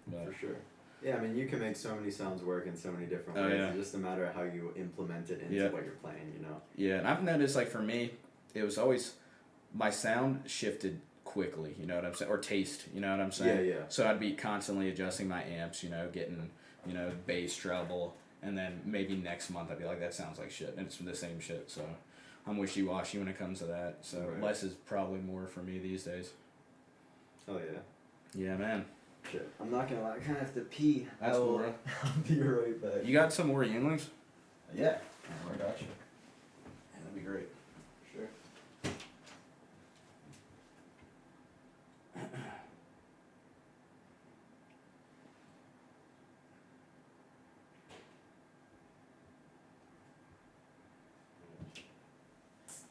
C: But,
B: for sure. Yeah, I mean, you can make so many sounds work in so many different ways. It's just a matter of how you implement it into what you're playing, you know? Yeah,
C: and I've noticed, like, for me, it was always, my sound shifted quickly, you know what I'm saying? Or taste, you know what I'm saying?
B: Yeah.
C: So I'd be constantly adjusting my amps, you know, getting, you know, bass, treble, and then maybe next month I'd be like, that sounds like shit, and it's the same shit, so I'm wishy-washy when it comes to that, so less is probably more for me these days.
B: Oh, yeah.
C: Yeah, man.
B: Shit. I'm not gonna lie, I kind of have to pee.
C: That's cool, bro.
B: I'll be right back.
C: You got some more Yinglings?
B: Yeah.
C: I got you. Yeah, that'd be great.
B: Sure.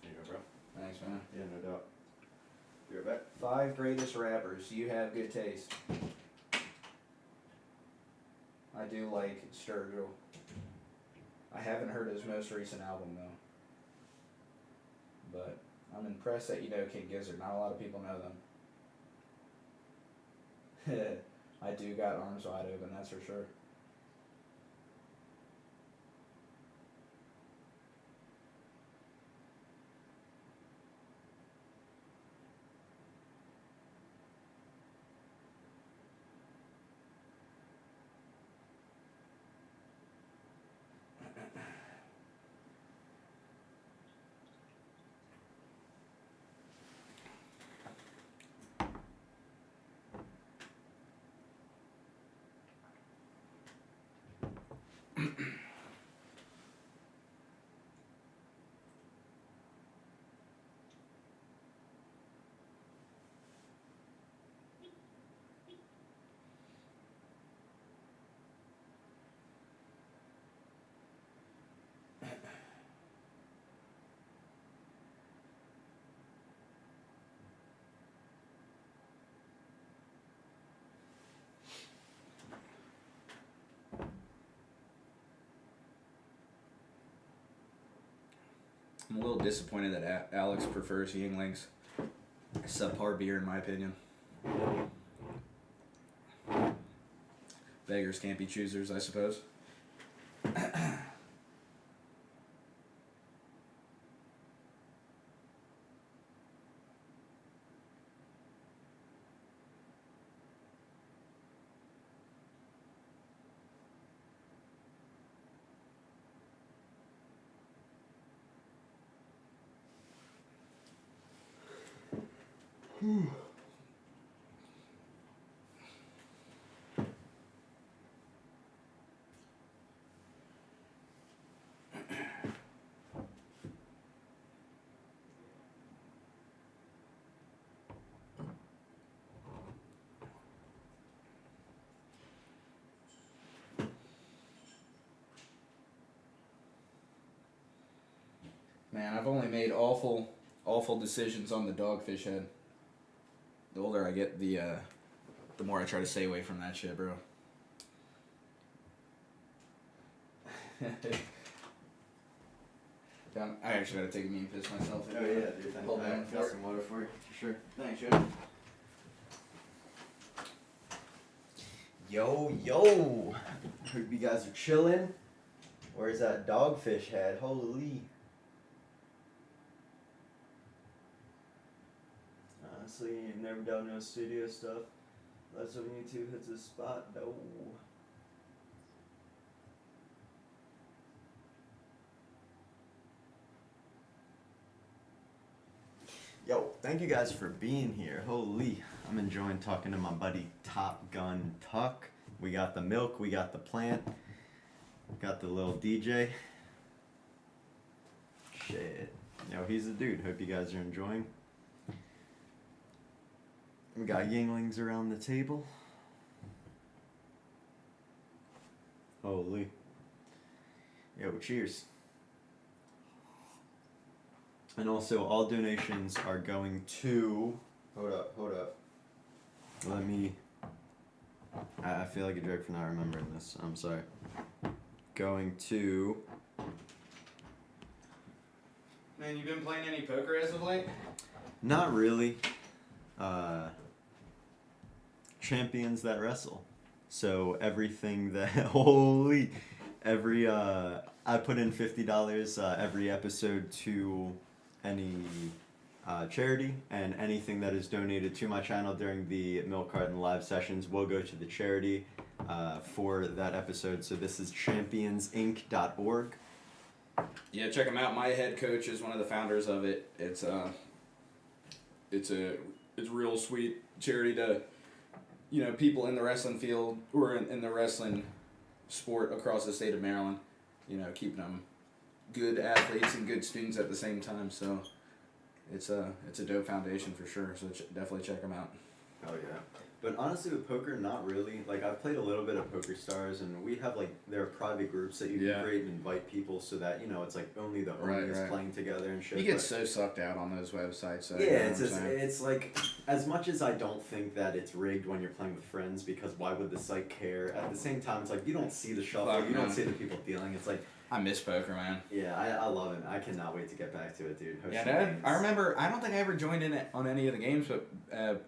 B: There you go, bro.
C: Thanks, man.
B: Yeah, no doubt. Be right back.
C: 5 greatest rappers. You have good taste. I do like Sturgill. I haven't heard his most recent album though. But I'm impressed that you know King Gizzard. Not a lot of people know them. I do got arms wide open, that's for sure. I'm a little disappointed that Alex prefers Yinglings. Subpar beer, in my opinion. Beggars can't be choosers, I suppose. Man, I've only made awful decisions on the Dogfish Head. The older I get, the more I try to stay away from that shit, bro. I actually gotta take a mean piss myself.
B: Oh yeah, dude.
C: Hold on,
B: I've got some water for you, for sure.
C: Thanks, Joe.
B: Yo. Hope you guys are chilling. Where's that Dogfish Head? Holy. Honestly, you've never done no studio stuff? Let's hope YouTube hits a spot. No. Yo, thank you guys for being here. Holy, I'm enjoying talking to my buddy Top Gun Tuck. We got the milk, we got the plant, got the little DJ. Shit. Yo, he's a dude. Hope you guys are enjoying. We got Yinglings around the table. Holy. Yo, cheers. And also, all donations are going to... Hold up. Let me... I feel like a jerk for not remembering this. I'm sorry. Going to...
C: Man, you been playing any poker as of late?
B: Not really. Champions that wrestle. So everything that... Holy... Every... I put in $50 every episode to... any charity, and anything that is donated to my channel during the Milk Carton live sessions will go to the charity for that episode. So this is championsinc.org.
C: Yeah, check them out. My head coach is one of the founders of it. It's real sweet charity to, people in the wrestling field or in the wrestling sport across the state of Maryland. Keeping them good athletes and good students at the same time. So it's a dope foundation for sure. So definitely check them out.
B: Oh yeah. But honestly, with poker, not really. Like, I've played a little bit of Poker Stars, and we have, there are private groups that you can create and invite people so that, it's like only the owners playing together and shit.
C: You get so sucked out on those websites. So
B: yeah, it's like, as much as I don't think that it's rigged when you're playing with friends, because why would the site care? At the same time, it's like, you don't see the shuffle, you don't see the people dealing. It's like...
C: I miss poker, man.
B: Yeah, I love it. I cannot wait to get back to it, dude.
C: I remember, I don't think I ever joined in on any of the games, but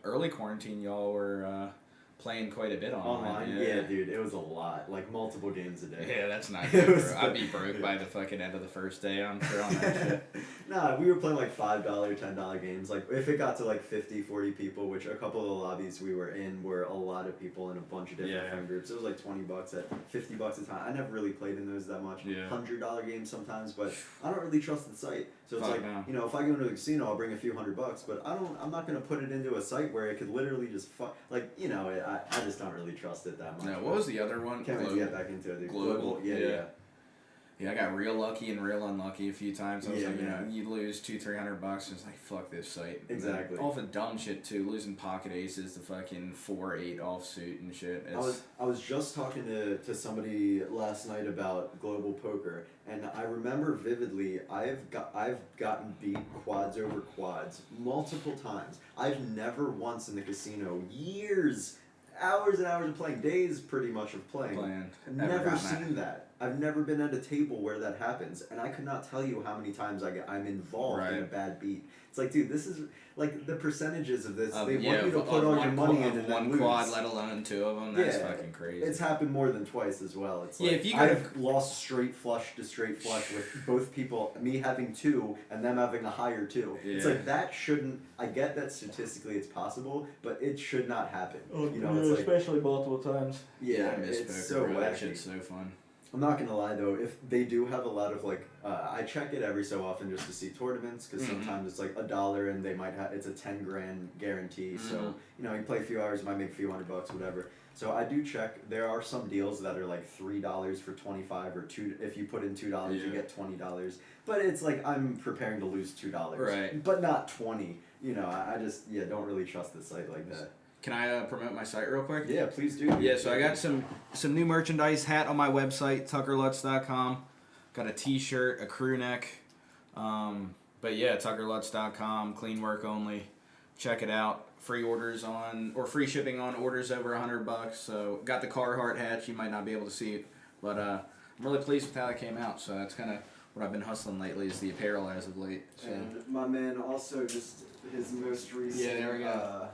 C: early quarantine, y'all were... playing quite a bit online.
B: Yeah, dude, it was a lot. Like, multiple games a day.
C: Yeah, that's nice. I'd be broke by the fucking end of the first day, I'm sure, on that shit.
B: Nah, we were playing like $5, $10 games. Like, if it got to like 50, 40 people, which a couple of the lobbies we were in were a lot of people in a bunch of different friend groups. It was like $20 at $50 a time. I never really played in those that much. Yeah. $100 games sometimes, but I don't really trust the site. So it's if I go into the casino, I'll bring a few $100, but I'm not gonna put it into a site where it could literally just I just don't really trust it that much.
C: No, what was the other one?
B: Can't wait to get back into it, dude.
C: Global.
B: Yeah.
C: Yeah, I got real lucky and real unlucky a few times. I was you lose $200-300. It's like, fuck this site.
B: Exactly.
C: All the dumb shit too, losing pocket aces to fucking 4-8 offsuit and shit.
B: I was just talking to somebody last night about global poker, and I remember vividly I've gotten beat quads over quads multiple times. I've never once in the casino, hours and hours of playing, days pretty much of playing. Never seen that. I've never been at a table where that happens, and I could not tell you how many times I'm involved in a bad beat. It's like, dude, this is like the percentages of this. They want you to put all your money in and then lose.
C: One quad, let alone two of them. That's fucking crazy.
B: It's happened more than twice as well. It's like I've lost straight flush to straight flush with both people, me having two and them having a higher two. Yeah. It's like that shouldn't. I get that statistically it's possible, but it should not happen. It's
A: especially multiple times.
B: Yeah,
C: I miss
B: it's
C: poker,
B: so
C: bro.
B: wacky.
C: That shit's so fun.
B: I'm not gonna lie though, if they do have a lot of I check it every so often just to see tournaments, because sometimes it's like $1 and they might have, it's a 10 grand guarantee. So you play a few hours, you might make a few $100, whatever. So I do check. There are some deals that are like $3 for 25, or if you put in $2, you get $20. But it's like I'm preparing to lose $2,
C: right? But
B: not 20. I just don't really trust the site like that.
C: Can I promote my site real quick?
B: Yeah, please do.
C: Yeah, so I got some new merchandise, hat on my website, tuckerlutz.com. Got a t-shirt, a crew neck. But yeah, tuckerlutz.com, clean work only. Check it out. Free shipping on orders over $100. So got the Carhartt hat. You might not be able to see it, but I'm really pleased with how it came out. So that's kind of what I've been hustling lately, is the apparel as of late. So.
B: And my man also just his most recent.
C: Yeah, there we go.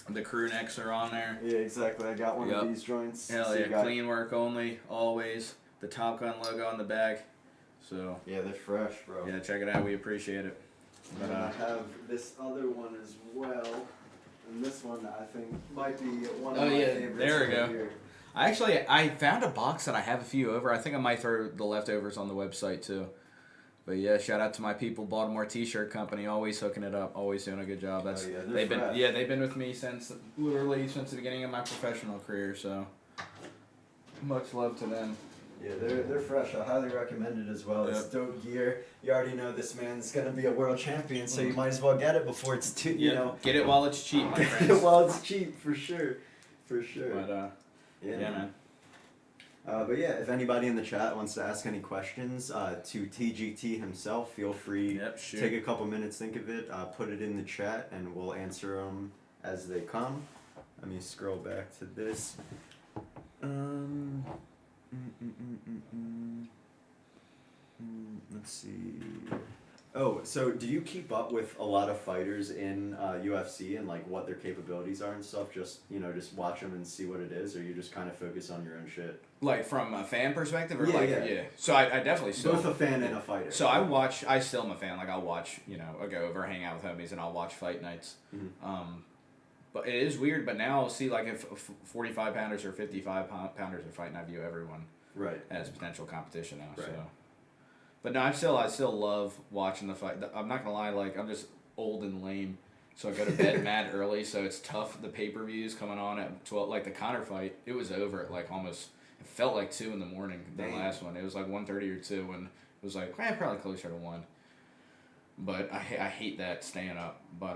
C: The crew necks are on there.
B: Yeah, exactly. I got one of these joints.
C: Hell yeah, clean work only, always. The Top Gun logo on the back. So
B: yeah, they're fresh, bro.
C: Yeah, check it out. We appreciate it.
B: But I have this other one as well. And this one I think might be one of
C: Oh,
B: my
C: yeah,
B: favorites.
C: there we
B: right
C: go.
B: here.
C: I found a box that I have a few over. I think I might throw the leftovers on the website too. But yeah, shout out to my people, Baltimore T-shirt company, always hooking it up, always doing a good job. That's
B: yeah,
C: they've been
B: fresh.
C: they've been with me since the beginning of my professional career. So much love to them.
B: Yeah, they're fresh. I highly recommend it as well. It's
C: Yep.
B: dope gear. You already know this man's gonna be a world champion, so you might as well get it before it's too. You know,
C: get it while it's cheap, my
B: get
C: friends.
B: it while it's cheap for sure, for sure.
C: But yeah, man.
B: But yeah, if anybody in the chat wants to ask any questions to TGT himself, feel free.
C: Yep, shoot.
B: Take a couple minutes, think of it, put it in the chat, and we'll answer them as they come. Let me scroll back to this. Let's see. Oh, so do you keep up with a lot of fighters in UFC and like what their capabilities are and stuff? Just just watch them and see what it is, or you just kind of focus on your own shit?
C: Like from a fan perspective, or
B: Yeah, yeah.
C: So I definitely still
B: Both a fan and a fighter.
C: So I still am a fan. Like I'll watch, I'll go over, hang out with homies, and I'll watch fight nights.
B: Mhm.
C: But it is weird. But now I'll see like if 45 pounders or 55 pounders are fighting, I view everyone
B: Right.
C: as potential competition now.
B: Right.
C: So, but no, I still love watching the fight. I'm not gonna lie, like I'm just old and lame, so I go to bed mad early. So it's tough. The pay-per-views coming on at 12. Like the Conor fight, it was over at like almost. It felt like 2 a.m. The
B: Damn.
C: last one. It was like 1:30 or 2, and it was like probably closer to 1. But I hate that staying up. But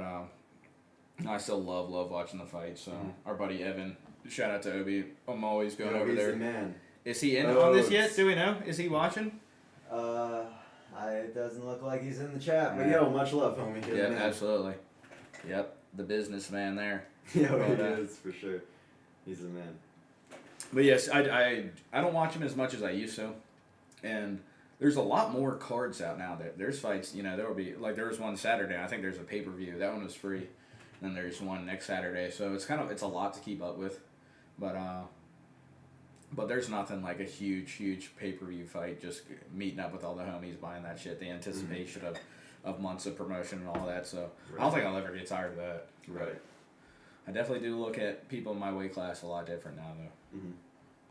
C: no, I still love watching the fight. So our buddy Evan, shout out to Obi. I'm always going over
B: He's
C: there.
B: the man.
C: Is he in
B: Oh,
C: on this yet? Do we know? Is he watching?
B: It doesn't look like he's in the chat, but
C: Yeah.
B: yo, much love, homie. You're the
C: Yeah,
B: man.
C: absolutely. Yep, the businessman there.
B: Yo,
C: But,
B: he is for sure. He's the man.
C: But yes, I don't watch him as much as I used to, and there's a lot more cards out now. There's fights. There will be like there was one Saturday. I think there's a pay-per-view. That one was free. And then there's one next Saturday. So it's a lot to keep up with, but there's nothing like a huge pay-per-view fight. Just meeting up with all the homies, buying that shit. The anticipation of months of promotion and all that. So I don't think I'll ever get tired of that.
B: Right.
C: I definitely do look at people in my weight class a lot different now, though.
B: Mm-hmm.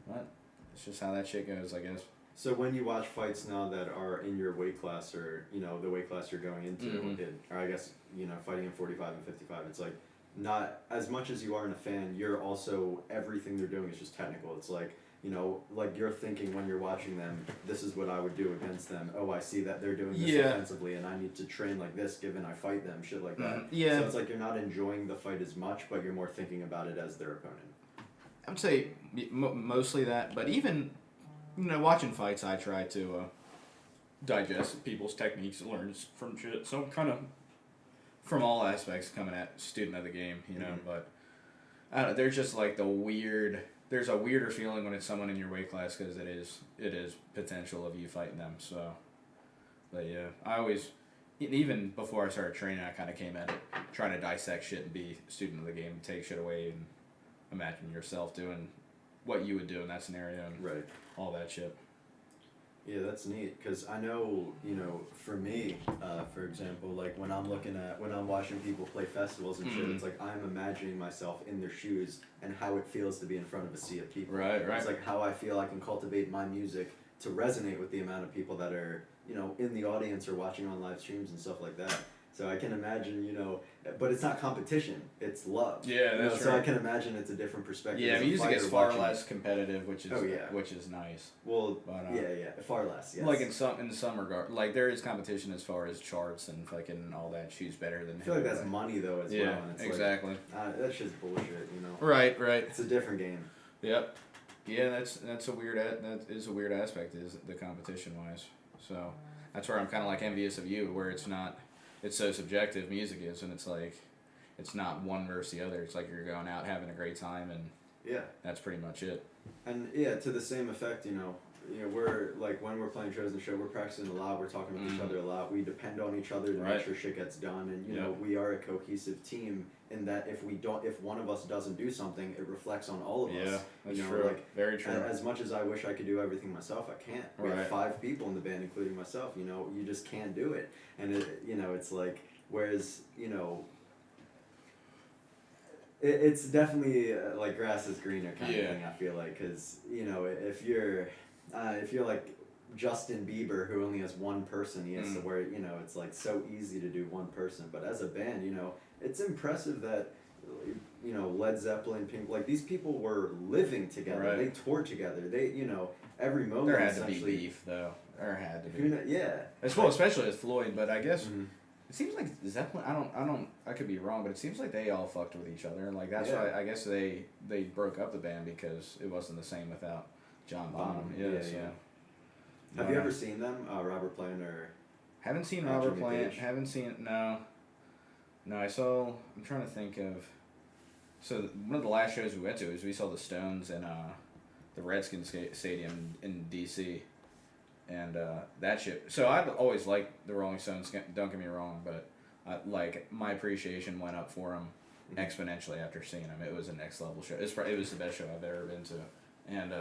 C: But it's just how that shit goes, I guess.
B: So when you watch fights now that are in your weight class, or the weight class you're going into, or I guess fighting in 45 and 55, it's like not as much as you are in a fan. You're also everything they're doing is just technical. It's like like you're thinking when you're watching them, this is what I would do against them. Oh, I see that they're doing this offensively, and I need to train like this given I fight them. Shit like that.
C: Yeah.
B: So it's like you're not enjoying the fight as much, but you're more thinking about it as their opponent.
C: I would say mostly that, but even watching fights, I try to digest people's techniques, learn from shit. So I'm kind of from all aspects coming at student of the game, But I don't know, there's just like there's a weirder feeling when it's someone in your weight class because it is potential of you fighting them. So, but yeah, I always, even before I started training, I kind of came at it trying to dissect shit and be a student of the game, take shit away and imagine yourself doing what you would do in that scenario and
B: Right.
C: all that shit.
B: Yeah, that's neat because I know, for me, for example, like when I'm watching people play festivals and shit, it's like I'm imagining myself in their shoes and how it feels to be in front of a sea of people.
C: Right.
B: It's like how I feel I can cultivate my music to resonate with the amount of people that are, in the audience or watching on live streams and stuff like that. So I can imagine, but it's not competition; it's love.
C: Yeah, that's
B: So I
C: right.
B: can imagine it's a different perspective.
C: Yeah,
B: as a
C: music is
B: fighter
C: far
B: watching
C: less competitive, which is
B: yeah.
C: which is nice.
B: Well,
C: But,
B: far less. Yes.
C: Like in some regard, like there is competition as far as charts and fucking all that. She's better than
B: I feel like that's money though as well. And it's
C: exactly.
B: Like, that's just bullshit,
C: Right.
B: It's a different game.
C: Yep. Yeah, that's a weird that is a weird aspect is the competition wise. So that's where I'm kind of like envious of you, where it's so subjective. Music is, and it's like it's not one versus the other. It's like you're going out having a great time, and
B: Yeah.
C: that's pretty much it.
B: And to the same effect, we're like when we're playing shows and show, we're practicing a lot. We're talking with each other a lot. We depend on each other to
C: Right.
B: make sure shit gets done, and we are a cohesive team. In that, if one of us doesn't do something, it reflects on all of us.
C: Yeah, that's true.
B: Like,
C: Very true.
B: as much as I wish I could do everything myself, I can't. We
C: Right.
B: have 5 people in the band, including myself. You just can't do it. And it's like, whereas It's definitely like grass is greener kind
C: Yeah.
B: of thing. I feel like because if you're like Justin Bieber who only has one person, he has to wear it's like so easy to do one person. But as a band, it's impressive that Led Zeppelin, Pink, like these people were living together.
C: Right.
B: They toured together. They every moment.
C: There had to be
B: essentially-
C: beef though. There had to be.
B: Yeah.
C: Especially with Floyd, but I guess.
B: Mhm.
C: It seems like Zeppelin. I could be wrong, but it seems like they all fucked with each other. Like that's
B: Yeah.
C: why I guess they broke up the band because it wasn't the same without John Bonham.
B: Yeah,
C: So.
B: yeah. Have you ever seen them, Robert Plant or?
C: Haven't seen
B: or
C: Robert
B: Jimmy
C: Plant.
B: Page?
C: Haven't seen no. No, I saw. I'm trying to think of. So one of the last shows we went to is we saw the Stones in the Redskins Stadium in D.C. And that shit. So I've always liked the Rolling Stones. Don't get me wrong, but like my appreciation went up for them exponentially after seeing them. It was a next level show. It was the best show I've ever been to, and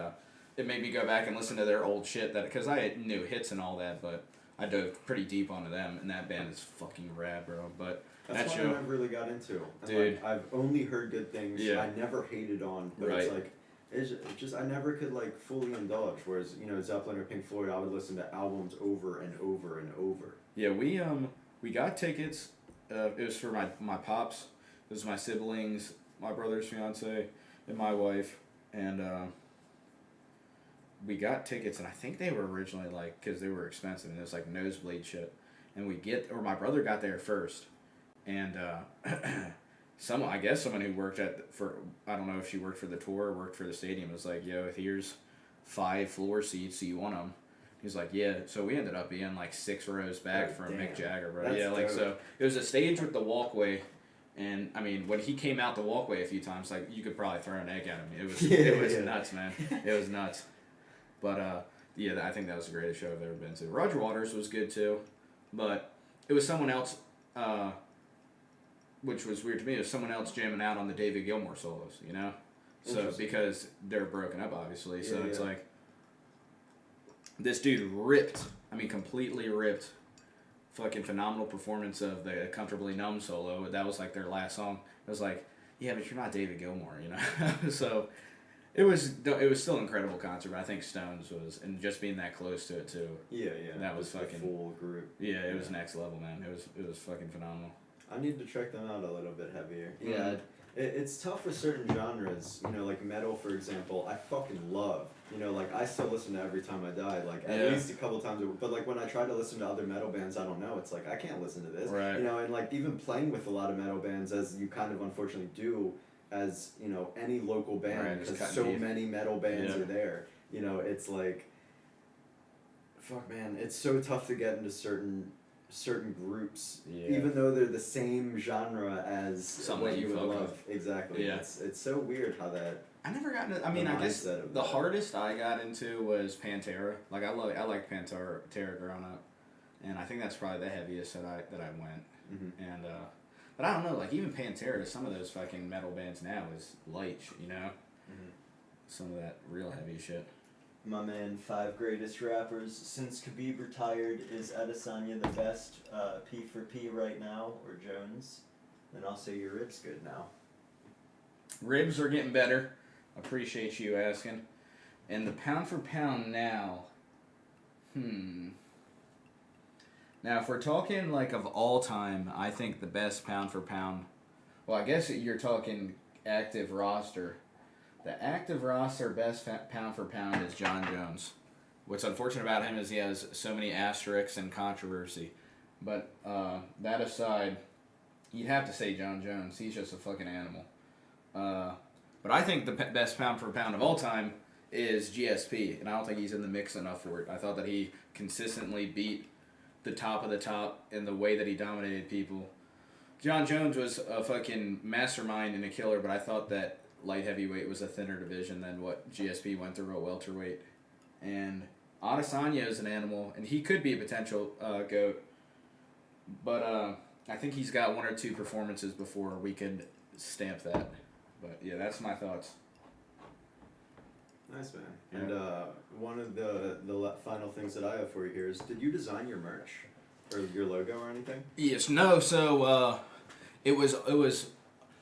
C: it made me go back and listen to their old shit. Because I knew hits and all that, but I dove pretty deep onto them, and that band is fucking rad, bro. But
B: That's
C: that
B: what
C: show,
B: I never really got into. And
C: Dude.
B: like, I've only heard good things.
C: Yeah.
B: I never hated on, but
C: Right.
B: it's like it's just I never could like fully indulge. Whereas Zeppelin or Pink Floyd, I would listen to albums over and over and over.
C: yeah, we got tickets. It was for my pops. It was my siblings, my brother's fiance, and my wife, and we got tickets, and I think they were originally like because they were expensive, and it was like nosebleed shit. And my brother got there first, and someone who worked I don't know if she worked for the tour or worked for the stadium was like, yo, here's 5 floor seats, do you want them? He's like, yeah. So we ended up being like 6 rows back from
B: Damn.
C: Mick Jagger, bro.
B: That's
C: Yeah, like
B: dope.
C: so it was a stage with the walkway, and I mean when he came out the walkway a few times, like you could probably throw an egg at him. It was nuts, man. It was nuts. But yeah, I think that was the greatest show I've ever been to. Roger Waters was good too, but it was someone else. Which was weird to me. It was someone else jamming out on the David Gilmour solos, So because they're broken up, obviously. So it's like this dude ripped. I mean, completely ripped. Fucking phenomenal performance of the Comfortably Numb solo. That was like their last song. It was like, yeah, but you're not David Gilmour, So it was still an incredible concert. But I think Stones was, and just being that close to it too.
B: Yeah.
C: That was
B: Just the
C: fucking
B: full group.
C: Yeah, it was next level, man. It was fucking phenomenal.
B: I need to check them out a little bit heavier.
C: Mhm.
B: Yeah, it's tough with certain genres. Like metal, for example. I fucking love. Like I still listen to Every Time I Die, like at least a couple times. But like when I try to listen to other metal bands, I don't know. It's like I can't listen to this.
C: Right.
B: And like even playing with a lot of metal bands, as you kind of unfortunately do, as any local band,
C: Right, just
B: because
C: cutting
B: so
C: teeth.
B: many metal bands
C: Yeah.
B: are there. It's like. Fuck man, it's so tough to get into certain groups,
C: Yeah.
B: even though they're the same genre as
C: Something
B: what
C: that
B: you
C: you
B: would
C: fuck
B: love. Exactly.
C: Yeah.
B: It's so weird how that.
C: I never got into. I mean, I guess
B: mindset of
C: the
B: that.
C: hardest I got into was Pantera. Like I liked Pantera growing up, and I think that's probably the heaviest that I went.
B: Mhm.
C: And but I don't know. Like even Pantera, some of those fucking metal bands now is light. Some of that real heavy shit.
A: My man, 5 greatest rappers since Khabib retired. Is Adesanya the best P for P right now, or Jones? Then I'll say your rib's good now.
C: Ribs are getting better. Appreciate you asking. And the pound for pound now. Now, if we're talking like of all time, I think the best pound for pound. Well, I guess you're talking active roster. The active roster best pound for pound is John Jones. What's unfortunate about him is he has so many asterisks and controversy. But that aside, you'd have to say John Jones. He's just a fucking animal. But I think the best pound for pound of all time is GSP, and I don't think he's in the mix enough for it. I thought that he consistently beat the top of the top in the way that he dominated people. John Jones was a fucking mastermind and a killer, but I thought that light heavyweight was a thinner division than what GSP went through at welterweight. And Adesanya is an animal, and he could be a potential GOAT. But I think he's got 1 or 2 performances before we could stamp that. But yeah, that's my thoughts.
B: Nice man.
C: Yeah.
B: And one of the final things that I have for you here is: did you design your merch or your logo or anything?
C: Yes, no. So it was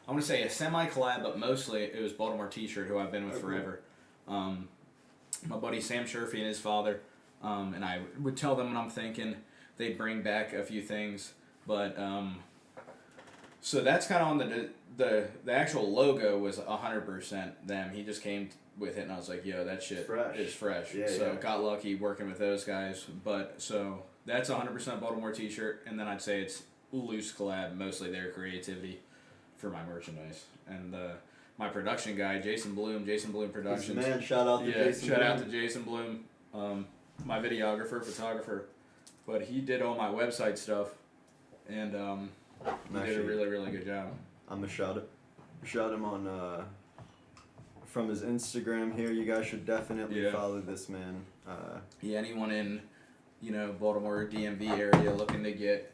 C: I want to say a semi collab, but mostly it was Baltimore T-shirt, who I've been with forever. My buddy Sam Sherfy and his father, and I would tell them what I'm thinking. They'd bring back a few things, but so that's kind of on the actual logo was 100% them. He just came with it, and I was like, yo, that shit is fresh.
B: Yeah,
C: so
B: yeah.
C: got lucky working with those guys, but so that's 100% Baltimore T-shirt, and then I'd say it's loose collab, mostly their creativity for my merchandise. And my production guy, Jason Bloom Productions.
A: Man, shout out to Jason.
C: Shout out to Jason Bloom, my videographer, photographer. But he did all my website stuff, and he did a really, really good job.
A: I'm gonna shout him on from his Instagram here. You guys should definitely follow this man.
C: Anyone in, Baltimore DMV area looking to get,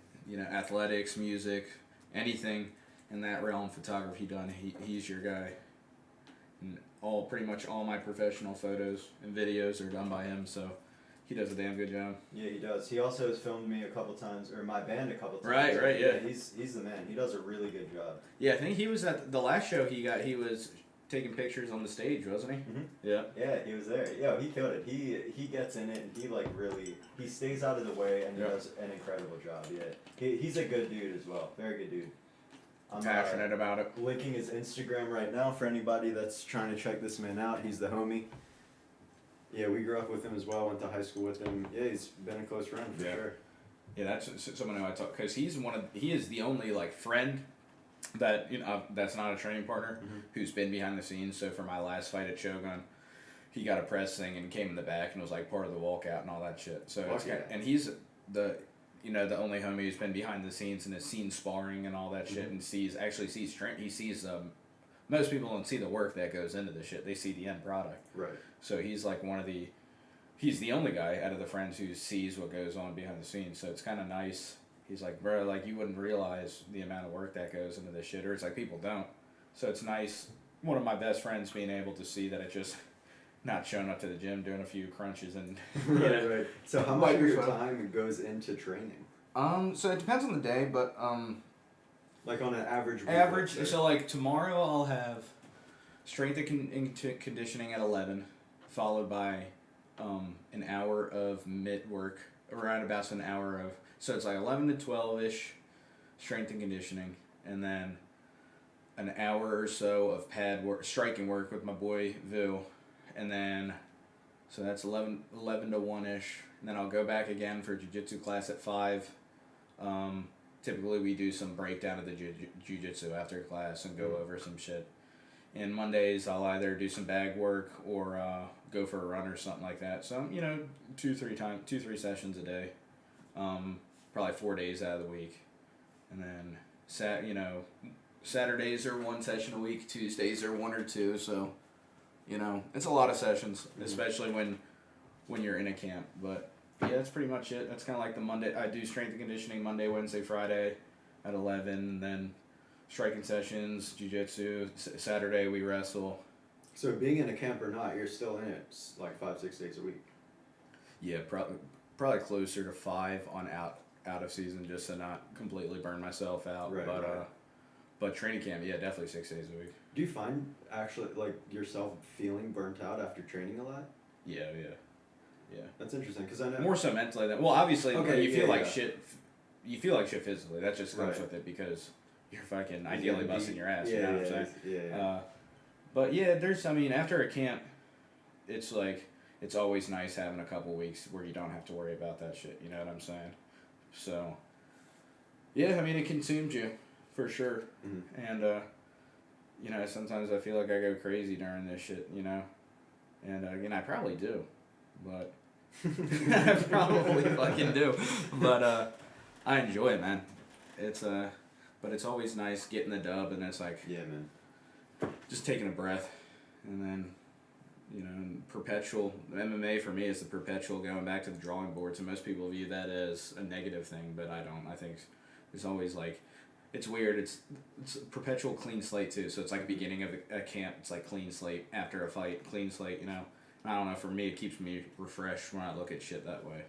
C: athletics, music, anything in that realm, photography done, he's your guy. And pretty much all my professional photos and videos are done by him, so he does a damn good job.
A: Yeah, he does. He also has filmed me a couple times, or my band a couple times.
C: Right, yeah.
A: He's the man. He does a really good job.
C: Yeah, I think he was at the last show he was taking pictures on the stage, wasn't he?
A: Mm-hmm.
C: Yeah.
A: Yeah, he was there. Yo, he killed it. He gets in it, and he stays out of the way, and he does an incredible job. Yeah, he's a good dude as well. Very good dude.
C: I'm passionate about it.
A: Linking his Instagram right now for anybody that's trying to check this man out. He's the homie. Yeah, we grew up with him as well. Went to high school with him. Yeah, he's been a close friend for sure.
C: Yeah, that's someone who I talk, because he is the only friend that that's not a training partner who's been behind the scenes. So for my last fight at Shogun, he got a press thing and came in the back and was part of the walkout and all that shit. So and he's the only homie who's been behind the scenes and has seen sparring and all that shit and sees most people don't see the work that goes into the shit. They see the end product.
A: Right.
C: So he's he's the only guy out of the friends who sees what goes on behind the scenes. So it's kind of nice. He's like, bro, you wouldn't realize the amount of work that goes into this shit, or it's people don't. So it's nice. One of my best friends being able to see that it just not showing up to the gym, doing a few crunches and
A: right. So how much of your time goes into training?
C: So it depends on the day, but on
A: an average week.
C: Average. So tomorrow I'll have strength and conditioning at 11, followed by an hour of mid work, around about an hour of. So it's 11 to 12-ish strength and conditioning, and then an hour or so of pad work, striking work with my boy Vu, and then so that's 11 to 1-ish, and then I'll go back again for jiu-jitsu class at 5. Typically we do some breakdown of the jiu-jitsu after class and go over some shit. And Mondays I'll either do some bag work or go for a run or something like that. So 2-3 sessions a day. Probably 4 days out of the week, and then Saturdays are 1 session a week, Tuesdays are 1 or 2. So, it's a lot of sessions, especially when you're in a camp. But yeah, that's pretty much it. That's kind of the Monday. I do strength and conditioning Monday, Wednesday, Friday at 11, and then striking sessions, jiu-jitsu. Saturday we wrestle.
A: So being in a camp or not, you're still in it 5-6 days a week.
C: Yeah, probably closer to 5 on out of season, just to not completely burn myself out.
A: Right,
C: but training camp, yeah, definitely 6 days a week.
A: Do you find actually yourself feeling burnt out after training a lot?
C: Yeah.
A: That's interesting because I know
C: more so mentally than obviously you feel like
A: shit.
C: You feel like shit physically. That just comes with it because you're fucking ideally busting your ass. You know what I'm saying?
A: Yeah.
C: But yeah, after a camp, it's it's always nice having a couple weeks where you don't have to worry about that shit. You know what I'm saying? So, yeah, it consumes you, for sure. Mm-hmm. And, sometimes I feel like I go crazy during this shit, And, I probably do. But, I probably fucking do. But, I enjoy it, man. But it's always nice getting the dub, and it's
A: yeah, man.
C: Just taking a breath, and then... perpetual MMA for me is the perpetual going back to the drawing board. So most people view that as a negative thing, but I don't. I think it's always it's weird. It's a perpetual clean slate too. So it's beginning of a camp. It's clean slate after a fight, clean slate. I don't know. For me, it keeps me refreshed when I look at shit that way.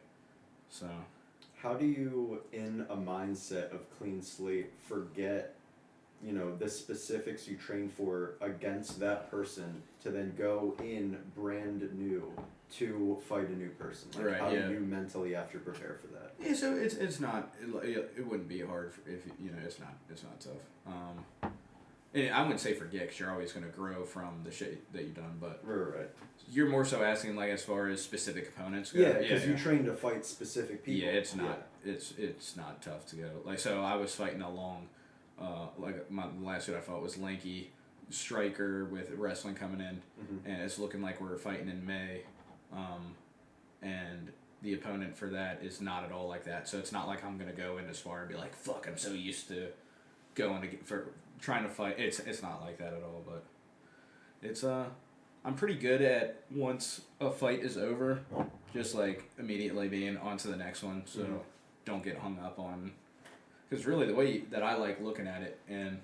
C: So.
A: How do you, in a mindset of clean slate, forget
B: you know, the specifics you train for against that person to then go in brand new to fight a new person? Like,
C: Right,
B: how
C: yeah.
B: do you mentally have to prepare for that?
C: Yeah, so it's not it wouldn't be hard if you know it's not tough. And I wouldn't say forget because you're always going to grow from the shit that you've done, but
B: Right.
C: you're more so asking like as far as specific opponents go.
B: Yeah, because you train to fight specific people.
C: Yeah, it's not it's not tough to go. Like so, I was fighting along. Like the last dude I fought was lanky striker with wrestling coming in, and it's looking like we're fighting in May, and the opponent for that is not at all like that. So it's not like I'm gonna go into spar and be like, "Fuck, I'm so used to going to get for trying to fight." It's not like that at all. But it's I'm pretty good at once a fight is over, just like immediately being on to the next one. So don't get hung up on. Because really, the way that I like looking at it, and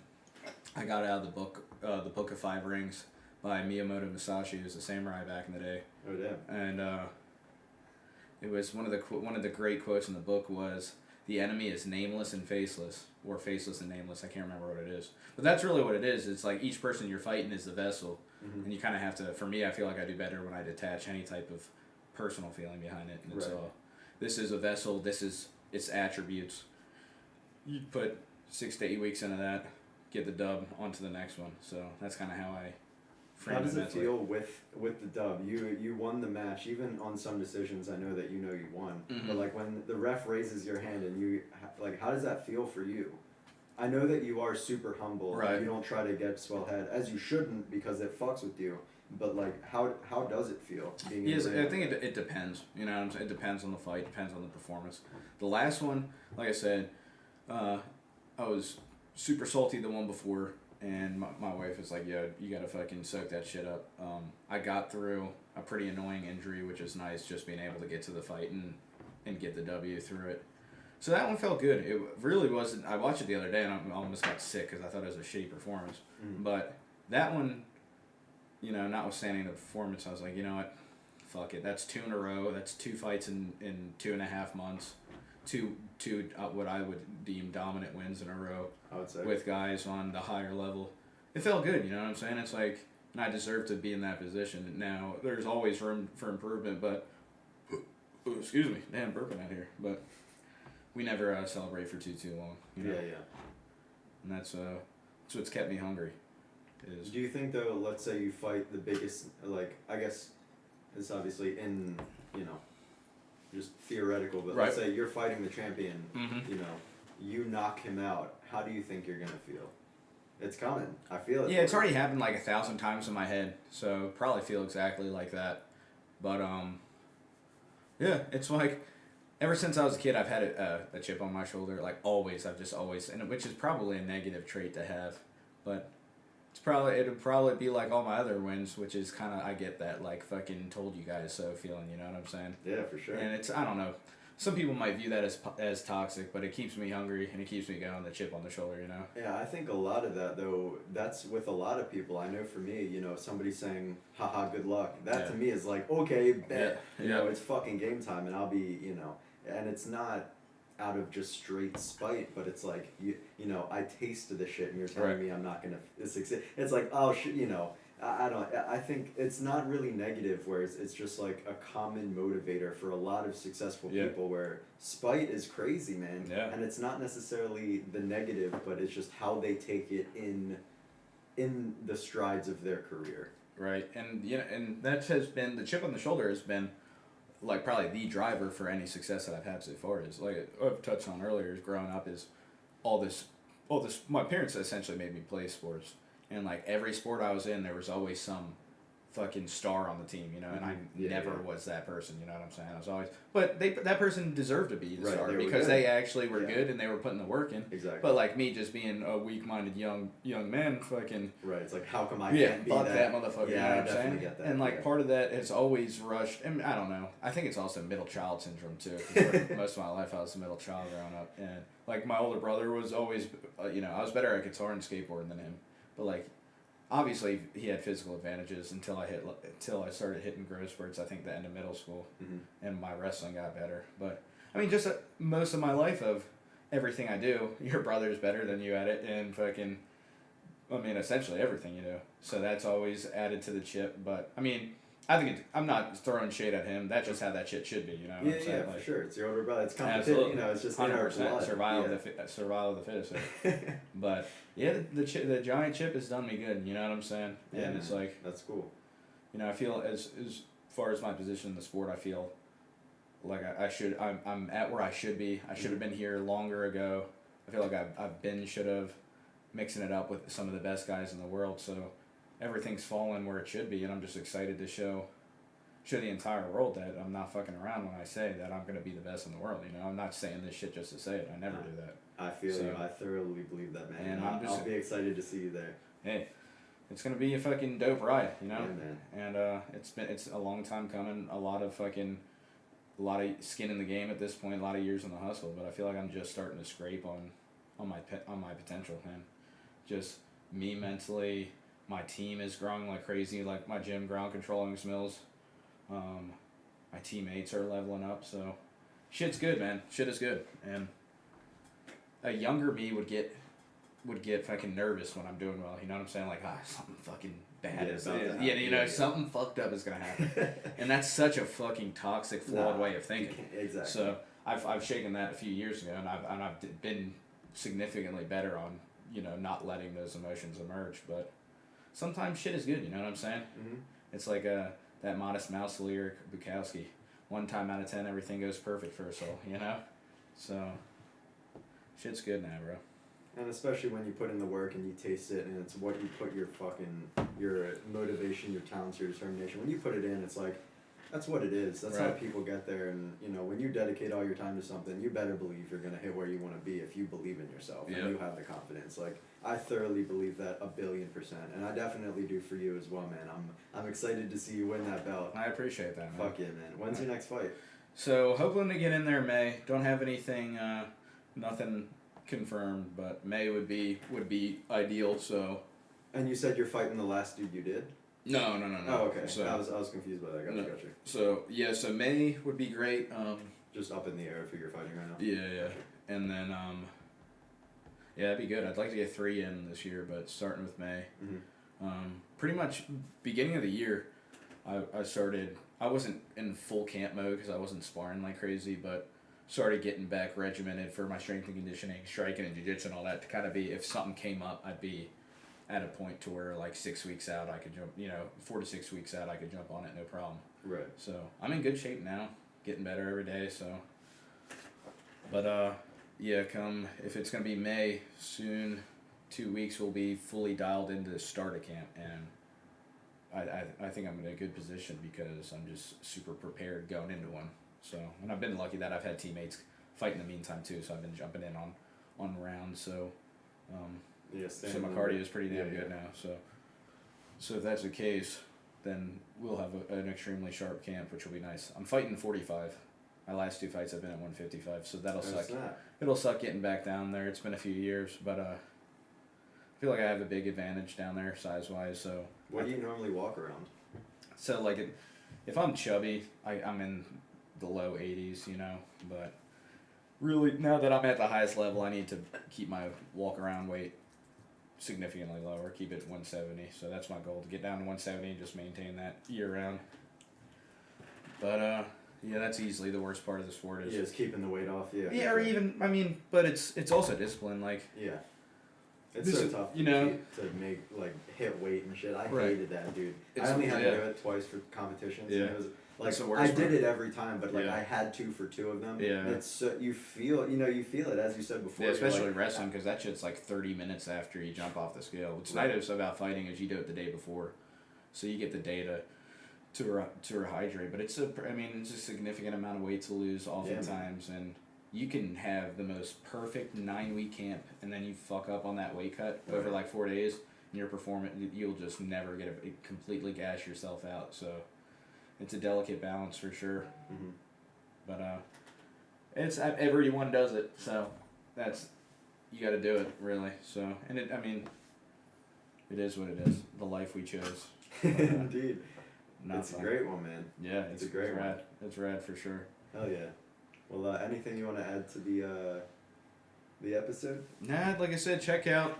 C: I got it out of the Book of Five Rings by Miyamoto Musashi, who's a samurai back in the day.
B: Oh damn.
C: And it was one of the great quotes in the book was, "The enemy is nameless and faceless, or faceless and nameless." I can't remember what it is, but that's really what it is. It's like each person you're fighting is the vessel, and you kind of have to. For me, I feel like I do better when I detach any type of personal feeling behind it. And so, this is a vessel. This is its attributes. You put 6 to 8 weeks into that, get the dub, onto the next one. So that's kind of how I frame it.
B: How does it
C: mentally.
B: feel with the dub? You won the match. Even on some decisions, I know that you won. But like when the ref raises your hand and you like, how does that feel for you? I know that you are super humble.
C: Right.
B: And you don't try to get swell head, as you shouldn't, because it fucks with you. But like, how does it feel? Being
C: Yes,
B: in
C: I think it depends. You know what I'm saying? It depends on the fight, depends on the performance. The last one, like I said, I was super salty the one before, and my wife was like, "Yo, you gotta fucking soak that shit up." I got through a pretty annoying injury, which is nice, just being able to get to the fight and get the W through it. So that one felt good. It really wasn't. I watched it the other day and I almost got sick because I thought it was a shitty performance. But that one, you know, notwithstanding the performance, I was like, you know what, fuck it. That's 2 in a row. That's 2 fights in 2.5 months. Two what I would deem dominant wins in a row.
B: I would say.
C: With guys on the higher level. It felt good, you know what I'm saying? It's like, and I deserve to be in that position. Now, there's always room for improvement, but, excuse me, damn, burping out here. But we never celebrate for too long. You know?
B: Yeah.
C: And that's what's kept me hungry. Is
B: Do you think though? Let's say you fight the biggest. Like, I guess it's obviously in, you know, just theoretical, but let's say you're fighting the champion, you know, you knock him out, how do you think you're gonna feel? It's coming. I feel it.
C: Yeah, it's already happened like 1,000 times in my head, so probably feel exactly like that. But yeah, it's like ever since I was a kid, I've had a chip on my shoulder. Like always, I've just always, and which is probably a negative trait to have, but it'd probably be like all my other wins, which is kind of, I get that like fucking told you guys so feeling, you know what I'm saying?
B: Yeah, for sure.
C: And it's, I don't know, some people might view that as toxic, but it keeps me hungry and it keeps me going, the chip on the shoulder, you know?
B: Yeah, I think a lot of that though, that's with a lot of people. I know for me, you know, somebody saying, haha, good luck, that to me is like, okay, bet, you know, it's fucking game time and I'll be, you know, and it's not out of just straight spite, but it's like, you know, I tasted the shit and you're telling me I'm not gonna succeed. It's like, oh shit, you know, I think it's not really negative, where it's just like a common motivator for a lot of successful people, where spite is crazy, man.
C: Yeah.
B: And it's not necessarily the negative, but it's just how they take it in the strides of their career.
C: Right, and you know, and that has been, the chip on the shoulder has been like probably the driver for any success that I've had so far. Is like I've touched on earlier, is growing up is all this. My parents essentially made me play sports, and like every sport I was in, there was always some fucking star on the team, you know, and I never was that person, you know what I'm saying? I was always, but that person deserved to be the star because they actually were good and they were putting the work in.
B: Exactly.
C: But like me just being a weak-minded young man, fucking
B: it's like, how come I can't be
C: fuck that motherfucker, you know what I'm saying?
B: Get that.
C: And like part of that has always rushed, and I don't know, I think it's also middle child syndrome too, 'cause most of my life I was a middle child growing up, and like my older brother was always, you know, I was better at guitar and skateboarding than him, but like obviously he had physical advantages until I started hitting growth spurts, I think the end of middle school, and my wrestling got better. But I mean, just most of my life of everything I do, your brother's better than you at it, and fucking I mean, essentially everything you do. So that's always added to the chip. But I mean, I think I'm not throwing shade at him. That's just how that shit should be. You know what I'm saying?
B: For sure. It's the older brother. It's competition.
C: Absolutely.
B: You know, it's just in our
C: 100%
B: blood.
C: survival of the fittest. But yeah, the giant chip has done me good. You know what I'm saying?
B: Yeah,
C: And it's like,
B: that's cool.
C: you know, I feel as far as my position in the sport, I feel like I'm at where I should be. I should have been here longer ago. I feel like should have mixing it up with some of the best guys in the world. So everything's fallen where it should be, and I'm just excited to show the entire world that I'm not fucking around when I say that I'm gonna be the best in the world. You know, I'm not saying this shit just to say it. I never do that.
B: I feel you. I thoroughly believe that, man.
C: And
B: I'll be excited to see you there.
C: Hey, it's gonna be a fucking dope ride, you know.
B: Yeah, man.
C: And it's a long time coming. A lot of skin in the game at this point. A lot of years in the hustle, but I feel like I'm just starting to scrape on my potential, man. Just me mentally, my team is growing like crazy. Like my gym ground controlling Mills. My teammates are leveling up, so shit's good, man. Shit is good, and a younger me would get fucking nervous when I'm doing well. You know what I'm saying? Like, something fucking bad is something fucked up is gonna happen, and that's such a fucking toxic, flawed way of thinking.
B: Exactly.
C: So I've shaken that a few years ago, and I've been significantly better on not letting those emotions emerge. But sometimes shit is good. You know what I'm saying?
B: Mm-hmm.
C: It's like that Modest Mouse lyric, Bukowski. 1 time out of 10, everything goes perfect for us all. You know, so shit's good now, bro.
B: And especially when you put in the work and you taste it, and it's what you put your motivation, your talents, your determination. When you put it in, it's like, that's what it is. That's how people get there. And when you dedicate all your time to something, you better believe you're gonna hit where you want to be if you believe in yourself and you have the confidence. Like, I thoroughly believe that 1,000,000,000%, and I definitely do for you as well, man. I'm excited to see you win that belt.
C: I appreciate that, man.
B: Fuck yeah, man. When's your next fight?
C: So hoping to get in there May. Don't have anything, nothing confirmed, but May would be ideal. So.
B: And you said you're fighting the last dude you did?
C: No.
B: Oh, okay.
C: So
B: I was confused by that. Gotcha.
C: So yeah, so May would be great.
B: Just up in the air for your fighting right now.
C: Yeah, and then yeah, that'd be good. I'd like to get 3 in this year, but starting with May.
B: Mm-hmm.
C: Pretty much beginning of the year, I started. I wasn't in full camp mode because I wasn't sparring like crazy, but started getting back regimented for my strength and conditioning, striking and jiu-jitsu and all that to kind of be, if something came up, I'd be at a point to where like 6 weeks out I could jump, 4 to 6 weeks out I could jump on it, no problem.
B: Right.
C: So I'm in good shape now, getting better every day. So, but yeah, if it's gonna be May soon, 2 weeks we'll be fully dialed into the start of camp, and I think I'm in a good position because I'm just super prepared going into one. So, and I've been lucky that I've had teammates fight in the meantime too, so I've been jumping in on rounds. So, so my cardio is pretty damn good now. So if that's the case, then we'll have an extremely sharp camp, which will be nice. I'm fighting 45. My last 2 fights I've been at 155, so that'll suck. It'll suck getting back down there. It's been a few years, but I feel like I have a big advantage down there size wise. So
B: what do you normally walk around?
C: So like, if I'm chubby, I'm in the low 80s, but really now that I'm at the highest level, I need to keep my walk around weight significantly lower, keep it 170. So that's my goal, to get down to 170 and just maintain that year round. But yeah, that's easily the worst part of the sport is
B: just keeping the weight off. Yeah.
C: Yeah, or even but it's also discipline. Like
B: it's so tough, to make hit weight and shit. I hated that, dude. I only had to do it twice for competitions. Yeah. And it was I did it every time, but I had to for 2 of them.
C: Yeah.
B: It's you feel it, as you said before.
C: Yeah, especially wrestling, because that shit's like 30 minutes after you jump off the scale. What's nice about fighting is you do it the day before, so you get the day to rehydrate. But it's a significant amount of weight to lose oftentimes, and you can have the most perfect 9-week camp, and then you fuck up on that weight cut over like 4 days, and your performance, you'll just never completely gash yourself out. So it's a delicate balance for sure.
B: Mm-hmm.
C: But it's everyone does it, so you got to do it really. So and it it is what it is. The life we chose.
B: Indeed.
C: It's
B: a great one, man.
C: Yeah,
B: it's a great one.
C: It's rad for sure.
B: Hell yeah. Well, anything you want to add to the episode?
C: Nah, like I said, check out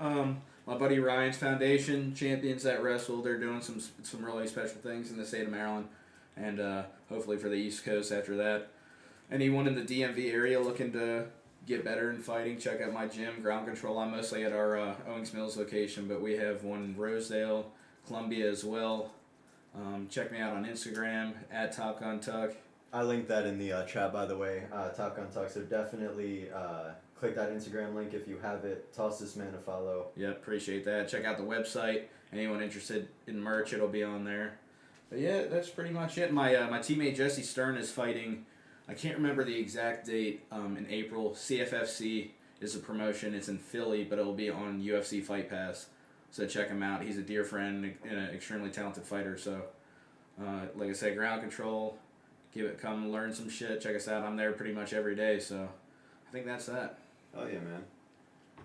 C: my buddy Ryan's foundation, champions that wrestle. They're doing some really special things in the state of Maryland, and hopefully for the East Coast after that. Anyone in the DMV area looking to get better in fighting, check out my gym, Ground Control. I'm mostly at our Owings Mills location, but we have one in Rosedale, Columbia as well. Check me out on Instagram, at Top Gun Tuck.
B: I linked that in the chat, by the way, Top Gun Talk, so definitely click that Instagram link if you have it. Toss this man a follow.
C: Yep, appreciate that. Check out the website. Anyone interested in merch, it'll be on there. But yeah, that's pretty much it. My teammate Jesse Stern is fighting, I can't remember the exact date, in April. CFFC is a promotion. It's in Philly, but it'll be on UFC Fight Pass. So check him out. He's a dear friend and an extremely talented fighter. So, like I said, Ground Control. Come learn some shit. Check us out. I'm there pretty much every day. So, I think that's that.
B: Oh yeah, man.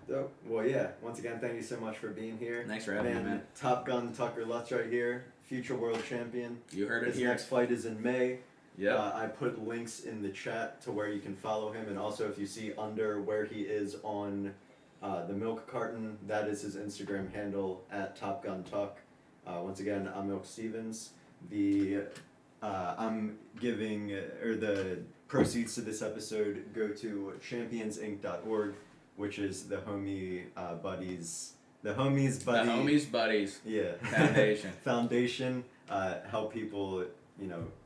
B: Dope. Well, yeah. Once again, thank you so much for being here.
C: Thanks for having me, man.
B: Top Gun Tucker Lutz right here, future world champion.
C: You heard it
B: His
C: here.
B: next fight is in May.
C: Yeah.
B: I put links in the chat to where you can follow him, and also if you see under where he is on the milk carton, that is his Instagram handle at Top Gun Tuck. Once again, I'm Milk Stevens. I'm giving the proceeds to this episode go to championsinc.org, which is the homies buddies.
C: The homies buddies.
B: Yeah. Foundation. Help people,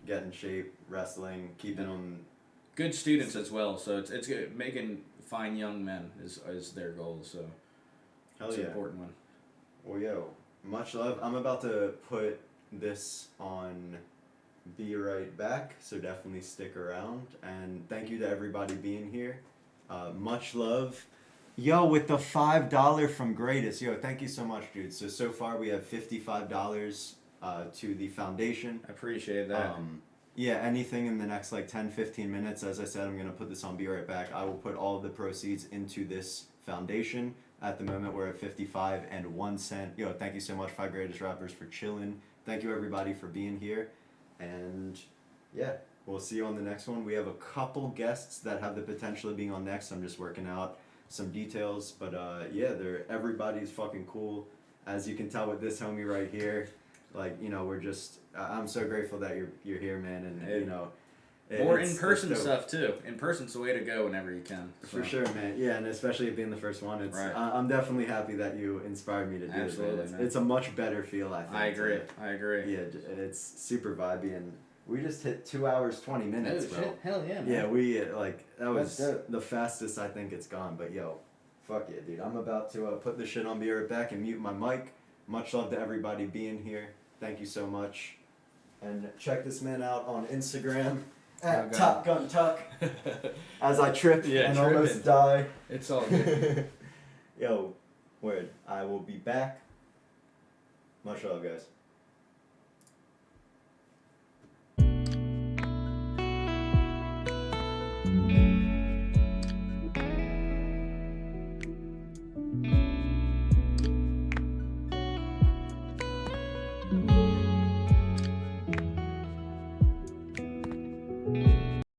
B: get in shape, wrestling, keeping them
C: good students as well. So it's good. Making fine young men is their goal. So it's an important one.
B: Well, yo, much love. I'm about to put this on Be Right Back, so definitely stick around. And thank you to everybody being here. Much love. Yo, with the $5 from Greatest. Yo, thank you so much, dude. So far we have $55 to the foundation.
C: I appreciate that.
B: Yeah, anything in the next 10-15 minutes. As I said, I'm going to put this on Be Right Back. I will put all of the proceeds into this foundation. At the moment, we're at 55 and 1 cent. Yo, thank you so much, 5 Greatest Rappers, for chilling. Thank you, everybody, for being here. And, yeah, we'll see you on the next one. We have a couple guests that have the potential of being on next. I'm just working out some details. But, yeah, everybody's fucking cool. As you can tell with this homie right here. We're just, I'm so grateful that you're here, man, and,
C: More in-person stuff, too. In-person's the way to go whenever you can. So.
B: For sure, man. Yeah, and especially it being the first one, it's.
C: Right.
B: I'm definitely happy that you inspired me to do
C: Absolutely,
B: it, man.
C: man.
B: It's a much better feel, I think.
C: I agree.
B: Yeah, it's super vibey, and we just hit 2 hours, 20 minutes, bro.
C: Shit. Hell yeah, man.
B: Yeah, we, that was
C: That's dope.
B: the fastest I think it's gone, but yo, fuck yeah, dude. I'm about to put this shit on Be Right Back and mute my mic. Much love to everybody being here. Thank you so much. And check this man out on Instagram at Top Gun Tuck. As I trip and almost die.
C: It's all good.
B: Yo, word. I will be back. Much love, guys.